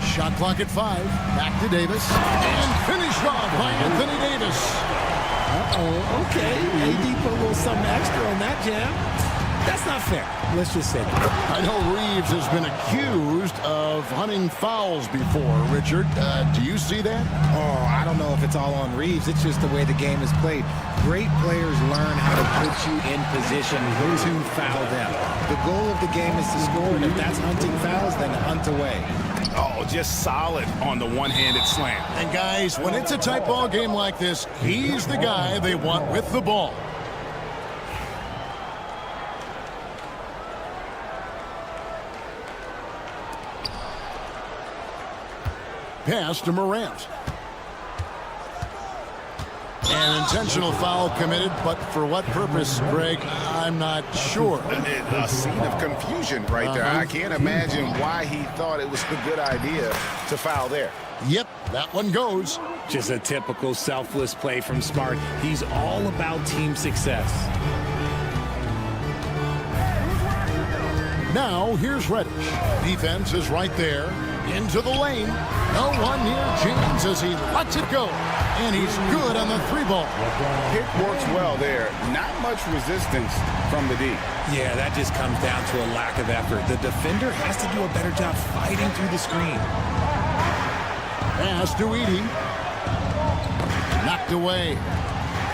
Shot clock at 5. Back to Davis. And finished off by Anthony Davis. Uh-oh, okay. AD put a little something extra on that jam. That's not fair. Let's just say that. I know Reeves has been accused of hunting fouls before, Richard. Do you see that? Oh, I don't know if it's all on Reeves. It's just the way the game is played. Great players learn how to put you in position to foul them. The goal of the game is to score, and if that's hunting fouls, then hunt away. Oh, just solid on the one-handed slam. And guys, when it's a tight ball game like this, he's the guy they want with the ball. Pass to Morant. An intentional foul committed, but for what purpose, Greg? I'm not sure. A scene of confusion right there. I can't imagine why he thought it was a good idea to foul there. Yep, that one goes. Just a typical selfless play from Smart. He's all about team success. Now, here's Reddish. Defense is right there. Into the lane. No one near James as he lets it go. And he's good on the three ball. Pick works well there. Not much resistance from the D. Yeah, that just comes down to a lack of effort. The defender has to do a better job fighting through the screen. Pass to Edey. Knocked away.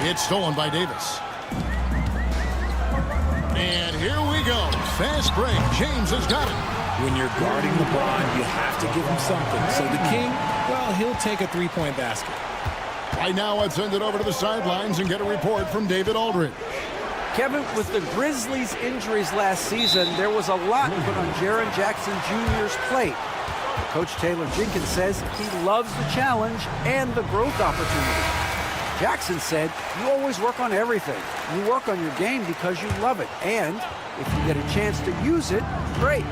It's stolen by Davis. And here we go. Fast break. James has got it. When you're guarding LeBron, you have to give him something. So the King, well, he'll take a three-point basket. Right now, let's send it over to the sidelines and get a report from David Aldridge. Kevin, with the Grizzlies' injuries last season, there was a lot put on Jaren Jackson Jr.'s plate. Coach Taylor Jenkins says he loves the challenge and the growth opportunity. Jackson said, you always work on everything. You work on your game because you love it. And if you get a chance to use it, great.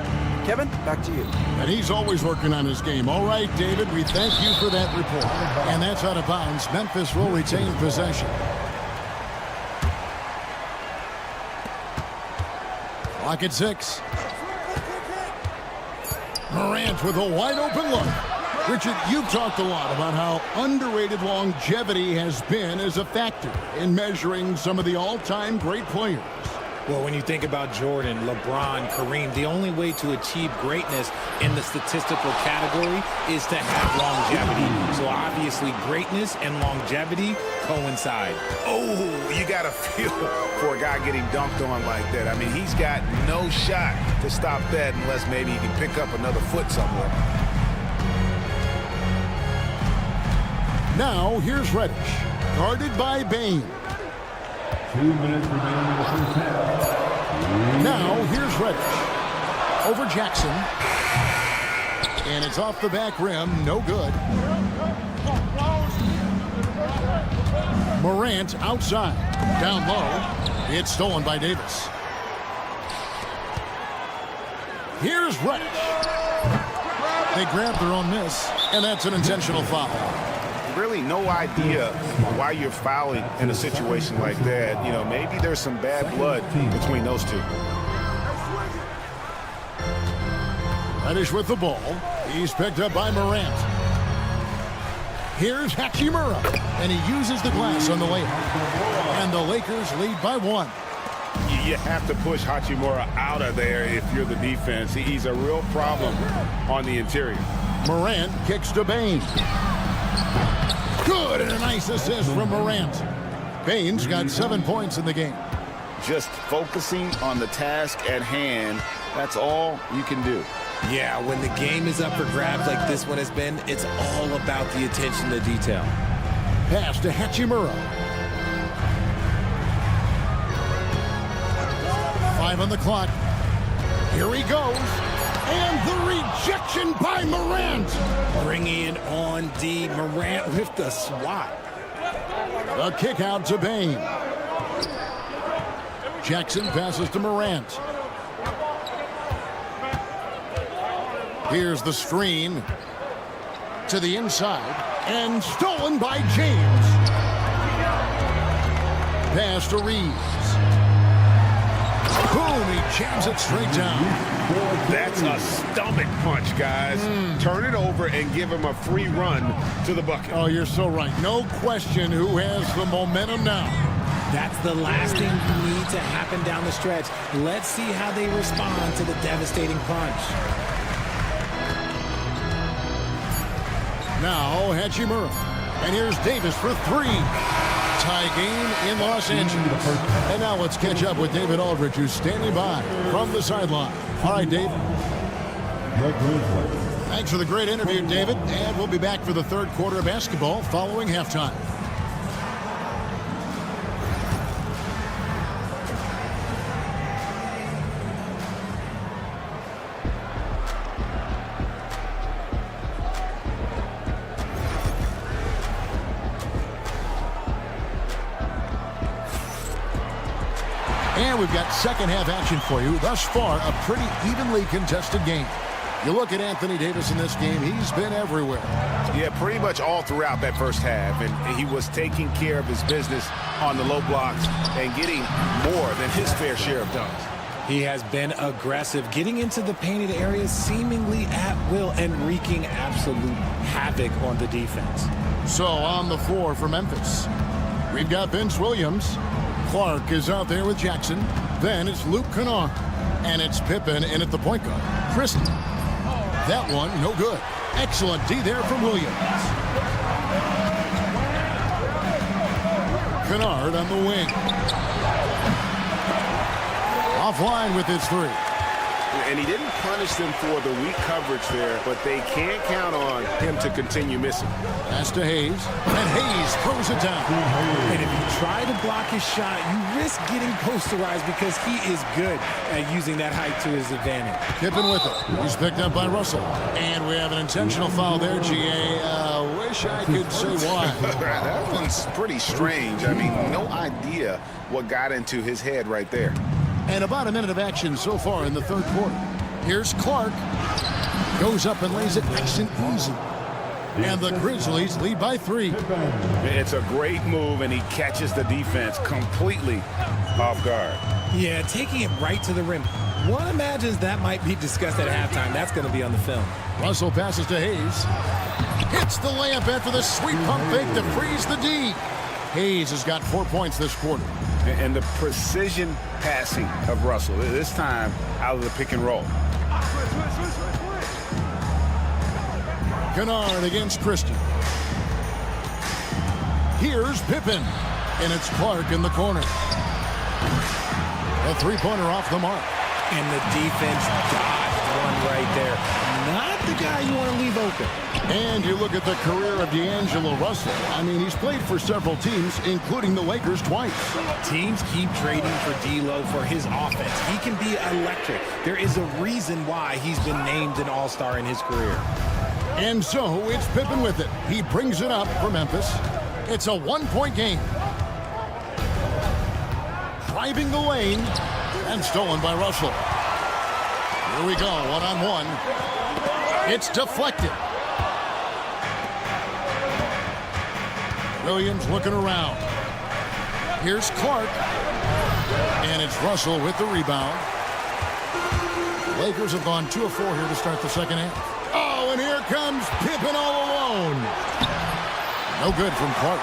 Kevin, back to you. And he's always working on his game. All right, David, we thank you for that report. And that's out of bounds. Memphis will retain possession. Clock at 6. Morant with a wide open look. Richard, you've talked a lot about how underrated longevity has been as a factor in measuring some of the all-time great players. Well, when you think about Jordan, LeBron, Kareem, the only way to achieve greatness in the statistical category is to have longevity. So obviously greatness and longevity coincide. Oh, you got to feel for a guy getting dunked on like that. I mean, he's got no shot to stop that unless maybe he can pick up another foot somewhere. Now, here's Reddish, guarded by Bane. 2 minutes remaining in the first half. Now, here's Reddish. Over Jackson. And it's off the back rim. No good. Morant outside. Down low. It's stolen by Davis. Here's Reddish. They grab their own miss. And that's an intentional foul. Really no idea why you're fouling in a situation like that. You know, maybe there's some bad blood between those two. Reddish with the ball. He's picked up by Morant. Here's Hachimura. And he uses the glass on the layup. And the Lakers lead by 1. You have to push Hachimura out of there if you're the defense. He's a real problem on the interior. Morant kicks to Bane. Good, and a nice assist from Morant. Bane's got 7 points in the game. Just focusing on the task at hand, that's all you can do. Yeah, when the game is up for grabs like this one has been, it's all about the attention to detail. Pass to Hachimura. 5 on the clock. Here he goes. And the rejection by Morant. Bringing it on D. Morant with the swat. The kick out to Bane. Jackson passes to Morant. Here's the screen to the inside and stolen by James. Pass to Reeves. Boom, he jams it straight down. That's a stomach punch, guys. Turn it over and give him a free run to the bucket. Oh, you're so right. No question who has the momentum now. That's the last thing you need to happen down the stretch. Let's see how they respond to the devastating punch. Now, Hachimura. And here's Davis for three. Tie game in Los Angeles. And now let's catch up with David Aldridge, who's standing by from the sideline. All right, Dave. Thanks for the great interview, David. And we'll be back for the third quarter of basketball following halftime. And we've got second half action for you. Thus far, a pretty evenly contested game. You look at Anthony Davis in this game, he's been everywhere. Yeah, pretty much all throughout that first half. And he was taking care of his business on the low blocks and getting more than his fair share of dunks. He has been aggressive, getting into the painted areas seemingly at will and wreaking absolute havoc on the defense. So on the floor for Memphis, we've got Vince Williams. Clark is out there with Jackson. Then it's Luke Kennard. And it's Pippen in at the point guard. Christie. That one, no good. Excellent D there from Williams. Kennard on the wing. Offline with his three. And he didn't punish them for the weak coverage there, but they can't count on him to continue missing. Pass to Hayes, and Hayes throws it down. And if you try to block his shot, you risk getting posterized because he is good at using that height to his advantage. Pippen with it. He's picked up by Russell. And we have an intentional foul there, GA. Wish I could say why. That one's pretty strange. I mean, no idea what got into his head right there. And about a minute of action so far in the third quarter. Here's Clark. Goes up and lays it nice and easy. And the Grizzlies lead by 3. It's a great move, and he catches the defense completely off guard. Yeah, taking it right to the rim. One imagines that might be discussed at halftime. That's going to be on the film. Russell passes to Hayes. Hits the layup after the sweep pump fake to freeze the D. Hayes has got 4 points this quarter. And the precision passing of Russell, this time out of the pick and roll. Kennard against Christie. Here's Pippen. And it's Clark in the corner. A three-pointer off the mark. And the defense dodged one right there. Not the guy you want to leave open. And you look at the career of D'Angelo Russell. I mean, he's played for several teams, including the Lakers twice. Teams keep trading for D'Lo for his offense. He can be electric. There is a reason why he's been named an all-star in his career. And so it's Pippen with it. He brings it up for Memphis. It's a one-point game. Driving the lane and stolen by Russell. Here we go, one-on-one. It's deflected. Williams looking around. Here's Clark. And it's Russell with the rebound. Lakers have gone 2 of 4 here to start the second half. Oh, and here comes Pippen all alone. No good from Clark.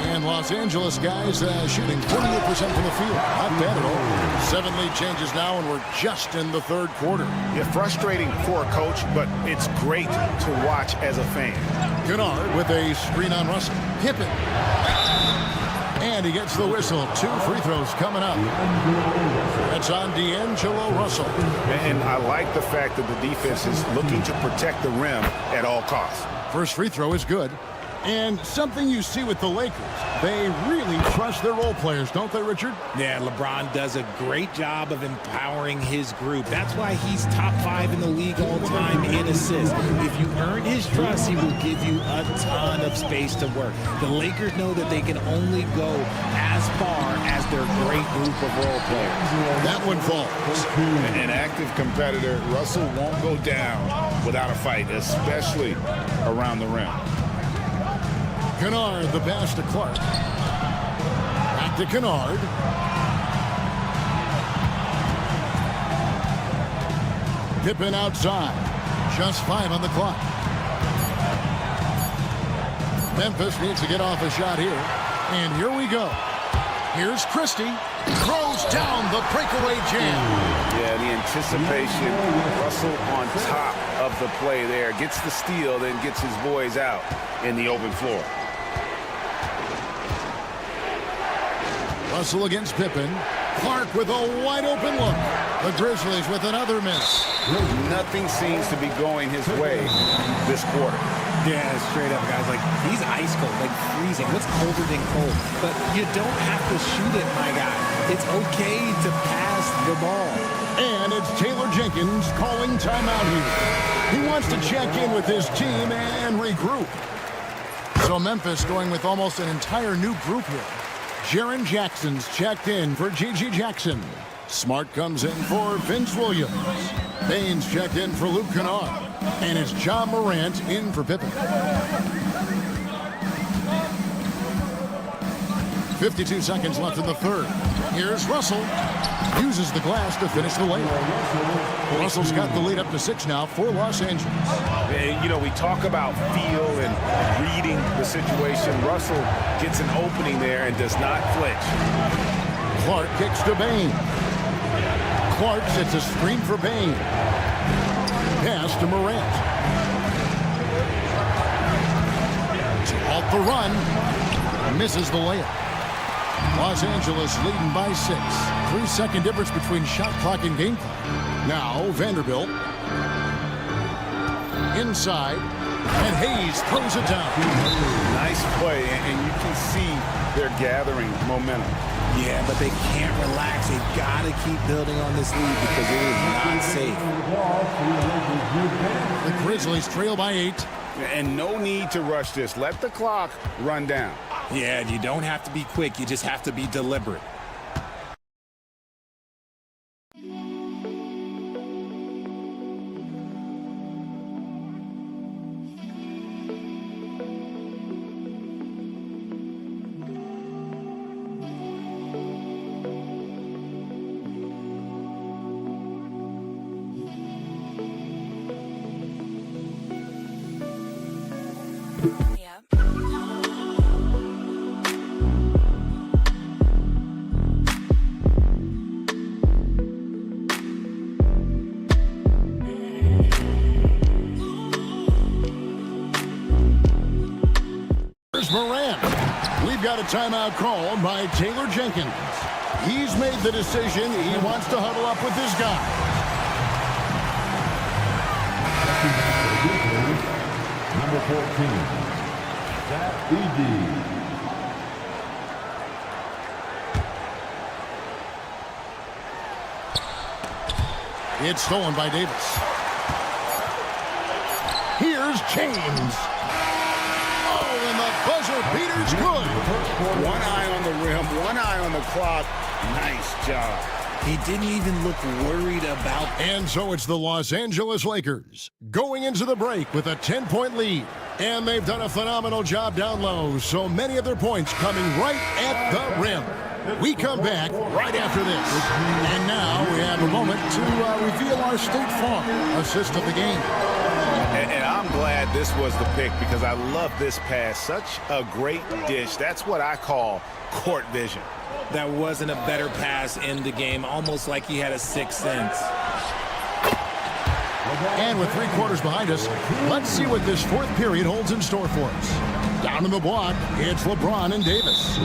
And Los Angeles guys shooting 48% from the field. Not bad at all. 7 lead changes now, and we're just in the third quarter. Yeah, frustrating for a coach, but it's great to watch as a fan. Kennard with a screen on Russell. Pippen. And he gets the whistle. 2 free throws coming up. That's on D'Angelo Russell. And I like the fact that the defense is looking to protect the rim at all costs. First free throw is good. And something you see with the Lakers, they really trust their role players, don't they, Richard? Yeah, LeBron does a great job of empowering his group. That's why he's top 5 in the league all time in assists. If you earn his trust, he will give you a ton of space to work. The Lakers know that they can only go as far as their great group of role players. That one falls. An active competitor, Russell won't go down without a fight, especially around the rim. Kennard, the pass to Clark. Back to Kennard. Pippen outside. Just 5 on the clock. Memphis needs to get off a shot here. And here we go. Here's Christie. Throws down the breakaway jam. Yeah, the anticipation. Russell on top of the play there. Gets the steal, then gets his boys out in the open floor. Russell against Pippen. Clark with a wide open look. The Grizzlies with another miss. Nothing seems to be going his way this quarter. Yeah, straight up, guys. Like, he's ice cold, like freezing. What's colder than cold? But you don't have to shoot it, my guy. It's okay to pass the ball. And it's Taylor Jenkins calling timeout here. He wants to check in with his team and regroup. So Memphis going with almost an entire new group here. Jaren Jackson's checked in for G.G. Jackson. Smart comes in for Vince Williams. Baines checked in for Luke Kennard. And it's John Morant in for Pippen. 52 seconds left in the third. Here's Russell. Uses the glass to finish the layup. Russell's got the lead up to 6 now for Los Angeles. And, you know, we talk about feel and reading the situation. Russell gets an opening there and does not flinch. Clark kicks to Bain. Clark sets a screen for Bain. Pass to Morant. Off the run. Misses the layup. Los Angeles leading by 6. 3-second difference between shot clock and game clock. Now Vanderbilt. Inside. And Hayes throws it down. Nice play, and you can see they're gathering momentum. Yeah, but they can't relax. They've got to keep building on this lead because it is not safe. The Grizzlies trail by 8. And no need to rush this. Let the clock run down. Yeah, and you don't have to be quick. You just have to be deliberate. Morant. We've got a timeout call by Taylor Jenkins. He's made the decision. He wants to huddle up with his guy. Number 14, Zach Edey. It's stolen by Davis. Here's James. And the buzzer beater's good. One eye on the rim, one eye on the clock. Nice job. He didn't even look worried about. And so it's the Los Angeles Lakers going into the break with a 10-point lead. And they've done a phenomenal job down low. So many of their points coming right at the rim. We come back right after this. And now we have a moment to reveal our State Farm assist of the game. And I'm glad this was the pick because I love this pass. Such a great dish. That's what I call court vision. That wasn't a better pass in the game, almost like he had a sixth sense. And with 3 quarters behind us, let's see what this fourth period holds in store for us. Down in the block, it's LeBron and Davis.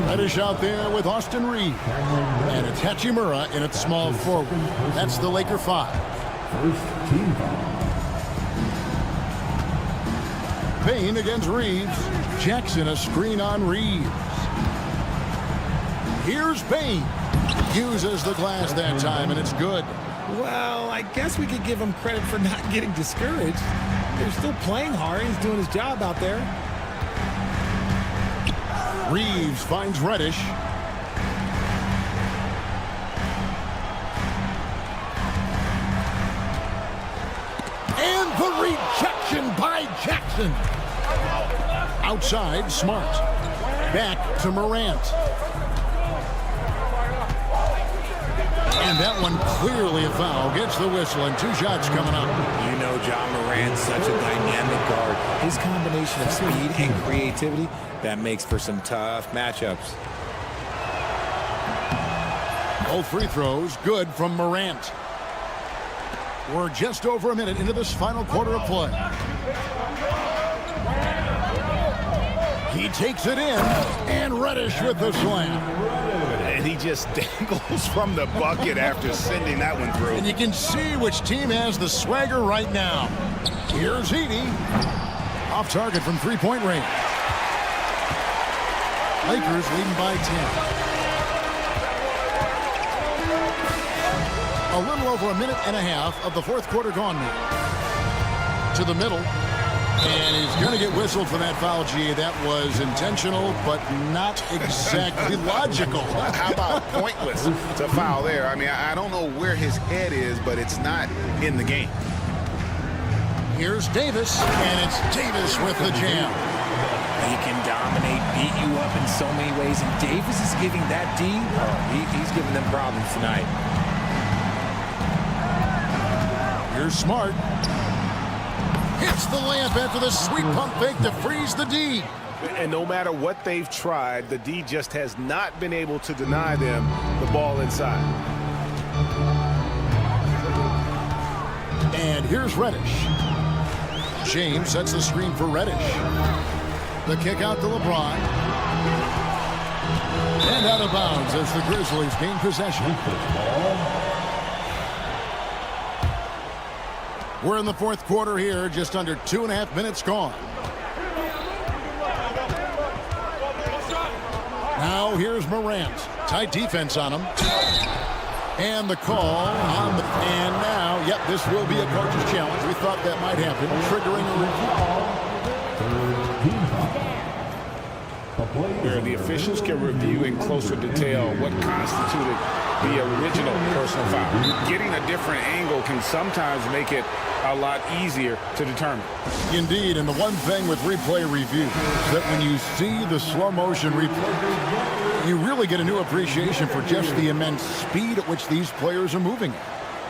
Reddish out there with Austin Reeves. And it's Hachimura in at small forward. That's the Laker 5. First team foul. Payne against Reeves. Jackson a screen on Reeves. Here's Payne. Uses the glass that time, and it's good. Well, I guess we could give him credit for not getting discouraged. They're still playing hard. He's doing his job out there. Reeves finds Reddish. And the rejection by Jackson. Outside, Smart. Back to Morant. And And that one clearly a foul. Gets the whistle and 2 shots coming up. You know John Morant's such a dynamic guard. His combination of speed and creativity, that makes for some tough matchups. Both free throws good from Morant. We're just over a minute into this final quarter of play. He takes it in, and Reddish with the slam. And he just dangles from the bucket after sending that one through. And you can see which team has the swagger right now. Here's Edey. Off target from three-point range. Lakers leading by 10. A little over a minute and a half of the fourth quarter gone now. To the middle. And he's going to get whistled for that foul, G. That was intentional, but not exactly logical. How about pointless to foul there? I mean, I don't know where his head is, but it's not in the game. Here's Davis, and it's Davis with the jam. He can dominate, beat you up in so many ways, and Davis is giving that D, he's giving them problems tonight. Here's Smart. Hits the layup after the sweet pump fake to freeze the D. And no matter what they've tried, the D just has not been able to deny them the ball inside. And here's Reddish. James sets the screen for Reddish. The kick out to LeBron. And out of bounds as the Grizzlies gain possession. We're in the fourth quarter here, just under 2.5 minutes gone. Now here's Morant. Tight defense on him. And the call on the... And now, yep, this will be a coach's challenge. We thought that might happen, triggering a review. Where the officials can review in closer detail what constituted the original personal foul. Getting a different angle can sometimes make it a lot easier to determine. Indeed, and the one thing with replay review is that when you see the slow motion replay, you really get a new appreciation for just the immense speed at which these players are moving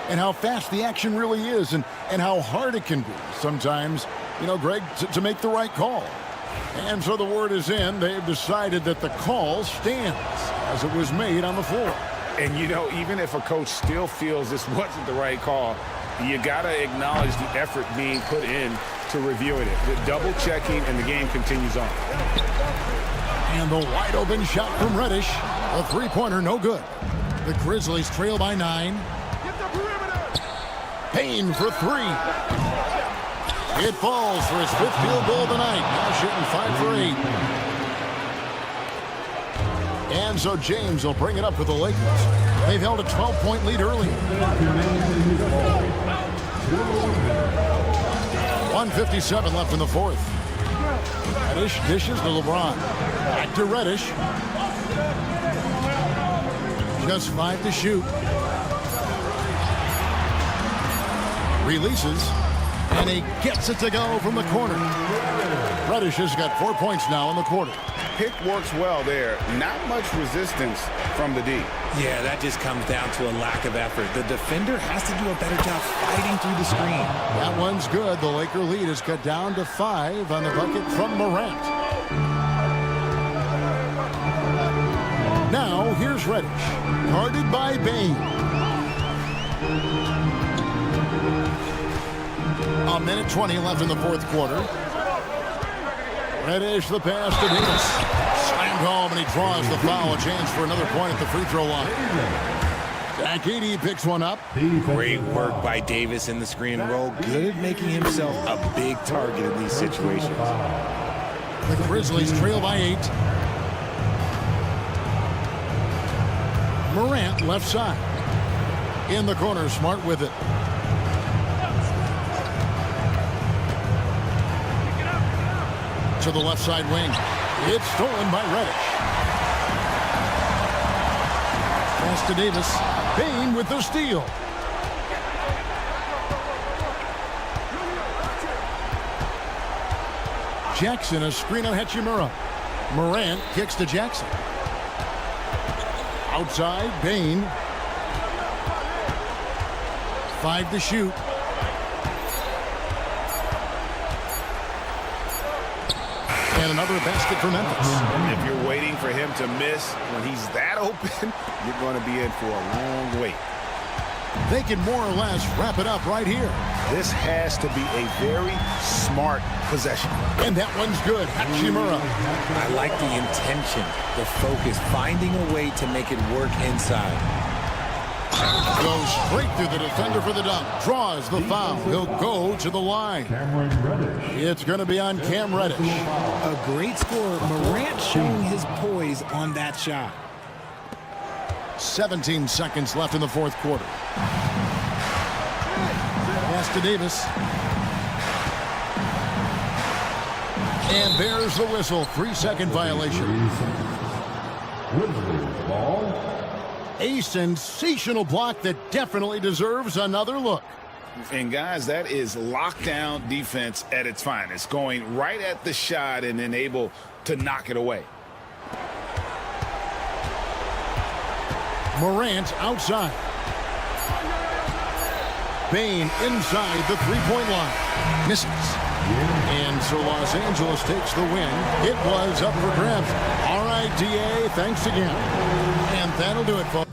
and how fast the action really is and how hard it can be sometimes, you know, Greg, to make the right call. And so the word is in. They've decided that the call stands as it was made on the floor. And, you know, even if a coach still feels this wasn't the right call, you got to acknowledge the effort being put in to reviewing it. The double checking, and the game continues on. And the wide open shot from Reddish. A three-pointer, no good. The Grizzlies trail by 9. Payne for 3. It falls for his 5th field goal tonight. Now shooting 5 for 8. And so James will bring it up for the Lakers. They've held a 12-point lead early. 1:57 left in the fourth. Reddish dishes to LeBron. Back to Reddish. Just 5 to shoot. Releases. And he gets it to go from the corner. Reddish has got 4 points now in the quarter. Pick works well there. Not much resistance from the D. Yeah, that just comes down to a lack of effort. The defender has to do a better job fighting through the screen. That one's good. The Laker lead is cut down to 5 on the bucket from Morant. Now, here's Reddish. Guarded by Bane. A minute 20 left in the fourth quarter. Reddish the pass to Davis. Slammed home, and he draws the foul. A chance for another point at the free throw line. Zach Edey picks one up. Great work by Davis in the screen and roll. Good at making himself a big target in these situations. The Grizzlies trail by 8. Morant left side. In the corner, Smart with it. To the left side wing. It's stolen by Reddish. Pass to Davis. Bane with the steal. Jackson, a screen on Hachimura. Morant kicks to Jackson. Outside, Bane. 5 to shoot. And another basket for Memphis. If you're waiting for him to miss when he's that open, you're going to be in for a long wait. They can more or less wrap it up right here. This has to be a very smart possession. And that one's good. Hachimura. I like the intention, the focus, finding a way to make it work inside. Goes straight through the defender for the dunk. Draws the foul. He'll go to the line. It's going to be on Cam Reddish. A great scorer. Morant showing his poise on that shot. 17 seconds left in the fourth quarter. Pass to Davis. And there's the whistle. 3-second violation. Grizzlies ball. A sensational block that definitely deserves another look. And guys, that is lockdown defense at its finest. Going right at the shot and then able to knock it away. Morant outside. Bain inside the three-point line. Misses. And so Los Angeles takes the win. It was up for grabs. All right, DA, thanks again. And that'll do it, folks.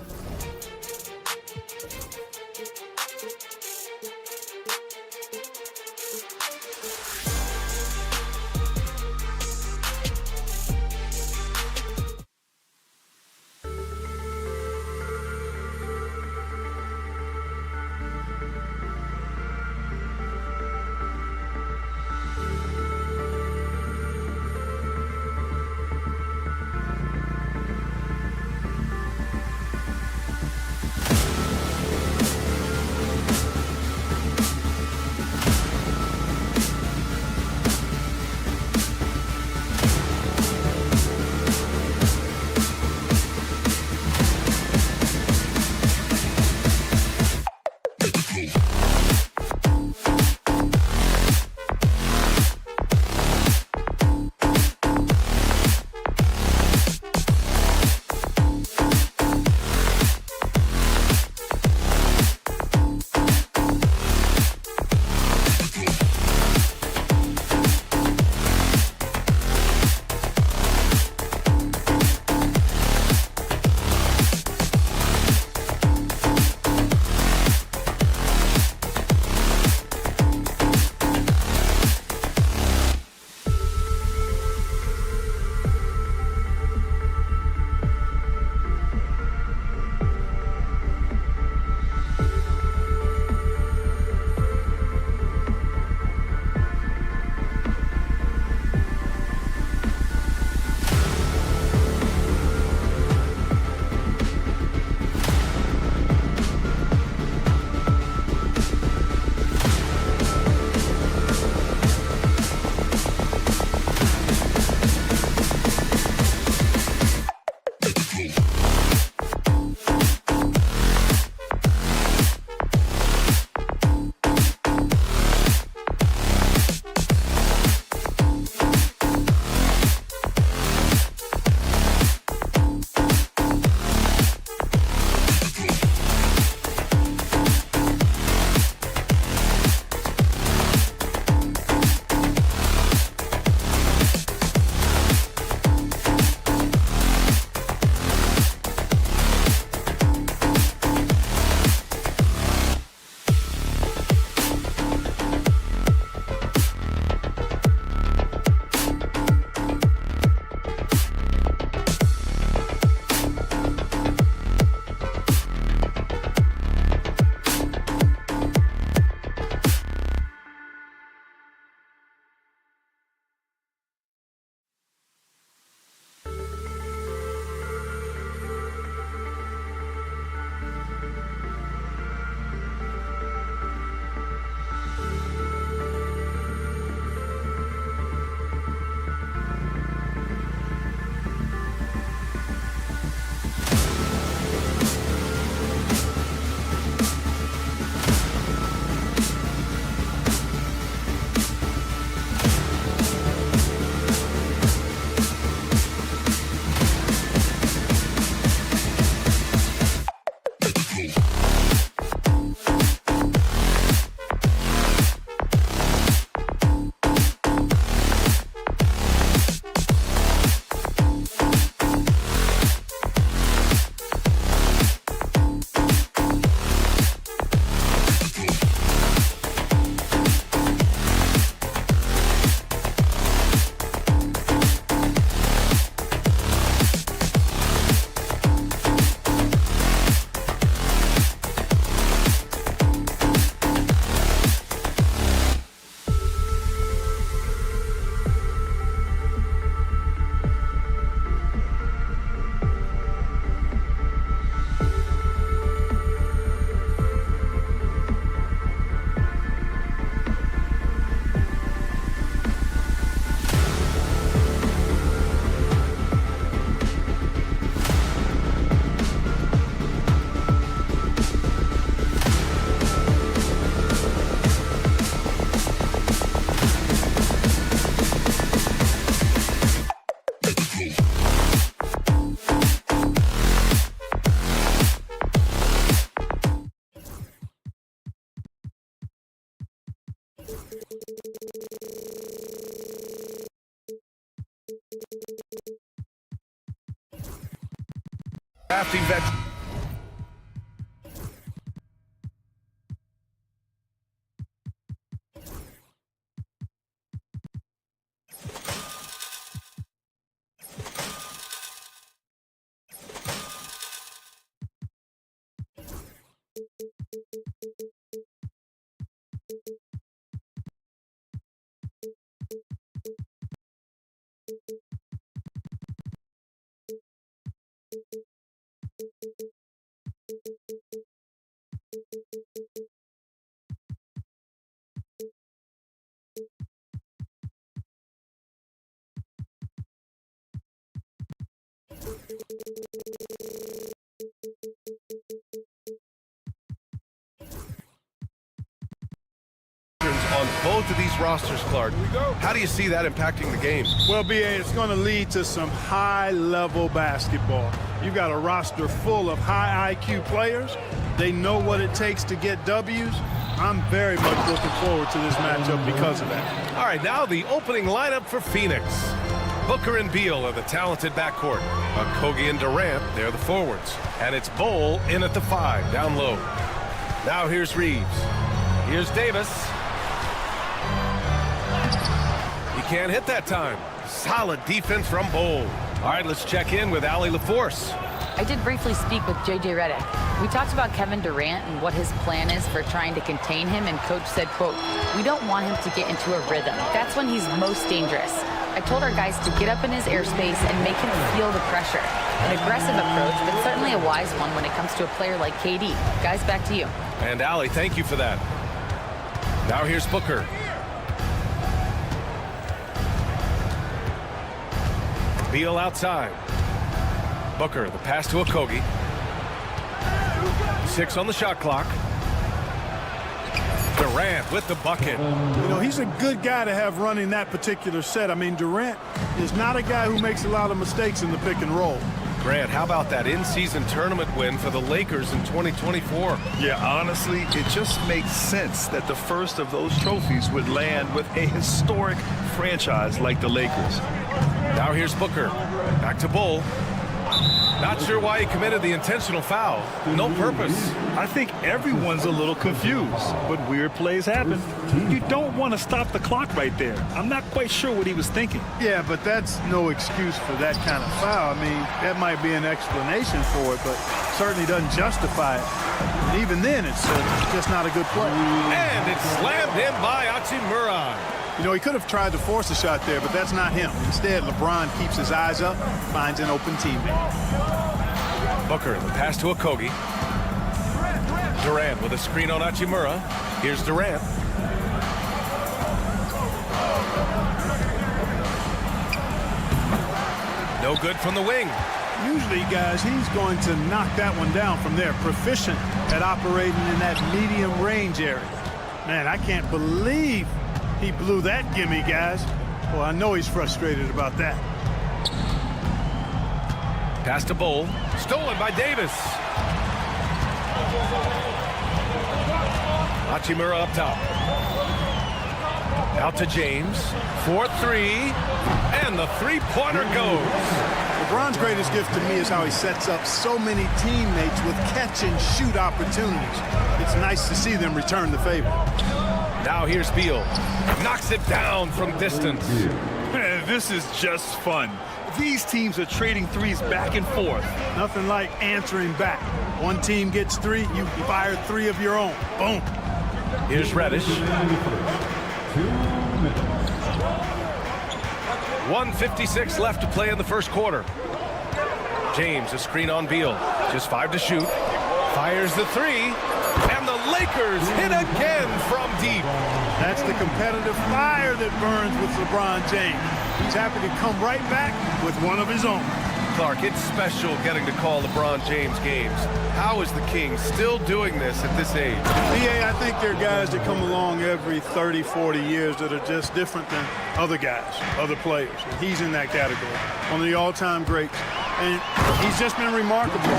Crafty veteran. On both of these rosters, Clark. How do you see that impacting the game? Well, BA, it's going to lead to some high-level basketball. You've got a roster full of high IQ players. They know what it takes to get W's. I'm very much looking forward to this matchup because of that. All right, now the opening lineup for Phoenix. Booker and Beal are the talented backcourt. Okogie and Durant, they're the forwards. And it's Bol in at the 5, down low. Now here's Reeves. Here's Davis. He can't hit that time. Solid defense from Bol. All right, let's check in with Allie LaForce. I did briefly speak with J.J. Redick. We talked about Kevin Durant and what his plan is for trying to contain him, and Coach said, quote, "We don't want him to get into a rhythm. That's when he's most dangerous. I told our guys to get up in his airspace and make him feel the pressure. An aggressive approach, but certainly a wise one when it comes to a player like KD. Guys, back to you." And Allie, thank you for that. Now here's Booker. Beal outside. Booker, the pass to Okogie. 6 on the shot clock. Durant with the bucket. You know, he's a good guy to have running that particular set. I mean, Durant is not a guy who makes a lot of mistakes in the pick and roll. Grant, how about that in-season tournament win for the Lakers in 2024? Yeah, honestly, it just makes sense that the first of those trophies would land with a historic franchise like the Lakers. Now here's Booker. Back to Bol. Not sure why he committed the intentional foul. No purpose. I think everyone's a little confused, but weird plays happen. You don't want to stop the clock right there. I'm not quite sure what he was thinking. Yeah, but that's no excuse for that kind of foul. I mean, that might be an explanation for it, but certainly doesn't justify it. And even then, it's just not a good play. And it's slammed in by Hachimura. You know, he could have tried to force a shot there, but that's not him. Instead, LeBron keeps his eyes up, finds an open teammate. Booker, the pass to Okogie. Durant with a screen on Hachimura. Here's Durant. No good from the wing. Usually, guys, he's going to knock that one down from there. Proficient at operating in that medium range area. Man, I can't believe he blew that gimme, guys. Well, I know he's frustrated about that. Pass to Bol. Stolen by Davis. Hachimura up top. Out to James. 4-3. And the three-pointer goes. LeBron's greatest gift to me is how he sets up so many teammates with catch-and-shoot opportunities. It's nice to see them return the favor. Now here's Beal. Knocks it down from distance. Man, this is just fun. These teams are trading threes back and forth. Nothing like answering back. One team gets 3, you fire 3 of your own. Boom. Here's Reddish. 1:56 left to play in the first quarter. James, a screen on Beal. Just 5 to shoot. Fires the 3. And the Lakers hit again from deep. That's the competitive fire that burns with LeBron James. He's happy to come right back with one of his own. Clark, it's special getting to call LeBron James games. How is the King still doing this at this age? BA, I think there are guys that come along every 30, 40 years that are just different than other guys, other players. And he's in that category. One of the all-time greats. And he's just been remarkable.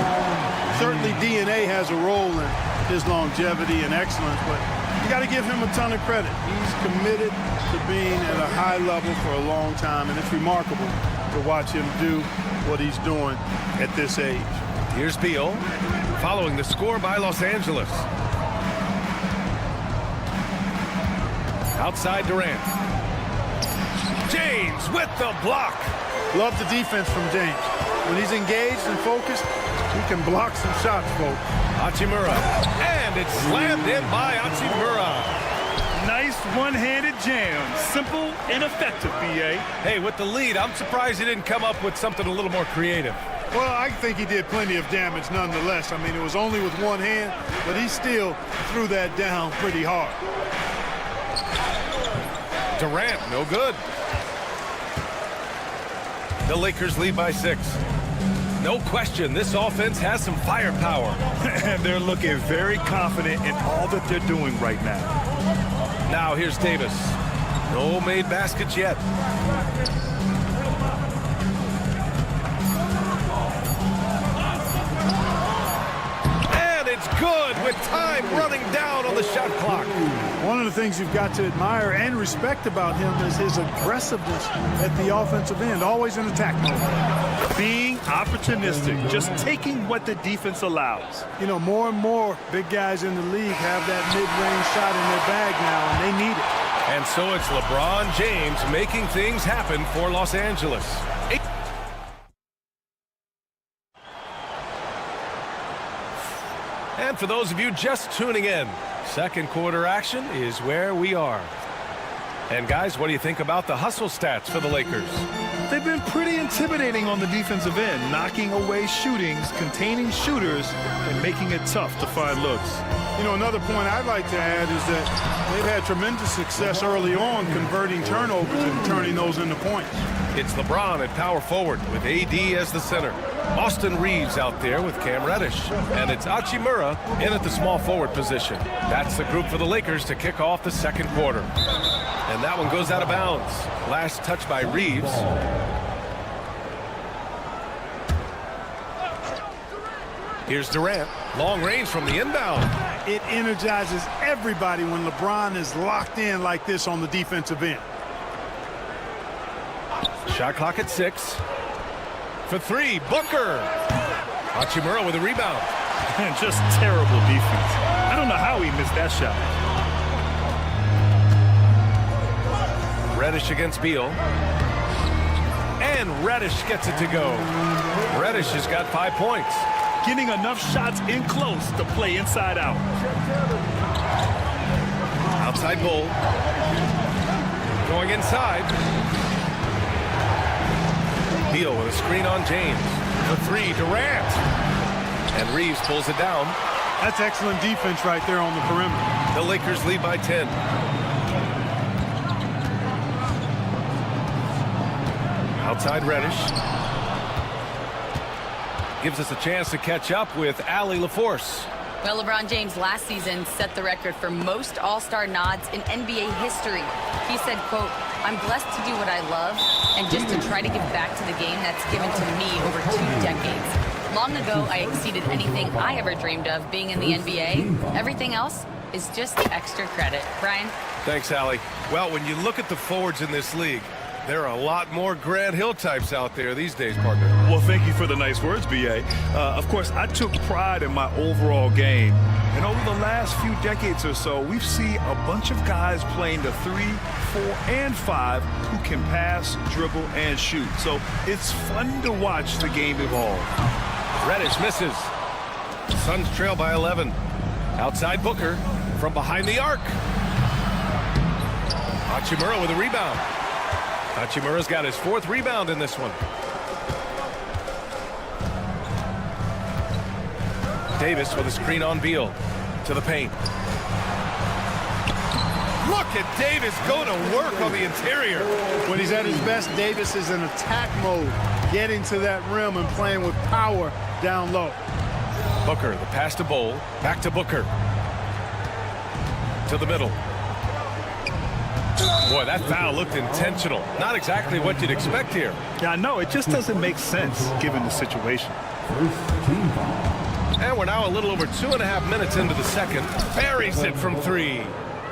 Certainly DNA has a role in his longevity and excellence, but you got to give him a ton of credit. He's committed to being at a high level for a long time, and it's remarkable to watch him do what he's doing at this age. Here's Beal, following the score by Los Angeles. Outside Durant. James with the block. Love the defense from James. When he's engaged and focused, he can block some shots, folks. Hachimura, and it's slammed in by Hachimura. Nice one-handed jam. Simple and effective, B.A. Hey, with the lead, I'm surprised he didn't come up with something a little more creative. Well, I think he did plenty of damage nonetheless. I mean, it was only with one hand, but he still threw that down pretty hard. Durant, no good. The Lakers lead by 6. No question, this offense has some firepower. And they're looking very confident in all that they're doing right now. Now here's Davis. No made baskets yet. And it's good with time running down on the shot clock. One of the things you've got to admire and respect about him is his aggressiveness at the offensive end, always in attack mode. Being opportunistic, just taking what the defense allows. You know, more and more big guys in the league have that mid-range shot in their bag now, and they need it. And so it's LeBron James making things happen for Los Angeles. And for those of you just tuning in, second quarter action is where we are. And guys, what do you think about the hustle stats for the Lakers? They've been pretty intimidating on the defensive end, knocking away shootings, containing shooters, and making it tough to find looks. You know, another point I'd like to add is that they've had tremendous success early on converting turnovers and turning those into points. It's LeBron at power forward with AD as the center. Austin Reeves out there with Cam Reddish. And it's Hachimura in at the small forward position. That's the group for the Lakers to kick off the second quarter. And that one goes out of bounds. Last touch by Reeves. Here's Durant. Long range from the inbound. It energizes everybody when LeBron is locked in like this on the defensive end. Shot clock at 6. For 3, Booker. Hachimura with a rebound. And just terrible defense. I don't know how he missed that shot. Reddish against Beal. And Reddish gets it to go. Reddish has got 5 points. Getting enough shots in close to play inside out. Outside Bull. Going inside. Beal with a screen on James. For 3, Durant. And Reeves pulls it down. That's excellent defense right there on the perimeter. The Lakers lead by 10. Outside Reddish. Gives us a chance to catch up with Allie LaForce. Well, LeBron James last season set the record for most all-star nods in NBA history. He said, quote, "I'm blessed to do what I love and just to try to give back to the game that's given to me over 2 decades. Long ago, I exceeded anything I ever dreamed of being in the NBA. Everything else is just extra credit." Brian? Thanks, Allie. Well, when you look at the forwards in this league, there are a lot more Grant Hill types out there these days, partner. Well, thank you for the nice words, B.A. Of course, I took pride in my overall game. And over the last few decades or so, we've seen a bunch of guys playing the 3, 4, and 5 who can pass, dribble, and shoot. So it's fun to watch the game evolve. Reddish misses. The Suns trail by 11. Outside Booker from behind the arc. Hachimura with a rebound. Hachimura's got his 4th rebound in this one. Davis with a screen on Beal to the paint. Look at Davis go to work on the interior. When he's at his best, Davis is in attack mode, getting to that rim and playing with power down low. Booker, the pass to Bowl, back to Booker. To the middle. Boy, that foul looked intentional. Not exactly what you'd expect here. Yeah, I know. It just doesn't make sense given the situation. And we're now a little over 2.5 minutes into the second. Buries it from 3.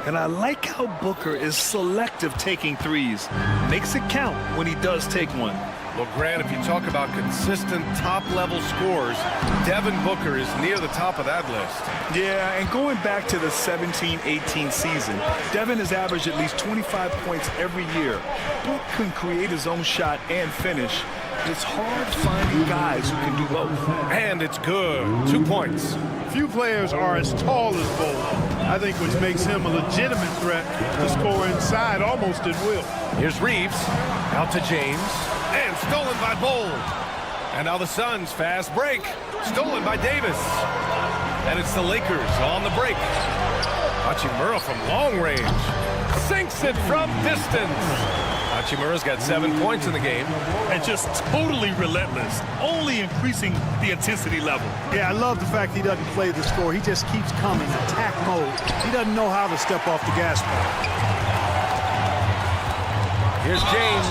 And I like how Booker is selective taking threes. Makes it count when he does take one. Well, Grant, if you talk about consistent top-level scores, Devin Booker is near the top of that list. Yeah, and going back to the 17-18 season, Devin has averaged at least 25 points every year. Book can create his own shot and finish. It's hard finding guys who can do both. And it's good. 2 points. Few players are as tall as Bolt, I think, which makes him a legitimate threat to score inside almost at will. Here's Reeves, out to James, and stolen by Bold. And now the Suns fast break, stolen by Davis. And it's the Lakers on the break. Hachimura from long range, sinks it from distance. Hachimura's got 7 points in the game. And just totally relentless, only increasing the intensity level. Yeah, I love the fact he doesn't play the score. He just keeps coming, attack mode. He doesn't know how to step off the gas pedal. Here's James.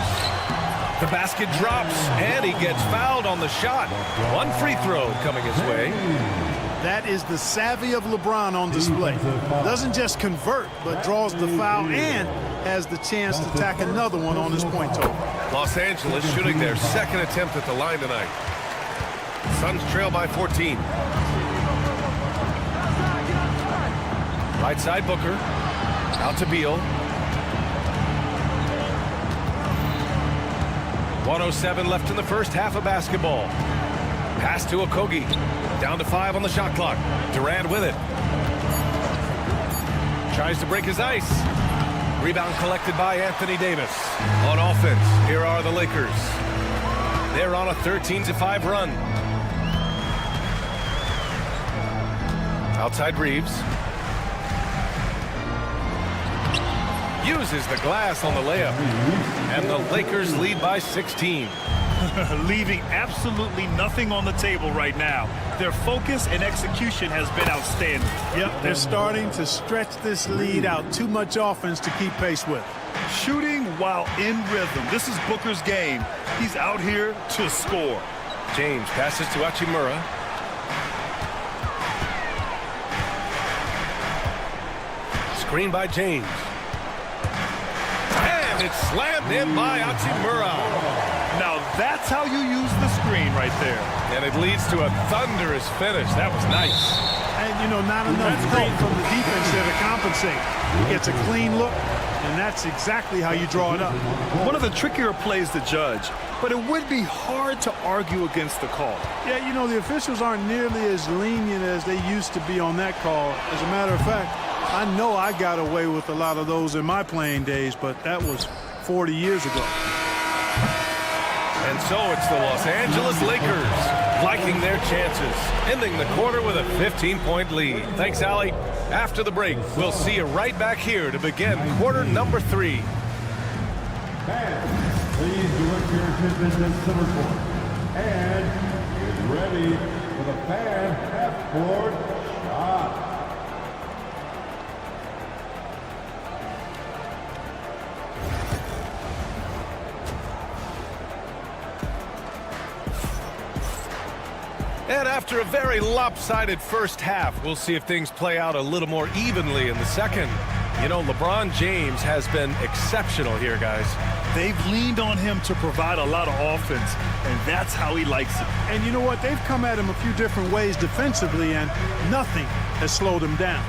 The basket drops, and he gets fouled on the shot. 1 free throw coming his way. That is the savvy of LeBron on display. Doesn't just convert, but draws the foul and has the chance to tack another one on his point total. Los Angeles shooting their second attempt at the line tonight. Suns trail by 14. Right side Booker. Out to Beal. 1:07 left in the first half of basketball. Pass to Okogie. Down to 5 on the shot clock. Durant with it. Tries to break his ice. Rebound collected by Anthony Davis. On offense, here are the Lakers. They're on a 13-5 run. Outside Reeves. Uses the glass on the layup. And the Lakers lead by 16. Leaving absolutely nothing on the table right now. Their focus and execution has been outstanding. Yep, they're starting to stretch this lead out. Too much offense to keep pace with. Shooting while in rhythm. This is Booker's game. He's out here to score. James passes to Hachimura. Screen by James. And it's slammed in by Hachimura. Now that's how you use the screen right there. And it leads to a thunderous finish. That was nice. And, you know, not enough help from the defense there to compensate. He gets a clean look, and that's exactly how you draw it up. One of the trickier plays to judge, but it would be hard to argue against the call. Yeah, you know, the officials aren't nearly as lenient as they used to be on that call. As a matter of fact, I know I got away with a lot of those in my playing days, but that was 40 years ago. And so it's the Los Angeles Lakers liking their chances, ending the quarter with a 15-point lead. Thanks, Allie. After the break, we'll see you right back here to begin quarter number 3. Fans, please direct your attention to center court. And get ready for the fan half-court shot. And after a very lopsided first half, we'll see if things play out a little more evenly in the second. You know, LeBron James has been exceptional here, guys. They've leaned on him to provide a lot of offense, and that's how he likes it. And you know what? They've come at him a few different ways defensively, and nothing has slowed him down.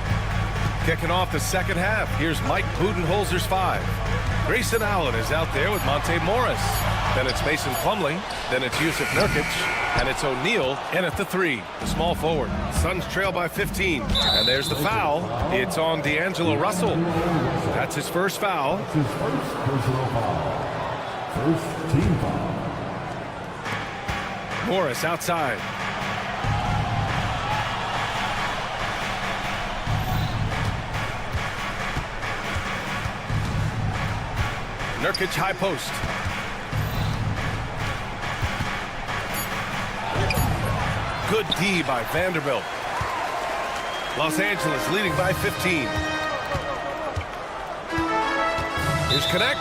Kicking off the second half, here's Mike Budenholzer's 5. Grayson Allen is out there with Monte Morris. Then it's Mason Plumlee. Then it's Yusuf Nurkic. And it's O'Neal in at the 3, the small forward. Suns trail by 15. And there's the foul. It's on D'Angelo Russell. That's his first foul. That's his first personal foul. First team foul. Morris outside. Nurkic high post. Good D by Vanderbilt. Los Angeles leading by 15. Here's Connect.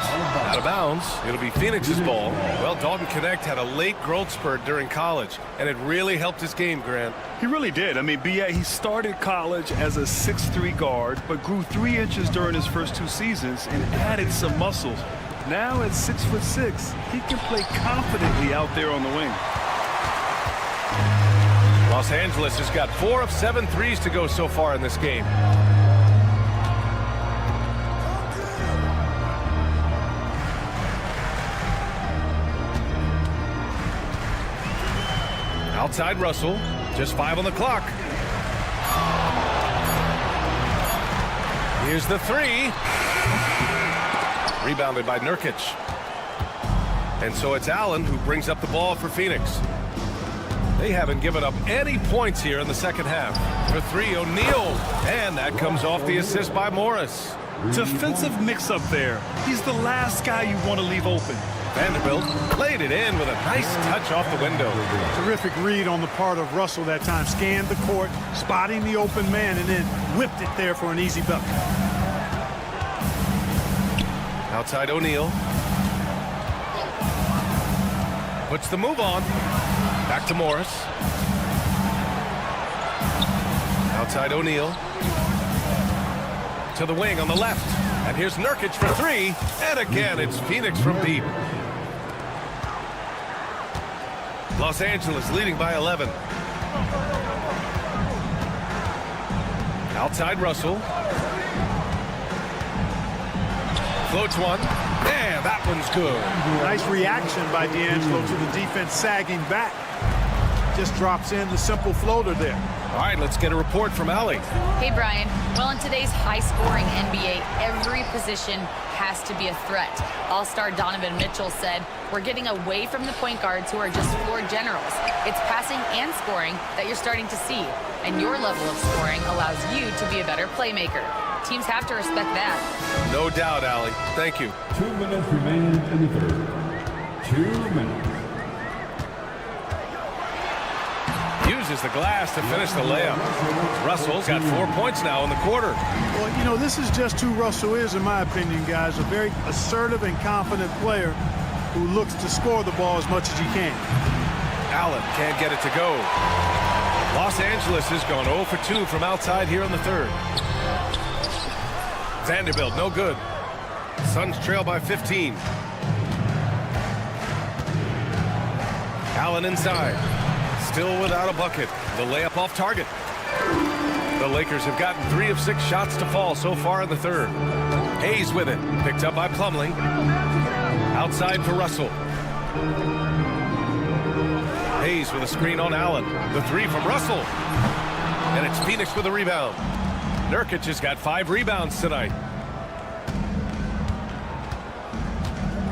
Out of bounds. It'll be Phoenix's ball. Well, Dalton Connect had a late growth spurt during college, and it really helped his game, Grant. He really did. I mean, he started college as a 6'3" guard, but grew 3 inches during his first 2 seasons and added some muscles. Now at 6'6", he can play confidently out there on the wing. Los Angeles has got 4 of 7 threes to go so far in this game. Outside Russell, just 5 on the clock. Here's the 3. Rebounded by Nurkic. And so it's Allen who brings up the ball for Phoenix. They haven't given up any points here in the second half. For 3, O'Neal. And that comes off the assist by Morris. Defensive mix-up there. He's the last guy you want to leave open. Vanderbilt played it in with a nice touch off the window. Terrific read on the part of Russell that time. Scanned the court, spotting the open man, and then whipped it there for an easy bucket. Outside O'Neal. Puts the move on. Back to Morris. Outside O'Neal. To the wing on the left. And here's Nurkic for 3. And again, it's Phoenix from deep. Los Angeles leading by 11. Outside Russell. Floats one. Yeah, that one's good. Nice reaction by D'Angelo to the defense sagging back. Just drops in the simple floater there. All right, let's get a report from Allie. Hey, Brian. Well, in today's high-scoring NBA, every position has to be a threat. All-star Donovan Mitchell said, "We're getting away from the point guards who are just floor generals. It's passing and scoring that you're starting to see, and your level of scoring allows you to be a better playmaker." Teams have to respect that. No doubt, Allie. Thank you. 2 minutes remaining in the third. 2 minutes. Uses the glass to finish the layup. Russell's got 4 points now in the quarter. Well, you know, this is just who Russell is, in my opinion, guys. A very assertive and confident player who looks to score the ball as much as he can. Allen can't get it to go. Los Angeles has gone 0 for 2 from outside here in the third. Vanderbilt, no good. Suns trail by 15. Allen inside. Still without a bucket. The layup off target. The Lakers have gotten 3 of 6 shots to fall so far in the third. Hayes with it. Picked up by Plumlee. Outside for Russell. Hayes with a screen on Allen. The 3 from Russell. And it's Phoenix with a rebound. Nurkic has got 5 rebounds tonight.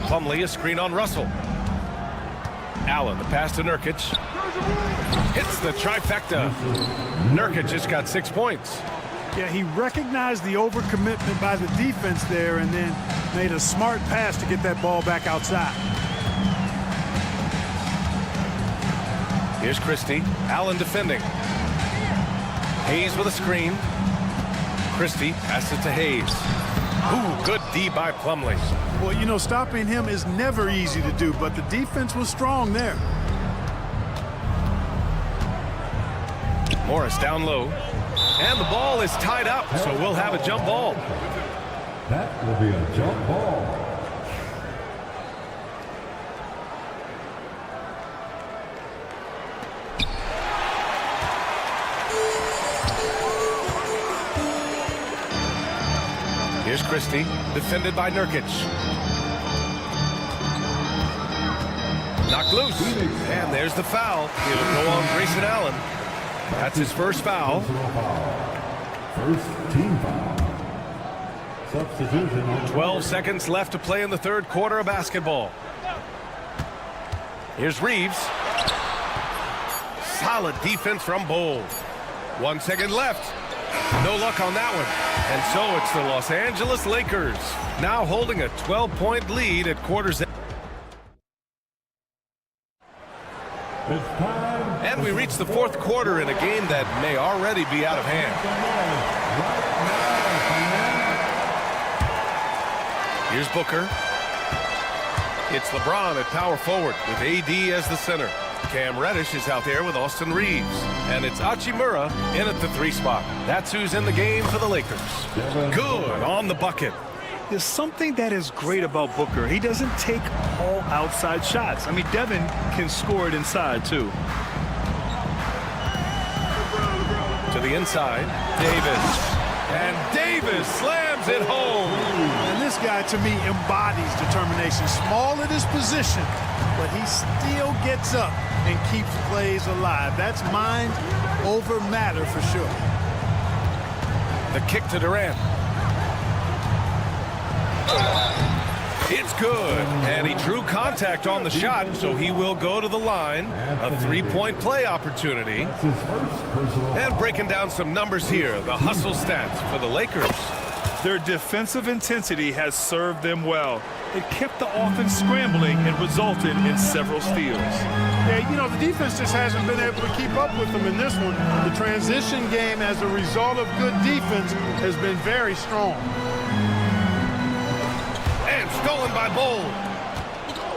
Plumlee, a screen on Russell. Allen, the pass to Nurkic. Hits the trifecta. Nurkic just got 6 points. Yeah, he recognized the overcommitment by the defense there and then made a smart pass to get that ball back outside. Here's Christie. Allen defending. Hayes with a screen. Christie passes it to Hayes. Ooh, good D by Plumlee. Well, you know, stopping him is never easy to do, but the defense was strong there. Morris down low. And the ball is tied up, so we'll have a jump ball. That will be a jump ball. Here's Christie, defended by Nurkic. Knocked loose, and there's the foul. It'll go on Grayson Allen. That's his first foul. First team foul. Substitution. 12 seconds left to play in the third quarter of basketball. Here's Reeves. Solid defense from Bold. 1 second left. No luck on that one. And so it's the Los Angeles Lakers now holding a 12-point lead at quarter's end. And we reach the fourth quarter in a game that may already be out of hand. Here's Booker. It's LeBron at power forward with AD as the center. Cam Reddish is out there with Austin Reeves. And it's Hachimura in at the 3 spot. That's who's in the game for the Lakers. Good on the bucket. There's something that is great about Booker. He doesn't take all outside shots. I mean, Devin can score it inside, too. To the inside, Davis. And Davis slams it home. And this guy, to me, embodies determination. Small at his position, but he still gets up and keeps plays alive. That's mind over matter for sure. The kick to Durant. It's good, and he drew contact on the shot, so he will go to the line. A three-point play opportunity. And breaking down some numbers here, the hustle stats for the Lakers. Their defensive intensity has served them well. It kept the offense scrambling and resulted in several steals. Yeah, you know, the defense just hasn't been able to keep up with them in this one. The transition game, as a result of good defense, has been very strong. And stolen by Bull.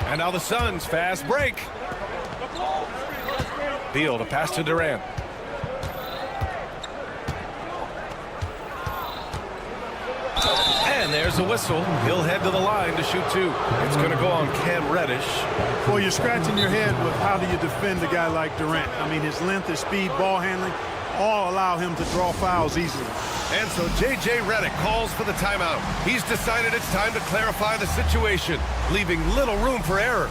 And now the Suns fast break. Beal to pass to Durant. And there's a whistle. He'll head to the line to shoot two. It's going to go on Cam Reddish. Well, you're scratching your head with how do you defend a guy like Durant. I mean, his length, his speed, ball handling, all allow him to draw fouls easily. And so J.J. Redick calls for the timeout. He's decided it's time to clarify the situation, leaving little room for error.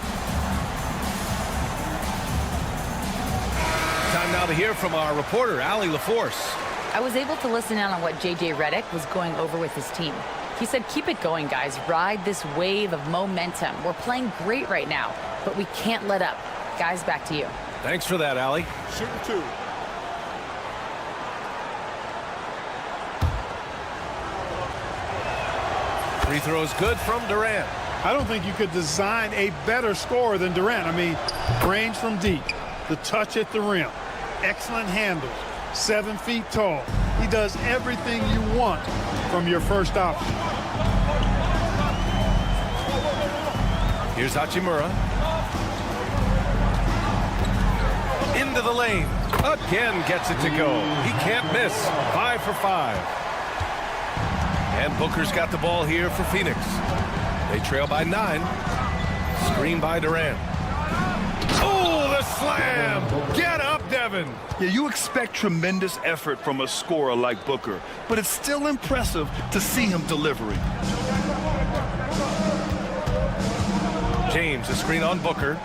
Time now to hear from our reporter, Allie LaForce. I was able to listen in on what J.J. Redick was going over with his team. He said, keep it going, guys. Ride this wave of momentum. We're playing great right now, but we can't let up. Guys, back to you. Thanks for that, Allie. Shooting two. Free throws good from Durant. I don't think you could design a better scorer than Durant. I mean, range from deep, the touch at the rim, excellent handles, 7 feet tall. He does everything you want from your first option. Here's Hachimura. Into the lane. Again gets it to go. He can't miss. 5 for 5. And Booker's got the ball here for Phoenix. They trail by 9. Screen by Durant. Oh, the slam! Get up, Devin! Yeah, you expect tremendous effort from a scorer like Booker, but it's still impressive to see him delivering. James, a screen on Booker.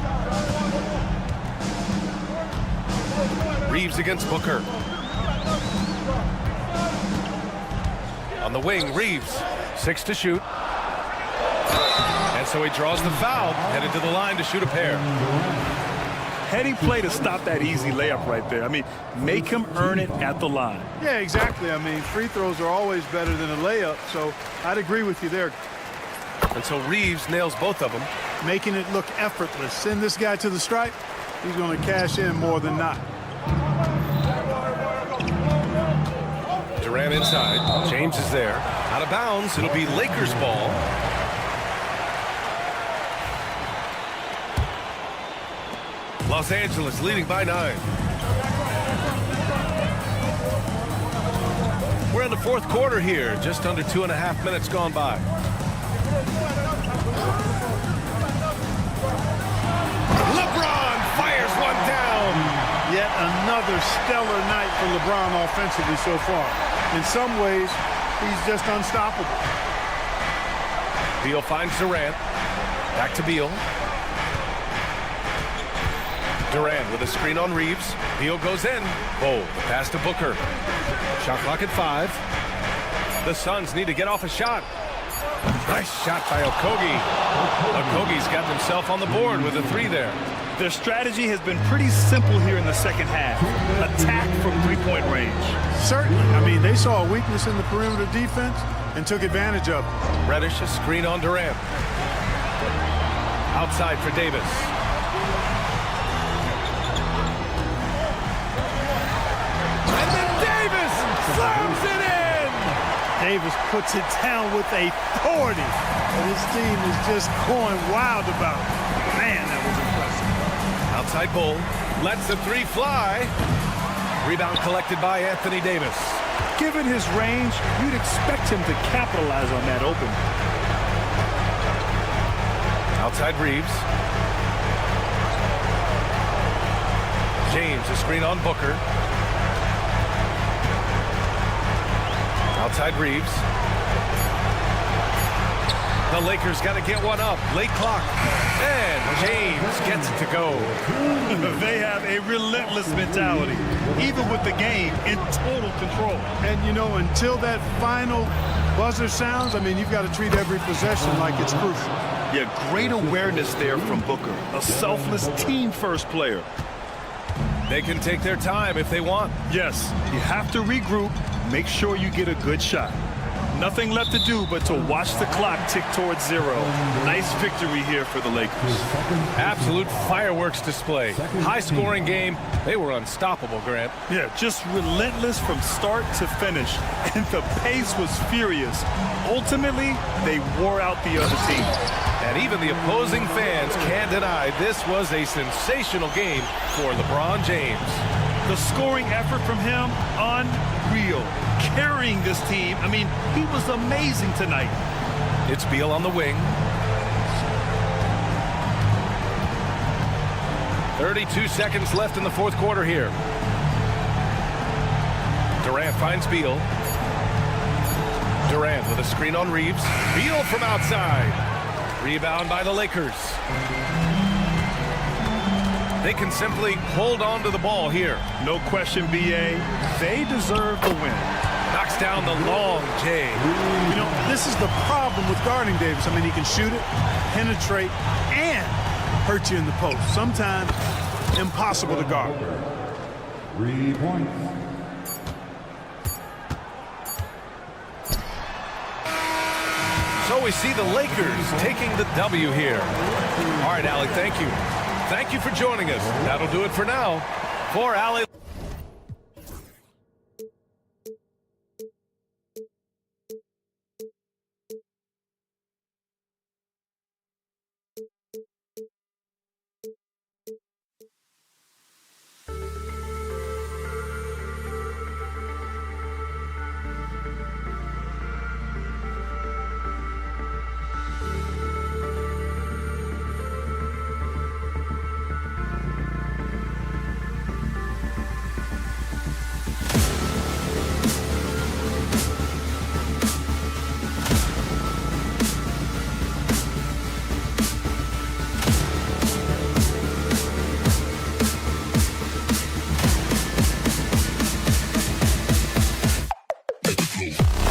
Reeves against Booker. On the wing, Reeves, 6 to shoot. And so he draws the foul, headed to the line to shoot a pair. Heady play to stop that easy layup right there. I mean, make him earn it at the line. Yeah, exactly. I mean, free throws are always better than a layup, so I'd agree with you there. And so Reeves nails both of them. Making it look effortless. Send this guy to the stripe, he's going to cash in more than not. Durant inside. James is there. Out of bounds. It'll be Lakers ball. Los Angeles leading by 9. We're in the fourth quarter here. Just under 2.5 minutes gone by. LeBron fires one down. Yet another stellar night for LeBron offensively so far. In some ways, he's just unstoppable. Beal finds Durant. Back to Beal. Durant with a screen on Reeves. Beal goes in. Oh, the pass to Booker. Shot clock at 5. The Suns need to get off a shot. Nice shot by Okogie. Okogie's got himself on the board with a 3 there. Their strategy has been pretty simple here in the second half. Attack from three-point range. Certainly. I mean, they saw a weakness in the perimeter defense and took advantage of it. Reddish, a screen on Durant. Outside for Davis. And then Davis slams it in! Davis puts it down with authority. And his team is just going wild about it. Man, that was impressive. Outside Bull. Lets the 3 fly. Rebound collected by Anthony Davis. Given his range, you'd expect him to capitalize on that open. Outside Reeves. James, a screen on Booker. Outside Reeves. The Lakers got to get one up. Late clock. And James gets it to go. They have a relentless mentality, even with the game in total control. And, you know, until that final buzzer sounds, I mean, you've got to treat every possession like it's crucial. Yeah, great awareness there from Booker. A selfless team-first player. They can take their time if they want. Yes, you have to regroup. Make sure you get a good shot. Nothing left to do but to watch the clock tick towards 0. Nice victory here for the Lakers. Absolute fireworks display. High-scoring game. They were unstoppable, Grant. Yeah, just relentless from start to finish. And the pace was furious. Ultimately, they wore out the other team. And even the opposing fans can't deny this was a sensational game for LeBron James. The scoring effort from him, unreal. Carrying this team, I mean, he was amazing tonight. It's Beal on the wing. 32 seconds left in the fourth quarter here. Durant finds Beal. Durant with a screen on Reeves. Beal from outside. Rebound by the Lakers. They can simply hold on to the ball here. No question, B.A. They deserve the win. Knocks down the long J. You know, this is the problem with guarding Davis. I mean, he can shoot it, penetrate, and hurt you in the post. Sometimes impossible to guard. 3 points. So we see the Lakers taking the W here. All right, Alec, thank you. Thank you for joining us. That'll do it for now. For Alec. Hey.